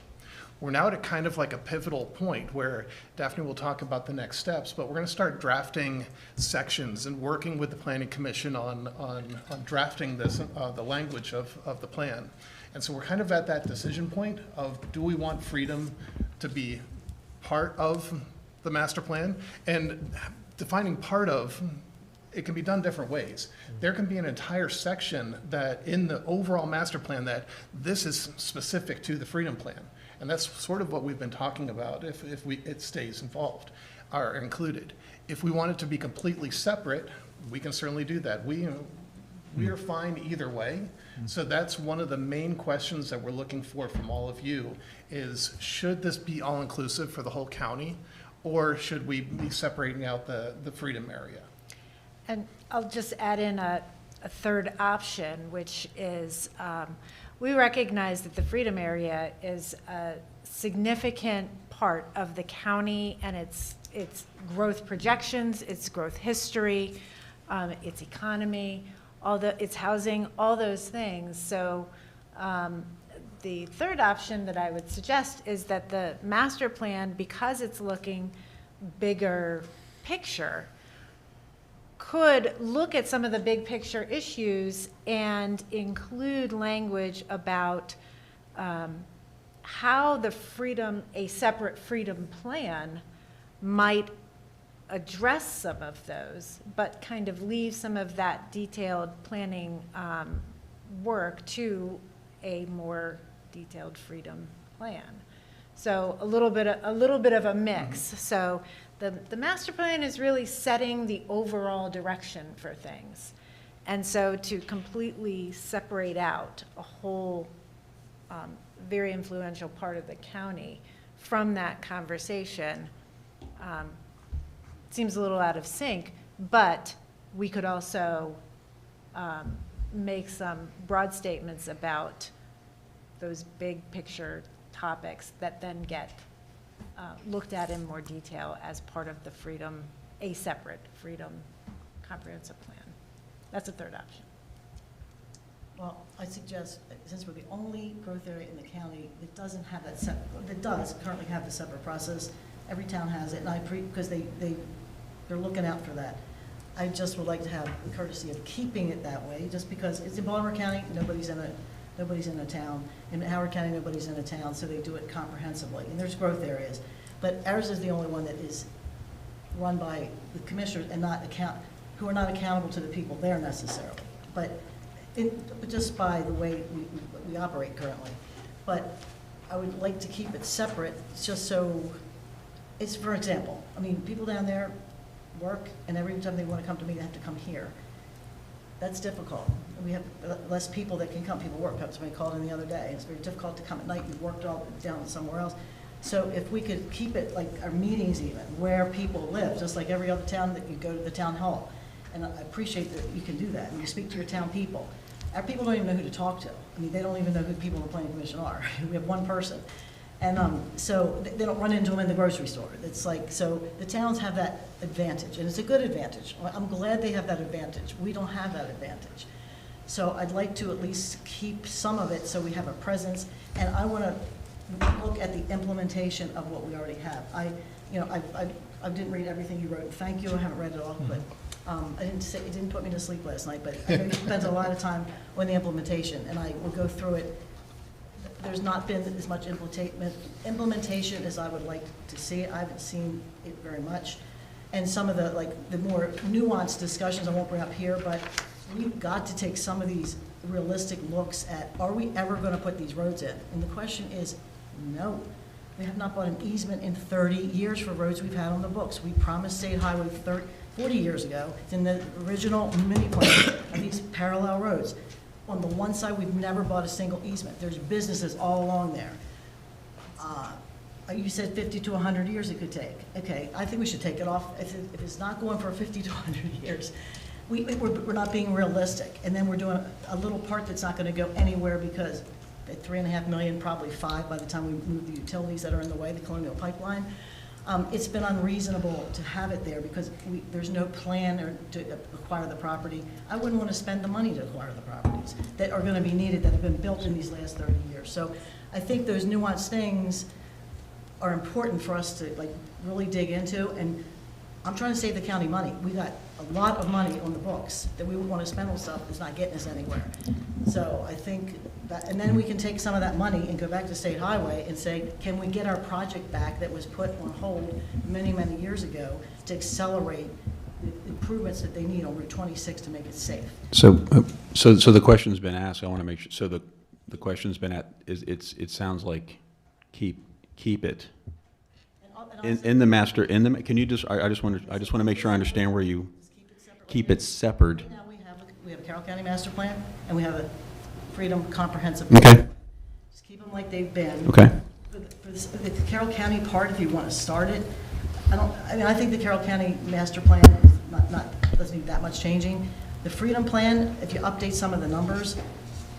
We're now at a kind of like a pivotal point where Daphne will talk about the next steps, but we're going to start drafting sections and working with the Planning Commission on drafting this, the language of the plan. And so we're kind of at that decision point of, do we want Freedom to be part of the master plan? And defining part of, it can be done different ways. There can be an entire section that in the overall master plan that this is specific to the Freedom Plan. And that's sort of what we've been talking about if it stays involved or included. If we want it to be completely separate, we can certainly do that. We are fine either way. So that's one of the main questions that we're looking for from all of you is, should this be all-inclusive for the whole county, or should we be separating out the Freedom area? And I'll just add in a third option, which is we recognize that the Freedom area is a significant part of the county and its growth projections, its growth history, its economy, its housing, all those things. So the third option that I would suggest is that the master plan, because it's looking bigger picture, could look at some of the big picture issues and include language about how a separate Freedom Plan might address some of those, but kind of leave some of that detailed planning work to a more detailed Freedom Plan. So a little bit of a mix. So the master plan is really setting the overall direction for things. And so to completely separate out a whole very influential part of the county from that conversation seems a little out of sync, but we could also make some broad statements about those big picture topics that then get looked at in more detail as part of the a separate Freedom Comprehensive Plan. That's a third option. Well, I suggest, since we're the only growth area in the county that doesn't have that does currently have the separate process, every town has it, and because they're looking out for that. I just would like to have the courtesy of keeping it that way, just because it's in Baltimore County, nobody's in a town. In Howard County, nobody's in a town, so they do it comprehensively. And there's growth areas. But ours is the only one that is run by the commissioners and who are not accountable to the people there necessarily. But just by the way we operate currently. But I would like to keep it separate, just so, it's, for example, I mean, people down there work, and every time they want to come to me, they have to come here. That's difficult. We have less people that can come. People work. Somebody called in the other day. It's very difficult to come at night. You've worked all down somewhere else. So if we could keep it like our meetings even, where people live, just like every other town that you go to the town hall. And I appreciate that you can do that, and you speak to your town people. Our people don't even know who to talk to. I mean, they don't even know who people in the Planning Commission are. We have one person. And so they don't run into them in the grocery store. It's like, so the towns have that advantage, and it's a good advantage. I'm glad they have that advantage. We don't have that advantage. So I'd like to at least keep some of it so we have a presence, and I want to look at the implementation of what we already have. I didn't read everything you wrote. Thank you. I haven't read it all, but it didn't put me to sleep last night, but I know you spent a lot of time on the implementation, and I will go through it. There's not been as much implementation as I would like to see. I haven't seen it very much. And some of the more nuanced discussions I won't bring up here, but we've got to take some of these realistic looks at, are we ever going to put these roads in? And the question is no. We have not bought an easement in 30 years for roads we've had on the books. We promised State Highway 40 years ago, it's in the original mini plan, of these parallel roads. On the one side, we've never bought a single easement. There's businesses all along there. You said 50 to 100 years it could take. Okay, I think we should take it off. If it's not going for 50 to 100 years, we're not being realistic. And then we're doing a little part that's not going to go anywhere because at $3.5 million, probably $5 million by the time we move the utilities that are in the way, the Colonial Pipeline. It's been unreasonable to have it there because there's no plan to acquire the property. I wouldn't want to spend the money to acquire the properties that are going to be needed that have been built in these last 30 years. So I think those nuanced things are important for us to really dig into, and I'm trying to save the county money. We got a lot of money on the books that we would want to spend on stuff that's not getting us anywhere. So I think that, and then we can take some of that money and go back to State Highway and say, can we get our project back that was put on hold many, many years ago to accelerate the improvements that they need on Route 26 to make it safe? So the question's been asked. I want to make sure. So the question's been it sounds like keep it in the master. Can you just? I just want to make sure I understand where you keep it separate. Now we have a Carroll County master plan and we have a Freedom Comprehensive Plan. Okay. Just keep them like they've been. Okay. For the Carroll County part, if you want to start it, I think the Carroll County master plan is doesn't need that much changing. The Freedom Plan, if you update some of the numbers,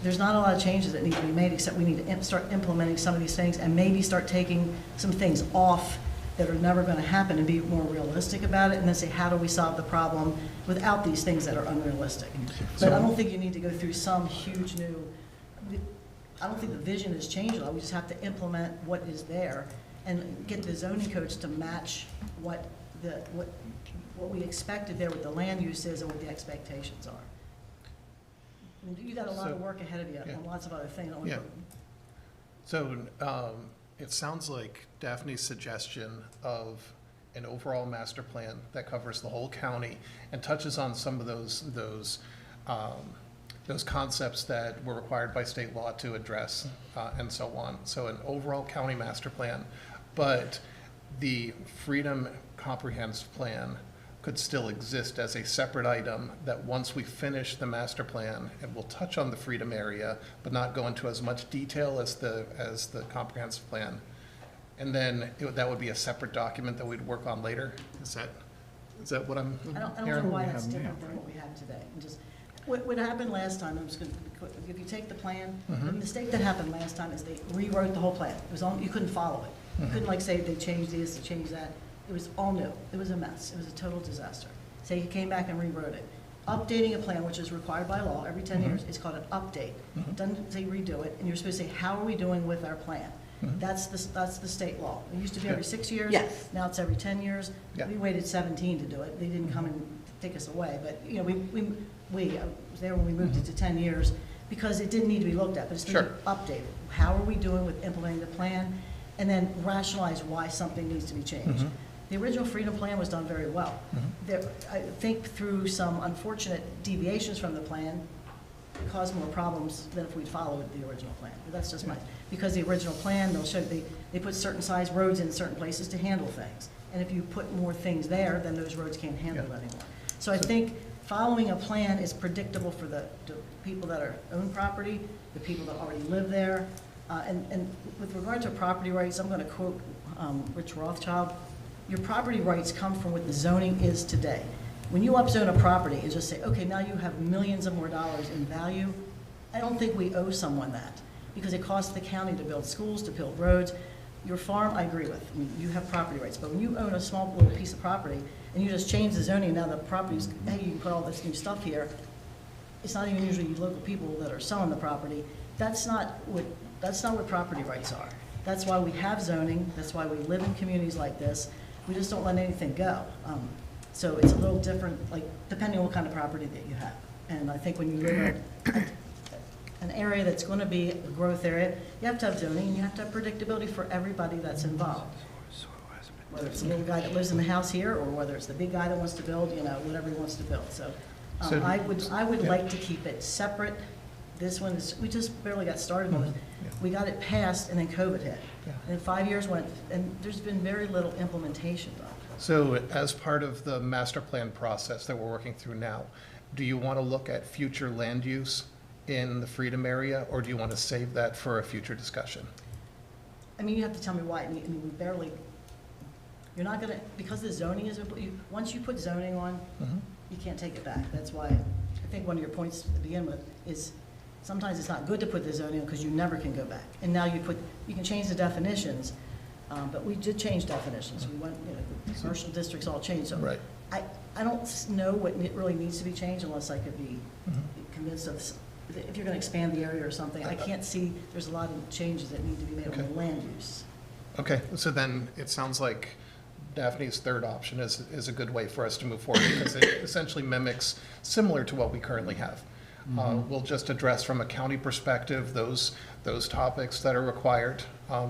there's not a lot of changes that need to be made, except we need to start implementing some of these things and maybe start taking some things off that are never going to happen and be more realistic about it, and then say, how do we solve the problem without these things that are unrealistic? But I don't think you need to go through some huge new, I don't think the vision has changed at all. We just have to implement what is there and get the zoning codes to match what we expected there, what the land use is and what the expectations are. You got a lot of work ahead of you on lots of other things. Yeah. So it sounds like Daphne's suggestion of an overall master plan that covers the whole county and touches on some of those concepts that were required by state law to address and so on. So an overall county master plan, but the Freedom Comprehensive Plan could still exist as a separate item that once we finish the master plan, and we'll touch on the Freedom area, but not go into as much detail as the comprehensive plan. And then that would be a separate document that we'd work on later. Is that what I'm hearing? I don't know why that's different than what we have today. And just what happened last time, I'm just going to, if you take the plan, the mistake that happened last time is they rewrote the whole plan. It was you couldn't follow it. You couldn't say they changed this, they changed that. It was all new. It was a mess. It was a total disaster. So he came back and rewrote it. Updating a plan, which is required by law every 10 years, is called an update. It doesn't say redo it, and you're supposed to say, how are we doing with our plan? That's the state law. It used to be every 6 years. Yes. Now it's every 10 years. Yeah. We waited 17 to do it. They didn't come and take us away. But, I was there when we moved it to 10 years because it didn't need to be looked at, but it's needed updated. How are we doing with implementing the plan? And then rationalize why something needs to be changed. The original Freedom Plan was done very well. I think through some unfortunate deviations from the plan, it caused more problems than if we'd followed the original plan. But that's just because the original plan, they'll show they put certain size roads in certain places to handle things. And if you put more things there, then those roads can't handle it anymore. So I think following a plan is predictable for the people that own property, the people that already live there. And with regard to property rights, I'm going to quote Rich Rothschild. Your property rights come from what the zoning is today. When you upzone a property and just say, okay, now you have millions of more dollars in value, I don't think we owe someone that because it costs the county to build schools, to build roads. Your farm, I agree with. I mean, you have property rights. But when you own a small little piece of property and you just change the zoning, now the property's, hey, you can put all this new stuff here, it's not even usually local people that are selling the property. That's not what property rights are. That's why we have zoning. That's why we live in communities like this. We just don't let anything go. So it's a little different, depending on what kind of property that you have. And I think when you live in an area that's going to be a growth area, you have to have zoning and you have to have predictability for everybody that's involved. Whether it's the little guy that lives in the house here or whether it's the big guy that wants to build, whatever he wants to build. So I would like to keep it separate This one is, we just barely got started on it. We got it passed and then COVID hit. Yeah. And 5 years went, and there's been very little implementation done. So as part of the master plan process that we're working through now, do you want to look at future land use in the Freedom area, or do you want to save that for a future discussion? I mean, you have to tell me why. I mean, we barely, you're not gonna, because the zoning is, once you put zoning on, you can't take it back. That's why, I think one of your points to begin with is sometimes it's not good to put the zoning on because you never can go back. And now you can change the definitions, but we did change definitions. We went, the commercial districts all changed. So Right. I don't know what really needs to be changed unless I could be convinced of, if you're gonna expand the area or something. I can't see, there's a lot of changes that need to be made on the land use. Okay, so then it sounds like Daphne's third option is a good way for us to move forward, because it essentially mimics similar to what we currently have. We'll just address from a county perspective those topics that are required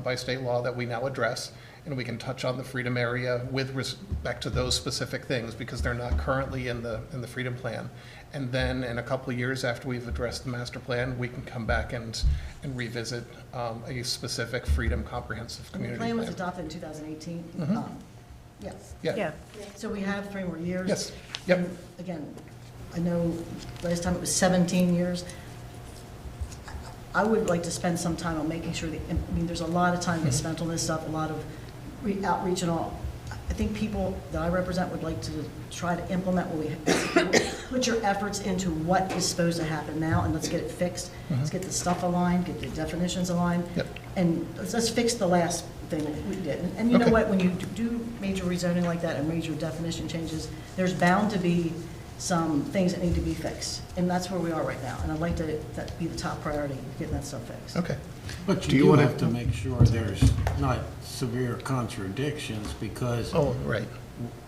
by state law that we now address, and we can touch on the Freedom area with respect to those specific things, because they're not currently in the Freedom Plan. And then in a couple of years after we've addressed the master plan, we can come back and revisit a specific Freedom Comprehensive And Community the plan was Plan. adopted in 2018. Yes. Yeah. So we have 3 more years. Yes. Yep. And again, I know last time it was 17 years. I would like to spend some time on making sure that, I mean, there's a lot of time that's spent on this stuff, a lot of outreach and all. I think people that I represent would like to try to implement what we have. Put your efforts into what is supposed to happen now, and let's get it fixed. Let's get the stuff aligned, get the definitions aligned. Yep. And let's fix the last thing that we did. And you know Okay. what, when you do major rezoning like that and major definition changes, there's bound to be some things that need to be fixed. And that's where we are right now. And I'd like that be the top priority, getting that stuff fixed. Okay. But Do you you do wanna- have to make sure there's not severe contradictions, because Oh, right.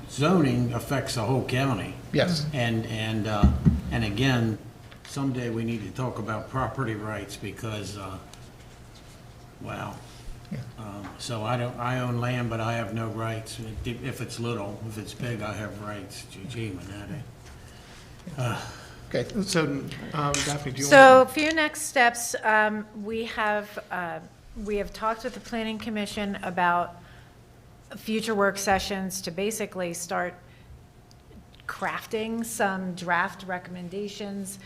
zoning affects the whole county. Yes. And again, someday we need to talk about property rights, because, wow. So I own land, but I have no rights. If it's little, if it's big, I have rights. Gee, Manatee. Okay, so Daphne, do you want? So for your next steps, we have talked with the Planning Commission about future work sessions to basically start crafting some draft recommendations,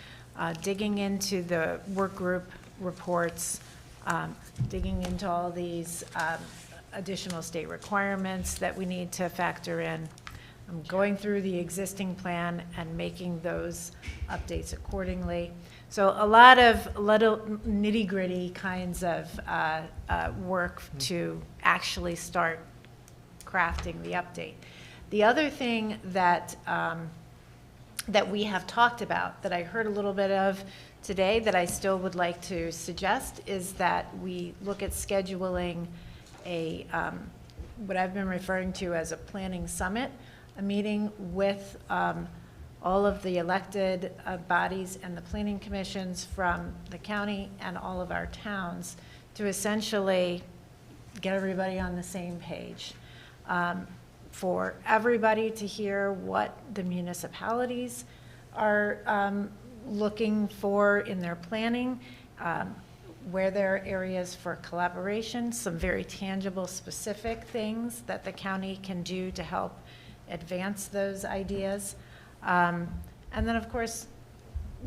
digging into the work group reports, digging into all these additional state requirements that we need to factor in. I'm going through the existing plan and making those updates accordingly. So a lot of little nitty-gritty kinds of work to actually start crafting the update. The other thing that that we have talked about, that I heard a little bit of today, that I still would like to suggest, is that we look at scheduling a what I've been referring to as a planning summit, a meeting with all of the elected bodies and the planning commissions from the county and all of our towns to essentially get everybody on the same page. For everybody to hear what the municipalities are looking for in their planning, where there are areas for collaboration, some very tangible, specific things that the county can do to help advance those ideas. And then, of course,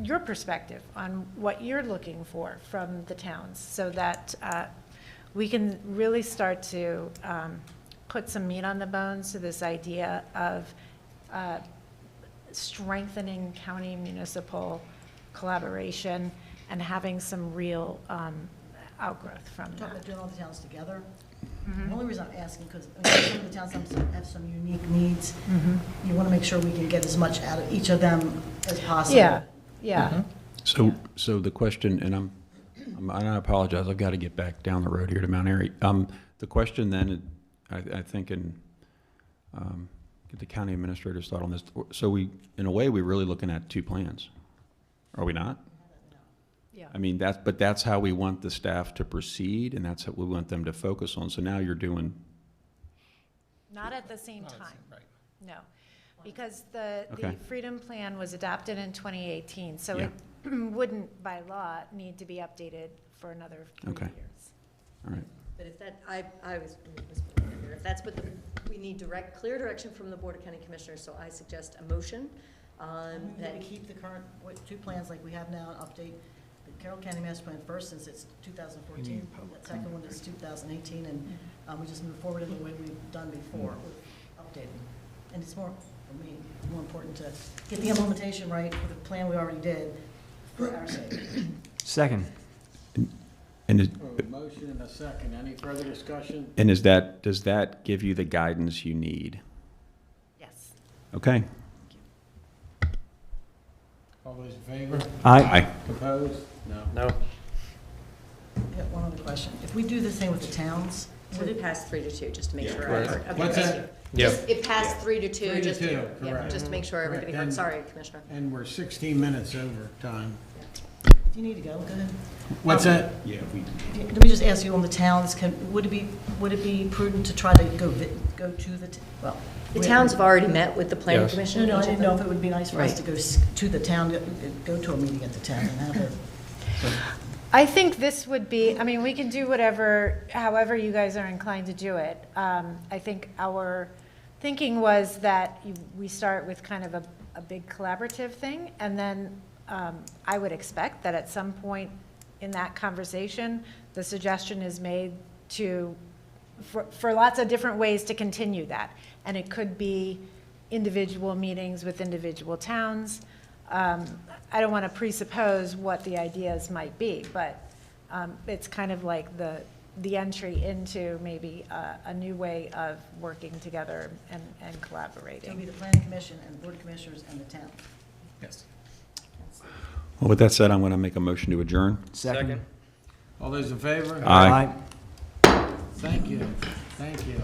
your perspective on what you're looking for from the towns, so that we can really start to put some meat on the bones to this idea of strengthening county municipal collaboration and having some real outgrowth from Talk that. about doing all the towns together. The only reason I'm asking, because some of the towns have some unique needs. You want to make sure we can get as much out of each of them as possible. Yeah, yeah. So the question, and I apologize, I've got to get back down the road here to Mount Airy. The question then, I think, and get the county administrator's thought on this. So in a way, we're really looking at 2 plans, are we not? Yeah. I mean, that's how we want the staff to proceed, and that's what we want them to focus on. So now you're doing, Not at the same time. Right. No, because the Okay. Freedom Plan was adopted in 2018, so Yeah. wouldn't by law need to be updated for another 3 Okay. years. All right. But if that, I was, if that's what we need clear direction from the Board of County Commissioners, so I suggest a motion That that, we keep the current, two plans like we have now, and update the Carroll County Master Plan first, since it's 2014. The second one is 2018, and we just move forward in the way we've done before, with updating. And it's more, for me, more important to get the implementation right for the plan we already did, for our sake. Second. And is, A motion and a second. Any further discussion? and is that, does that give you the guidance you need? Yes. Okay. All those in favor? Aye. Opposed? No. No. I got one other question. If we do the same with the towns, would it pass 3-2, just to make sure? correct. Okay, What's thank that? you. Yep. Just- It passed 3-2, 3 to just 2, to, yeah, correct. just to make sure everybody heard. And- Sorry, Commissioner. And we're 16 minutes over time. if you need to go, go ahead. What's that? Yeah, we. Let me just ask you on the towns, would it be prudent to try to go to the, well. The towns have already met with the planning Yes. commission. No, I each of didn't know them. if it would be nice for us Right. to go to the town, go to a meeting at the town and have it. I think this would be, I mean, we can do whatever, however you guys are inclined to do it. I think our thinking was that we start with kind of a big collaborative thing, and then I would expect that at some point in that conversation, the suggestion is made for lots of different ways to continue that. And it could be individual meetings with individual towns. I don't want to presuppose what the ideas might be, but it's kind of like the entry into maybe a new way of working together and So it'll be collaborating. the planning commission and the board of commissioners and the town. Yes. Well, with that said, I'm going to make a motion to adjourn. Second. All those in favor? Aye. Thank you. Thank you.